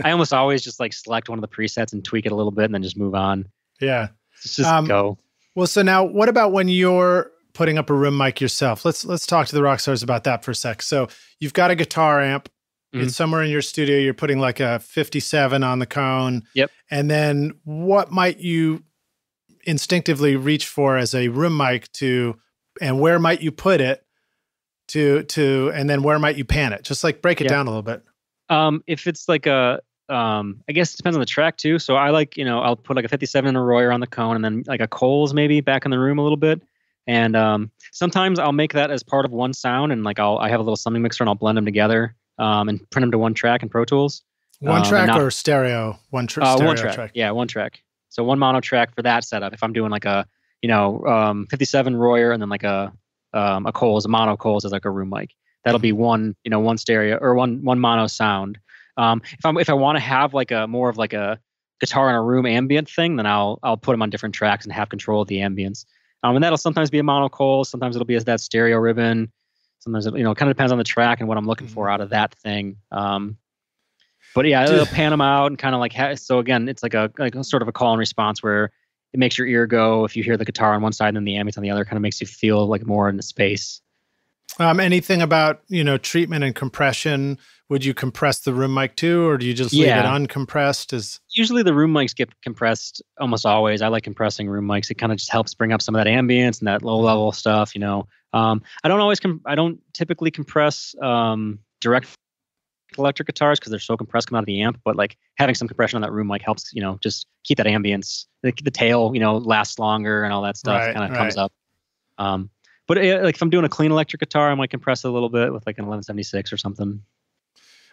I almost always just like select one of the presets and tweak it a little bit and then just move on. Yeah. Just go. Well, so now what about when you're putting up a room mic yourself? Let's talk to the rock stars about that for a sec. So you've got a guitar amp. It's somewhere in your studio. You're putting like a 57 on the cone. Yep. And then what might you instinctively reach for as a room mic and where might you put it and then where might you pan it? Just like break it down a little bit. If it's like I guess it depends on the track too. So I like, I'll put like a 57 and a Royer on the cone, and then like a Coles maybe back in the room a little bit. And sometimes I'll make that as part of one sound, and like I have a little summing mixer and I'll blend them together. And print them to one track in Pro Tools. One track or stereo? One track. Yeah, one track. So one mono track for that setup. If I'm doing like a 57 Royer and then like a Coles, a mono Coles as like a room mic, that'll be one stereo or one mono sound. If I want to have like a more of like a guitar in a room ambient thing, then I'll put them on different tracks and have control of the ambience. And that'll sometimes be a mono coil, sometimes it'll be that stereo ribbon. Sometimes it, kind of depends on the track and what I'm looking for out of that thing. But yeah, it'll pan them out and kind of like so again, it's like a sort of a call and response where it makes your ear go if you hear the guitar on one side and then the ambience on the other. Kind of makes you feel like more in the space. Anything about treatment and compression? Would you compress the room mic too, or do you just leave it uncompressed? Usually the room mics get compressed almost always. I like compressing room mics. It kind of just helps bring up some of that ambience and that low level stuff. I don't typically compress direct electric guitars because they're so compressed coming out of the amp. But like having some compression on that room mic helps. Just keep that ambience. The tail lasts longer and all that stuff kind of comes up. But like if I'm doing a clean electric guitar, I might compress it a little bit with like an 1176 or something.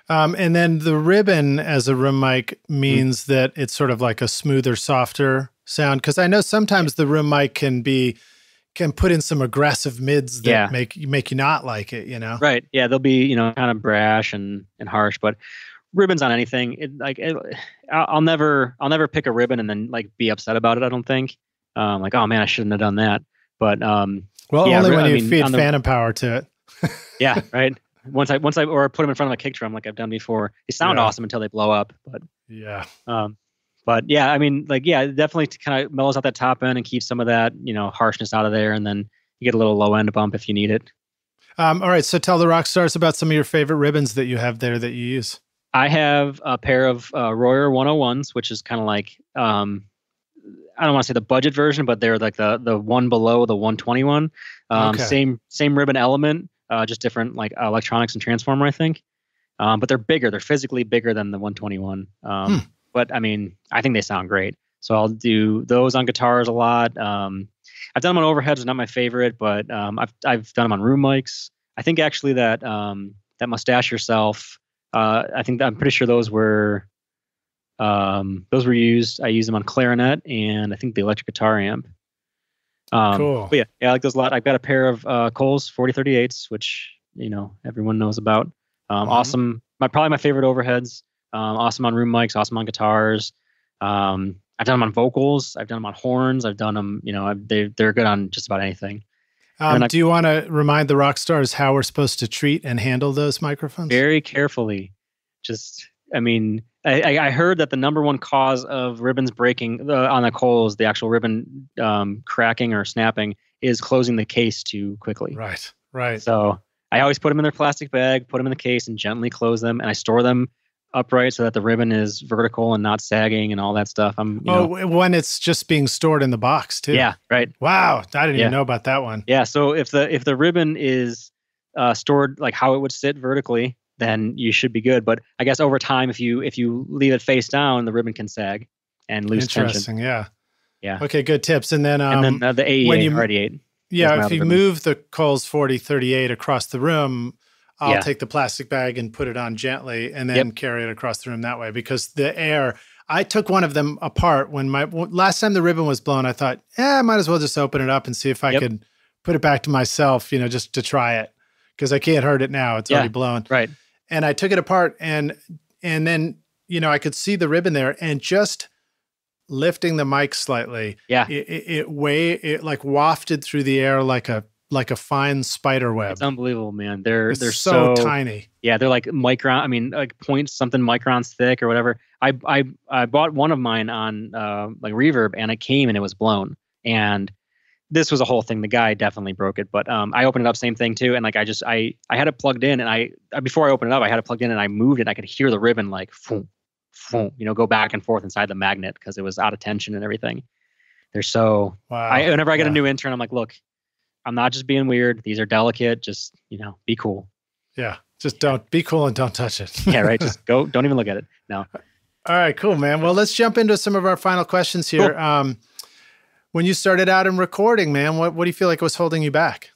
And then the ribbon as a room mic means that it's sort of like a smoother, softer sound. Because I know sometimes the room mic can put in some aggressive mids that make you not like it. Right? Yeah, they'll be kind of brash and harsh. But ribbons on anything, I'll never pick a ribbon and then like be upset about it. I don't think. Like, oh man, I shouldn't have done that. But only when you feed phantom power to it. Yeah, right. Once I or put them in front of a kick drum like I've done before. They sound awesome until they blow up. But it definitely kind of mellows out that top end and keeps some of that harshness out of there, and then you get a little low end bump if you need it. All right, so tell the rock stars about some of your favorite ribbons that you have there that you use. I have a pair of Royer 101s, which is kind of like I don't want to say the budget version, but they're like the one below the 121. Same ribbon element, just different like electronics and transformer, I think. But they're bigger. They're physically bigger than the 121. But I mean, I think they sound great. So I'll do those on guitars a lot. I've done them on overheads, not my favorite, but I've done them on room mics. I think actually that Mustache Yourself. I'm pretty sure those were used. I use them on clarinet and I think the electric guitar amp. Cool. But yeah, I like those a lot. I've got a pair of Coles 4038s, which everyone knows about. Awesome. Probably my favorite overheads. Awesome on room mics. Awesome on guitars. I've done them on vocals. I've done them on horns. I've done them. They're good on just about anything. Do you want to remind the rock stars how we're supposed to treat and handle those microphones? Very carefully. I heard that the number one cause of ribbons breaking on the Coles, the actual ribbon cracking or snapping, is closing the case too quickly. Right. So I always put them in their plastic bag, put them in the case, and gently close them. And I store them upright so that the ribbon is vertical and not sagging and all that stuff. When it's just being stored in the box too. Yeah, right. Wow, I didn't even know about that one. Yeah, so if the ribbon is stored like how it would sit vertically, then you should be good. But I guess over time, if you leave it face down, the ribbon can sag and lose Interesting, tension. Yeah. Okay, good tips. And then the AE8 RD8. Yeah, if you move the Coles 4038 across the room, I'll take the plastic bag and put it on gently and then carry it across the room that way, because the air, I took one of them apart when last time the ribbon was blown. I thought, I might as well just open it up and see if I could put it back to myself, just to try it, because I can't hurt it now. It's already blown. Right. And I took it apart and then, I could see the ribbon there, and just lifting the mic slightly. Yeah. It like wafted through the air like a fine spider web. It's unbelievable, man. They're so tiny. Yeah, they're like micron. I mean, like point something microns thick or whatever. I bought one of mine on like Reverb, and it came and it was blown. And this was a whole thing. The guy definitely broke it, but I opened it up, same thing too. And like I had it plugged in, and I before I opened it up, I had it plugged in, and I moved it. I could hear the ribbon like go back and forth inside the magnet because it was out of tension and everything. They're so. Wow. Whenever I get a new intern, I'm like, look, I'm not just being weird. These are delicate. Just, be cool. Yeah. Just don't be cool and don't touch it. Yeah, right. Just go. Don't even look at it. No. All right, cool, man. Well, let's jump into some of our final questions here. Cool. When you started out in recording, man, what do you feel like was holding you back?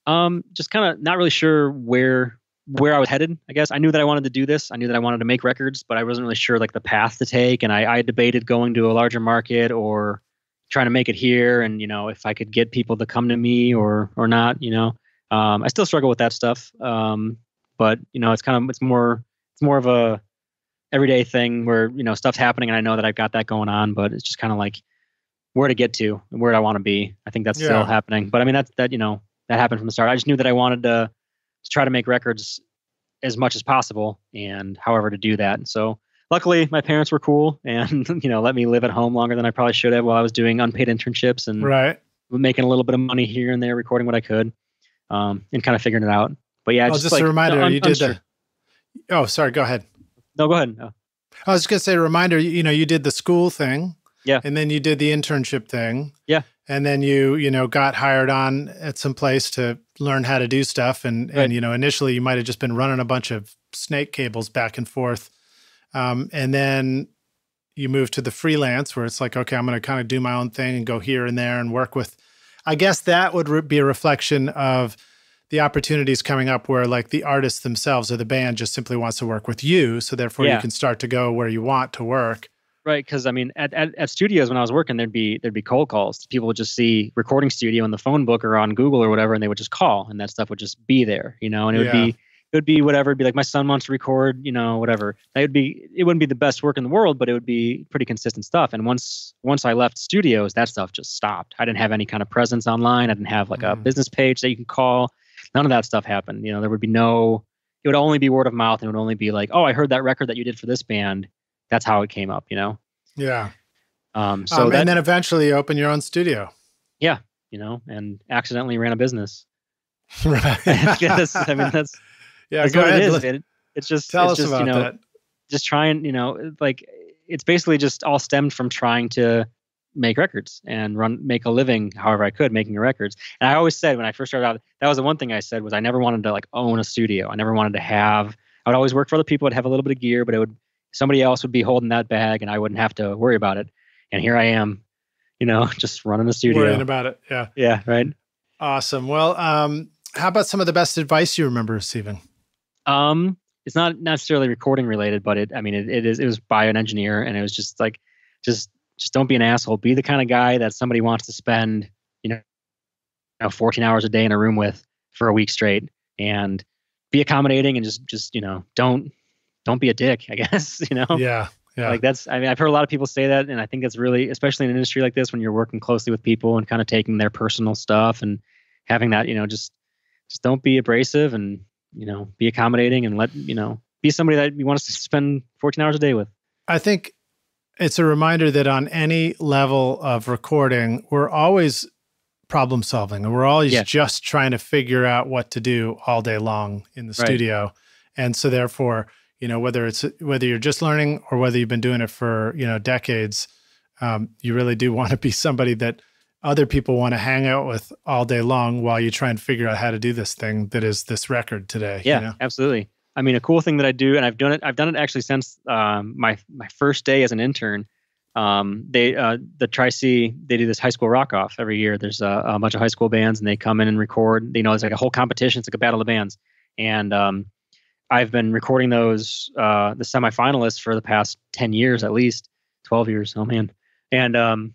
Just kind of not really sure where I was headed, I guess. I knew that I wanted to do this. I knew that I wanted to make records, but I wasn't really sure like the path to take. And I debated going to a larger market or trying to make it here, and if I could get people to come to me or not. I still struggle with that stuff, but it's more it's more of a everyday thing where, stuff's happening and I know that I've got that going on, but it's just kind of like where to get to and where I want to be. I think that's still happening. But I mean, that happened from the start. I just knew that I wanted to try to make records as much as possible and however to do that. And so luckily my parents were cool and, let me live at home longer than I probably should have while I was doing unpaid internships and making a little bit of money here and there, recording what I could, and kind of figuring it out. But yeah, just a reminder, you did oh, sorry, go ahead. No, go ahead. No. I was just going to say a reminder, you did the school thing. Yeah. And then you did the internship thing. Yeah. And then you got hired on at some place to learn how to do stuff. And initially you might have just been running a bunch of snake cables back and forth. And then you moved to the freelance where it's like, okay, I'm going to kind of do my own thing and go here and there and work with, I guess that would be a reflection of the opportunities coming up where like the artists themselves or the band just simply wants to work with you. So therefore you can start to go where you want to work. Right. Cause I mean, at studios, when I was working, there'd be cold calls. People would just see recording studio in the phone book or on Google or whatever, and they would just call and that stuff would just be there, and it would be whatever. It'd be like my son wants to record, whatever. It wouldn't be the best work in the world, but it would be pretty consistent stuff. And once I left studios, that stuff just stopped. I didn't have any kind of presence online. I didn't have like a business page that you can call. None of that stuff happened. There would be it would only be word of mouth, and it would only be like, oh, I heard that record that you did for this band. That's how it came up, Yeah. And then eventually you open your own studio. Yeah. And accidentally ran a business. Right. That's go what ahead. It is. It's just, tell us about that. Just trying, like it's basically just all stemmed from trying to make records and make a living however I could making records. And I always said when I first started out, that was the one thing I said was I never wanted to like own a studio. I never wanted to I would always work for other people. I'd have a little bit of gear, but somebody else would be holding that bag and I wouldn't have to worry about it. And here I am, just running a studio. Worrying about it. Yeah. Yeah. Right. Awesome. Well, how about some of the best advice you remember receiving? It's not necessarily recording related, but it was by an engineer, and it was just like, just don't be an asshole. Be the kind of guy that somebody wants to spend, 14 hours a day in a room with for a week straight, and be accommodating and just don't be a dick, I guess, Yeah. Like I've heard a lot of people say that. And I think that's really, especially in an industry like this, when you're working closely with people and kind of taking their personal stuff and having that, just don't be abrasive and, be accommodating and be somebody that you want us to spend 14 hours a day with. I think it's a reminder that on any level of recording, we're always problem solving and we're always just trying to figure out what to do all day long in the studio. And so therefore, whether you're just learning or whether you've been doing it for, decades, you really do want to be somebody that other people want to hang out with all day long while you try and figure out how to do this thing that is this record today. Yeah, absolutely. I mean, a cool thing that I do, and I've done it actually since my first day as an intern. The Tri-C, they do this high school rock off every year. There's a bunch of high school bands and they come in and record. It's like a whole competition. It's like a battle of bands. And I've been recording those, the semifinalists for the past 10 years, at least 12 years. Oh man. And,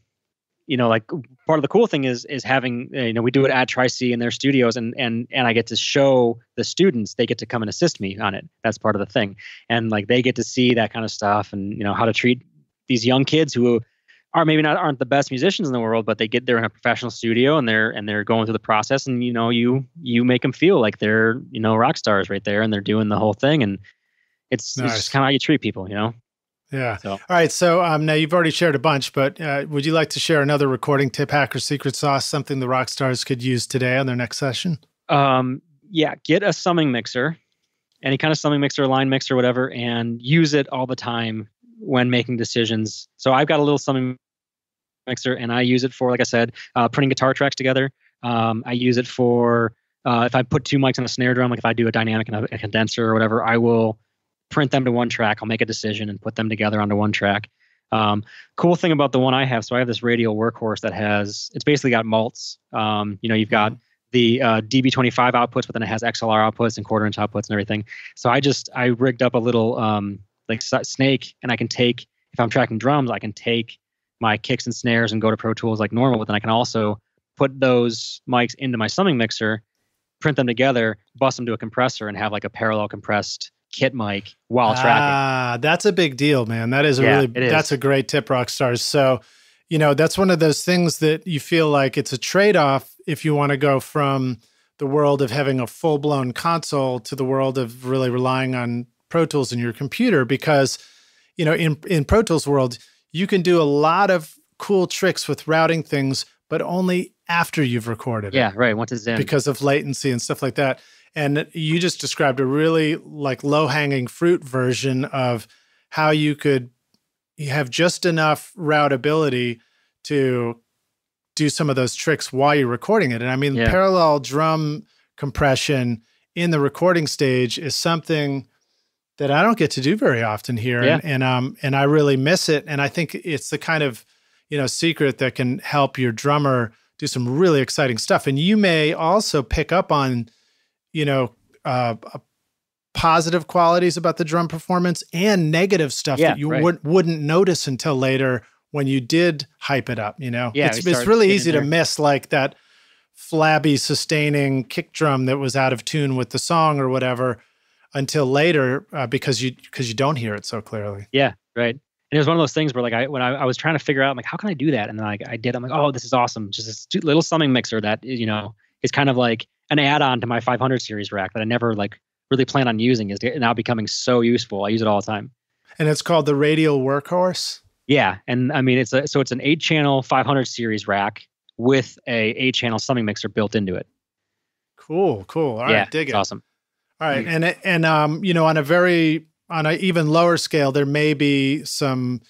like part of the cool thing is having, we do it at Tri-C in their studios and I get to show the students, they get to come and assist me on it. That's part of the thing. And like, they get to see that kind of stuff and, how to treat these young kids who aren't the best musicians in the world, but they're in a professional studio and they're going through the process and, you make them feel like they're, rock stars right there and they're doing the whole thing. And it's just kind of how you treat people, Yeah. So. All right. So now you've already shared a bunch, but would you like to share another recording tip, hack, or secret sauce, something the rock stars could use today on their next session? Yeah. Get a summing mixer, any kind of summing mixer, line mixer, whatever, and use it all the time when making decisions. So I've got a little summing mixer and I use it for, like I said, putting guitar tracks together. I use it for, if I put two mics on a snare drum, like if I do a dynamic and a condenser or whatever, I will print them to one track. I'll make a decision and put them together onto one track. Cool thing about the one I have, so I have this radial workhorse that it's basically got mults. You've got the DB25 outputs, but then it has XLR outputs and quarter-inch outputs and everything. So I rigged up a little snake, and I can take, if I'm tracking drums, I can take my kicks and snares and go to Pro Tools like normal, but then I can also put those mics into my summing mixer, print them together, bust them to a compressor, and have like a parallel compressed kit mic while tracking. That's a big deal, man. That is that's a great tip, Rockstars. So, that's one of those things that you feel like it's a trade-off if you want to go from the world of having a full-blown console to the world of really relying on Pro Tools in your computer, because, in Pro Tools world, you can do a lot of cool tricks with routing things, but only after you've recorded it. Yeah, right. Once it's in. Because of latency and stuff like that. And you just described a really like low-hanging fruit version of how you have just enough routability to do some of those tricks while you're recording it. And I mean, parallel drum compression in the recording stage is something that I don't get to do very often here. Yeah. And I really miss it. And I think it's the kind of, secret that can help your drummer do some really exciting stuff. And you may also pick up on, positive qualities about the drum performance and negative stuff that you wouldn't notice until later when you did hype it up, Yeah, it's really easy to miss like that flabby sustaining kick drum that was out of tune with the song or whatever until later because you don't hear it so clearly. Yeah, right. And it was one of those things where like when I was trying to figure out, I'm like, how can I do that? And then I did. I'm like, oh, this is awesome. Just this little summing mixer that is kind of like an add-on to my 500 series rack that I never like really plan on using, is now becoming so useful. I use it all the time. And it's called the Radial Workhorse. Yeah, and I mean it's an 8-channel 500 series rack with a 8-channel summing mixer built into it. Cool. All right, dig it. Awesome. All right, and on an even lower scale, there may be some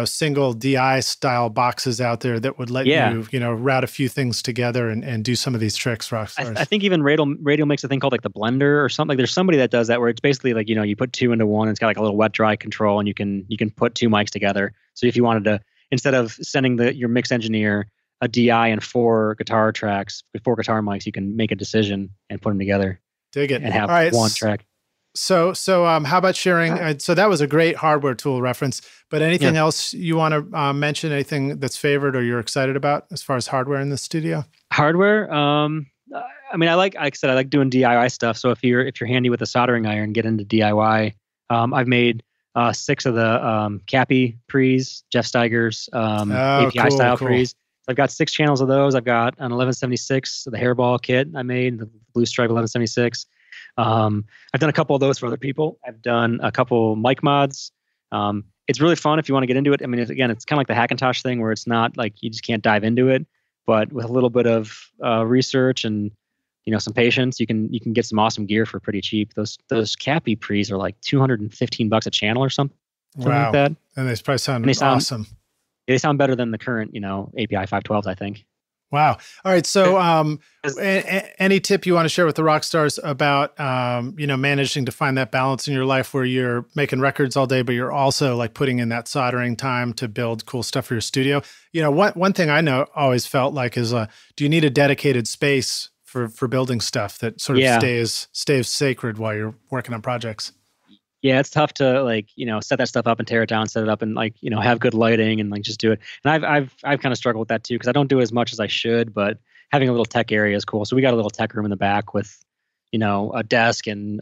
single DI style boxes out there that would let you route a few things together and do some of these tricks. Rockstars. I think even Radial makes a thing called like the blender or something. Like there's somebody that does that where it's basically like you put two into one. And it's got like a little wet dry control, and you can put two mics together. So if you wanted to, instead of sending your mix engineer a DI and 4 guitar tracks with 4 guitar mics, you can make a decision and put them together. Dig it. And have one track. So how about sharing? So that was a great hardware tool reference, but anything else you want to mention? Anything that's favored or you're excited about as far as hardware in the studio? Hardware? I mean, like I said, I like doing DIY stuff. So if you're handy with a soldering iron, get into DIY. I've made 6 of the Cappy pre's, Jeff Steiger's API style pre's. So I've got 6 channels of those. I've got an 1176, the hairball kit I made, the Blue Stripe 1176. I've done a couple of those for other people. I've done a couple mic mods. It's really fun if you want to get into it. I mean, it's kind of like the Hackintosh thing where it's not like you just can't dive into it, but with a little bit of research and some patience, you can get some awesome gear for pretty cheap. Those Cappy pre's are like $215 a channel or something. Wow. Like that. And they probably sound awesome. They sound better than the current, API 512s, I think. Wow. All right. So, any tip you want to share with the rock stars about, managing to find that balance in your life where you're making records all day, but you're also like putting in that soldering time to build cool stuff for your studio? One thing I always felt like is, do you need a dedicated space for building stuff that sort of stays sacred while you're working on projects? Yeah, it's tough to set that stuff up and tear it down, set it up and have good lighting and just do it. And I've kind of struggled with that too, because I don't do it as much as I should, but having a little tech area is cool. So we got a little tech room in the back with, a desk and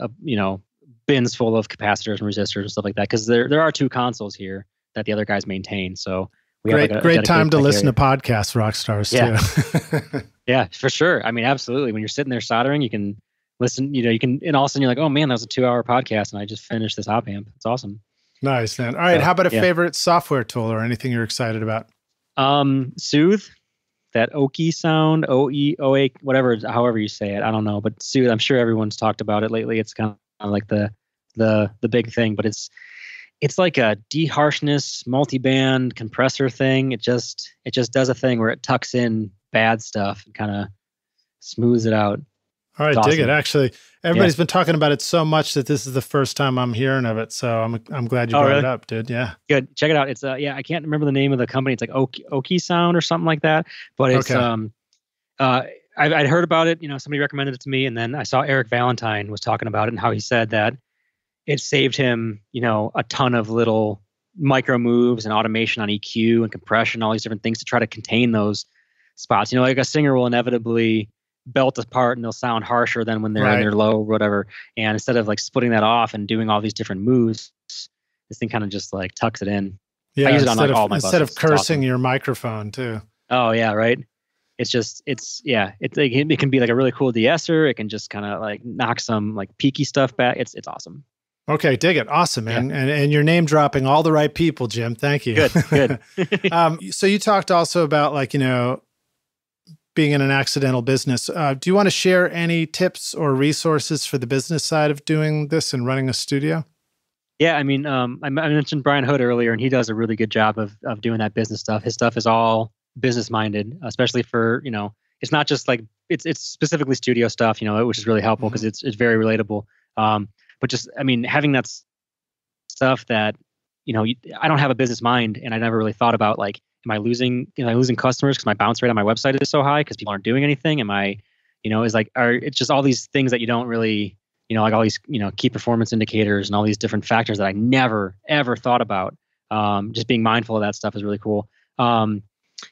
bins full of capacitors and resistors and stuff like that. Because there are 2 consoles here that the other guys maintain. So we have a great time to listen to podcasts, rock stars too. Yeah, for sure. I mean, absolutely. When you're sitting there soldering, you can listen, you can, and all of a sudden you're like, oh man, that was a 2-hour podcast and I just finished this op amp. It's awesome. Nice, man. All right. How about a favorite software tool or anything you're excited about? Soothe, that Oki sound, OE, whatever, however you say it. I don't know, but Soothe, I'm sure everyone's talked about it lately. It's kind of like the big thing, but it's like a de-harshness multi-band compressor thing. It just does a thing where it tucks in bad stuff and kind of smooths it out. All right, dig it. Actually, everybody's been talking about it so much that this is the first time I'm hearing of it. So I'm glad you brought it up, dude. Yeah. Good. Check it out. It's I can't remember the name of the company. It's like Oki Sound or something like that. But it's I'd heard about it. Somebody recommended it to me, and then I saw Eric Valentine was talking about it and how he said that it saved him, a ton of little micro moves and automation on EQ and compression, all these different things to try to contain those spots. Like a singer will inevitably belt apart and they'll sound harsher than when they're in their low or whatever. And instead of like splitting that off and doing all these different moves, this thing kind of just like tucks it in. Yeah, I use it on like all my instead buses. of cursing your microphone too. Oh yeah, right. It's like, it can be like a really cool de-esser. It can just kind of like knock some like peaky stuff back. It's awesome. Okay, dig it. Awesome, man. Yeah. And you're name dropping all the right people, Jim. Thank you. Good. So you talked also about like, being in an accidental business. Do you want to share any tips or resources for the business side of doing this and running a studio? Yeah, I mean, I mentioned Brian Hood earlier, and he does a really good job of doing that business stuff. His stuff is all business minded, especially for, it's not just like, it's specifically studio stuff, which is really helpful because it's very relatable. But just, I mean, having that stuff that, I don't have a business mind, and I never really thought about like, am I losing customers because my bounce rate on my website is so high because people aren't doing anything? Am I, it's just all these things that you don't really, like all these, key performance indicators and all these different factors that I never, ever thought about. Just being mindful of that stuff is really cool.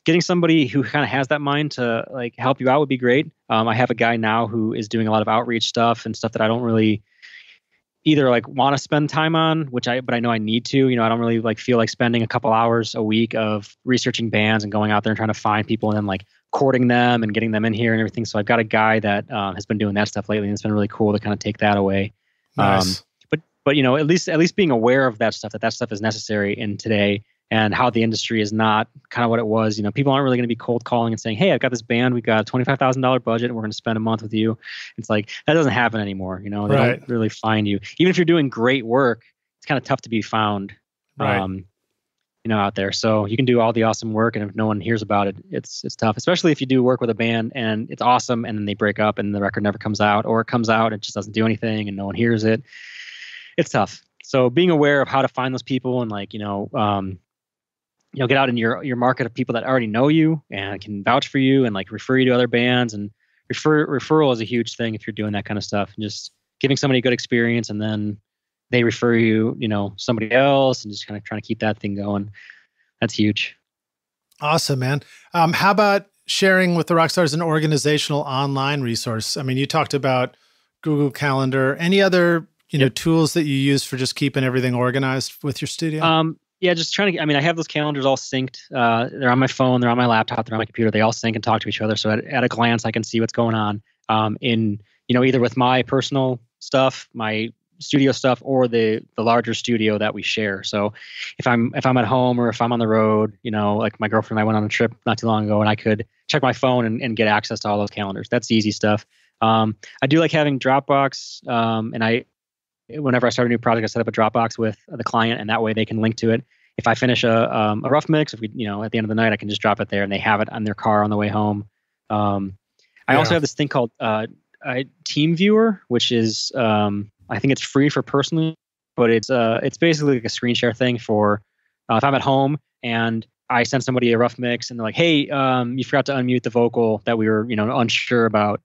Getting somebody who kind of has that mind to like help you out would be great. I have a guy now who is doing a lot of outreach stuff and stuff that I don't really either like want to spend time on, but I know I need to. I don't really like feel like spending a couple hours a week of researching bands and going out there and trying to find people and then like courting them and getting them in here and everything. So I've got a guy that has been doing that stuff lately, and it's been really cool to kind of take that away. Nice. But at least being aware of that stuff is necessary in today, and how the industry is not kind of what it was. People aren't really going to be cold calling and saying, "Hey, I've got this band. We've got a $25,000 budget, and we're going to spend a month with you." It's like that doesn't happen anymore. They don't really find you. Even if you're doing great work, it's kind of tough to be found. Out there. So you can do all the awesome work, and if no one hears about it, it's tough. Especially if you do work with a band and it's awesome, and then they break up and the record never comes out, or it comes out and it just doesn't do anything and no one hears it. It's tough. So being aware of how to find those people and like get out in your market of people that already know you and can vouch for you and like refer you to other bands. And referral is a huge thing if you're doing that kind of stuff, and just giving somebody a good experience and then they refer you, somebody else, and just kind of trying to keep that thing going. That's huge. Awesome, man. How about sharing with the Rockstars an organizational online resource? I mean, you talked about Google Calendar. Any other, tools that you use for just keeping everything organized with your studio? Yeah, just trying to. I have those calendars all synced. They're on my phone, they're on my laptop, they're on my computer. They all sync and talk to each other. So at a glance, I can see what's going on. In either with my personal stuff, my studio stuff, or the larger studio that we share. So if I'm at home or if I'm on the road, like my girlfriend and I went on a trip not too long ago, and I could check my phone and get access to all those calendars. That's easy stuff. I do like having Dropbox, and whenever I start a new project, I set up a Dropbox with the client, and that way they can link to it. If I finish a rough mix, if we, at the end of the night, I can just drop it there and they have it on their car on the way home. I also have this thing called Team Viewer, which is, I think it's free for personal, but it's basically like a screen share thing for if I'm at home and I send somebody a rough mix and they're like, "Hey, you forgot to unmute the vocal that we were, unsure about."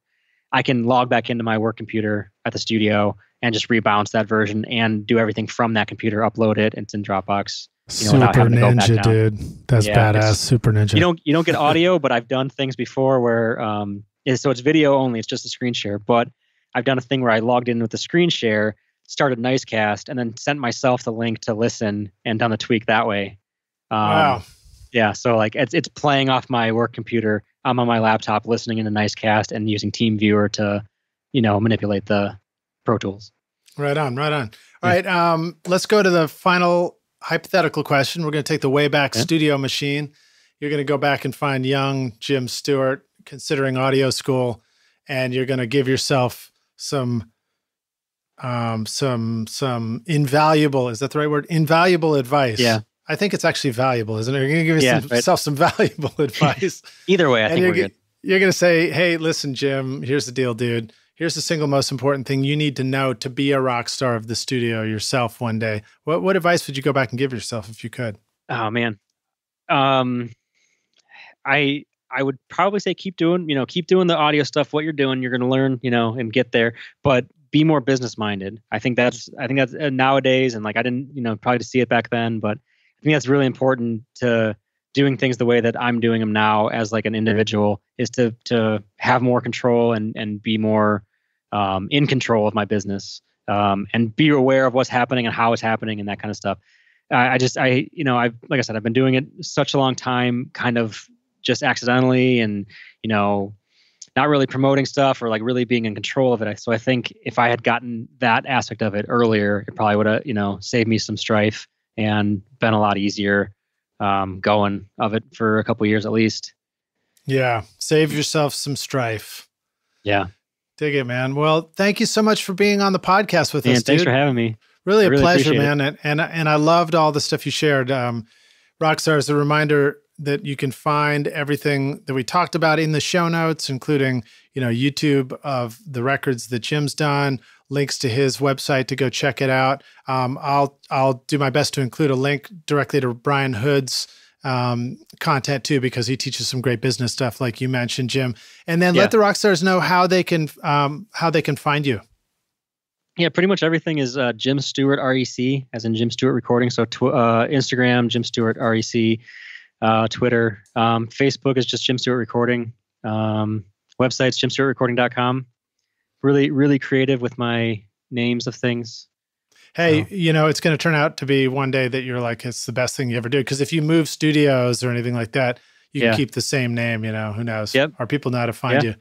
I can log back into my work computer at the studio and just rebounce that version and do everything from that computer, upload it, and it's in Dropbox. Super ninja, dude. That's badass. Super ninja. You don't get audio, but I've done things before where so it's video only. It's just a screen share, but I've done a thing where I logged in with the screen share, started Nicecast, and then sent myself the link to listen and done the tweak that way. Wow. Yeah. So like it's playing off my work computer. I'm on my laptop listening in the Nicecast and using TeamViewer to, manipulate the Pro Tools. Right on. All right. Let's go to the final hypothetical question. We're going to take the Wayback Studio machine. You're going to go back and find young Jim Stewart considering audio school, and you're going to give yourself some invaluable, is that the right word? Invaluable advice. Yeah. I think it's actually valuable, isn't it? You're going to give yourself some valuable advice. Either way, I think we're good. You're going to say, "Hey, listen, Jim, here's the deal, dude. Here's the single most important thing you need to know to be a rock star of the studio yourself one day." What advice would you go back and give yourself if you could? Oh, man. I would probably say keep doing the audio stuff. What you're doing, you're going to learn, and get there. But be more business minded. I think that's nowadays, and like I didn't, probably to see it back then, but I think that's really important to doing things the way that I'm doing them now as like an individual is to have more control and be more in control of my business, and be aware of what's happening and how it's happening and that kind of stuff. Like I said, I've been doing it such a long time, kind of just accidentally, and not really promoting stuff or like really being in control of it. So I think if I had gotten that aspect of it earlier, it probably would have saved me some strife and been a lot easier going of it for a couple of years at least. Yeah, save yourself some strife. Yeah. Dig it, man. Well, thank you so much for being on the podcast with us, dude. Thanks for having me. Really a pleasure, man. And I loved all the stuff you shared. Rockstar, is a reminder that you can find everything that we talked about in the show notes, including, YouTube of the records that Jim's done, links to his website to go check it out. I'll do my best to include a link directly to Brian Hood's content too, because he teaches some great business stuff like you mentioned, Jim. And then let the Rockstars know how they can find you. Yeah, pretty much everything is Jim Stewart REC, as in Jim Stewart Recording. So Instagram, Jim Stewart REC, Twitter, Facebook is just Jim Stewart Recording. Website's jimstewartrecording.com. Really, really creative with my names of things. Hey, it's going to turn out to be one day that you're like, it's the best thing you ever do. Because if you move studios or anything like that, you can keep the same name, who knows? Yep. Or people know how to find you.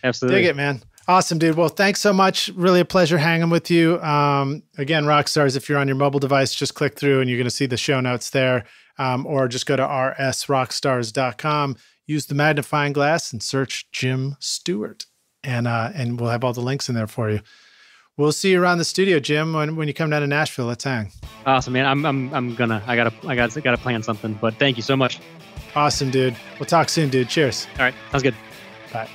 Absolutely. Dig it, man. Awesome, dude. Well, thanks so much. Really a pleasure hanging with you. Again, Rockstars, if you're on your mobile device, just click through and you're going to see the show notes there. Or just go to rsrockstars.com, use the magnifying glass and search Jim Stewart. And we'll have all the links in there for you. We'll see you around the studio, Jim, when you come down to Nashville. Let's hang. Awesome, man. I gotta plan something, but thank you so much. Awesome, dude. We'll talk soon, dude. Cheers. All right. Sounds good. Bye.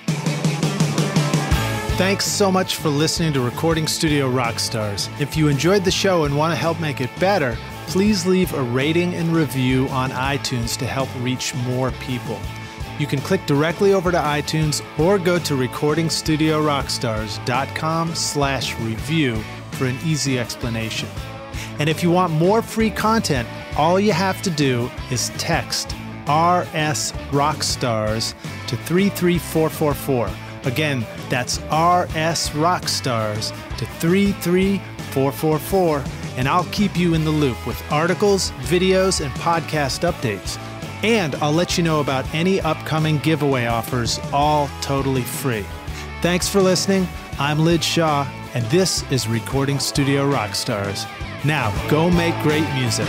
Thanks so much for listening to Recording Studio Rockstars. If you enjoyed the show and want to help make it better, please leave a rating and review on iTunes to help reach more people. You can click directly over to iTunes or go to recordingstudiorockstars.com/review for an easy explanation. And if you want more free content, all you have to do is text RS Rockstars to 33444. Again, that's RS Rockstars to 33444, and I'll keep you in the loop with articles, videos, and podcast updates. And I'll let you know about any upcoming giveaway offers, all totally free. Thanks for listening. I'm Lid Shaw, and this is Recording Studio Rockstars. Now, go make great music.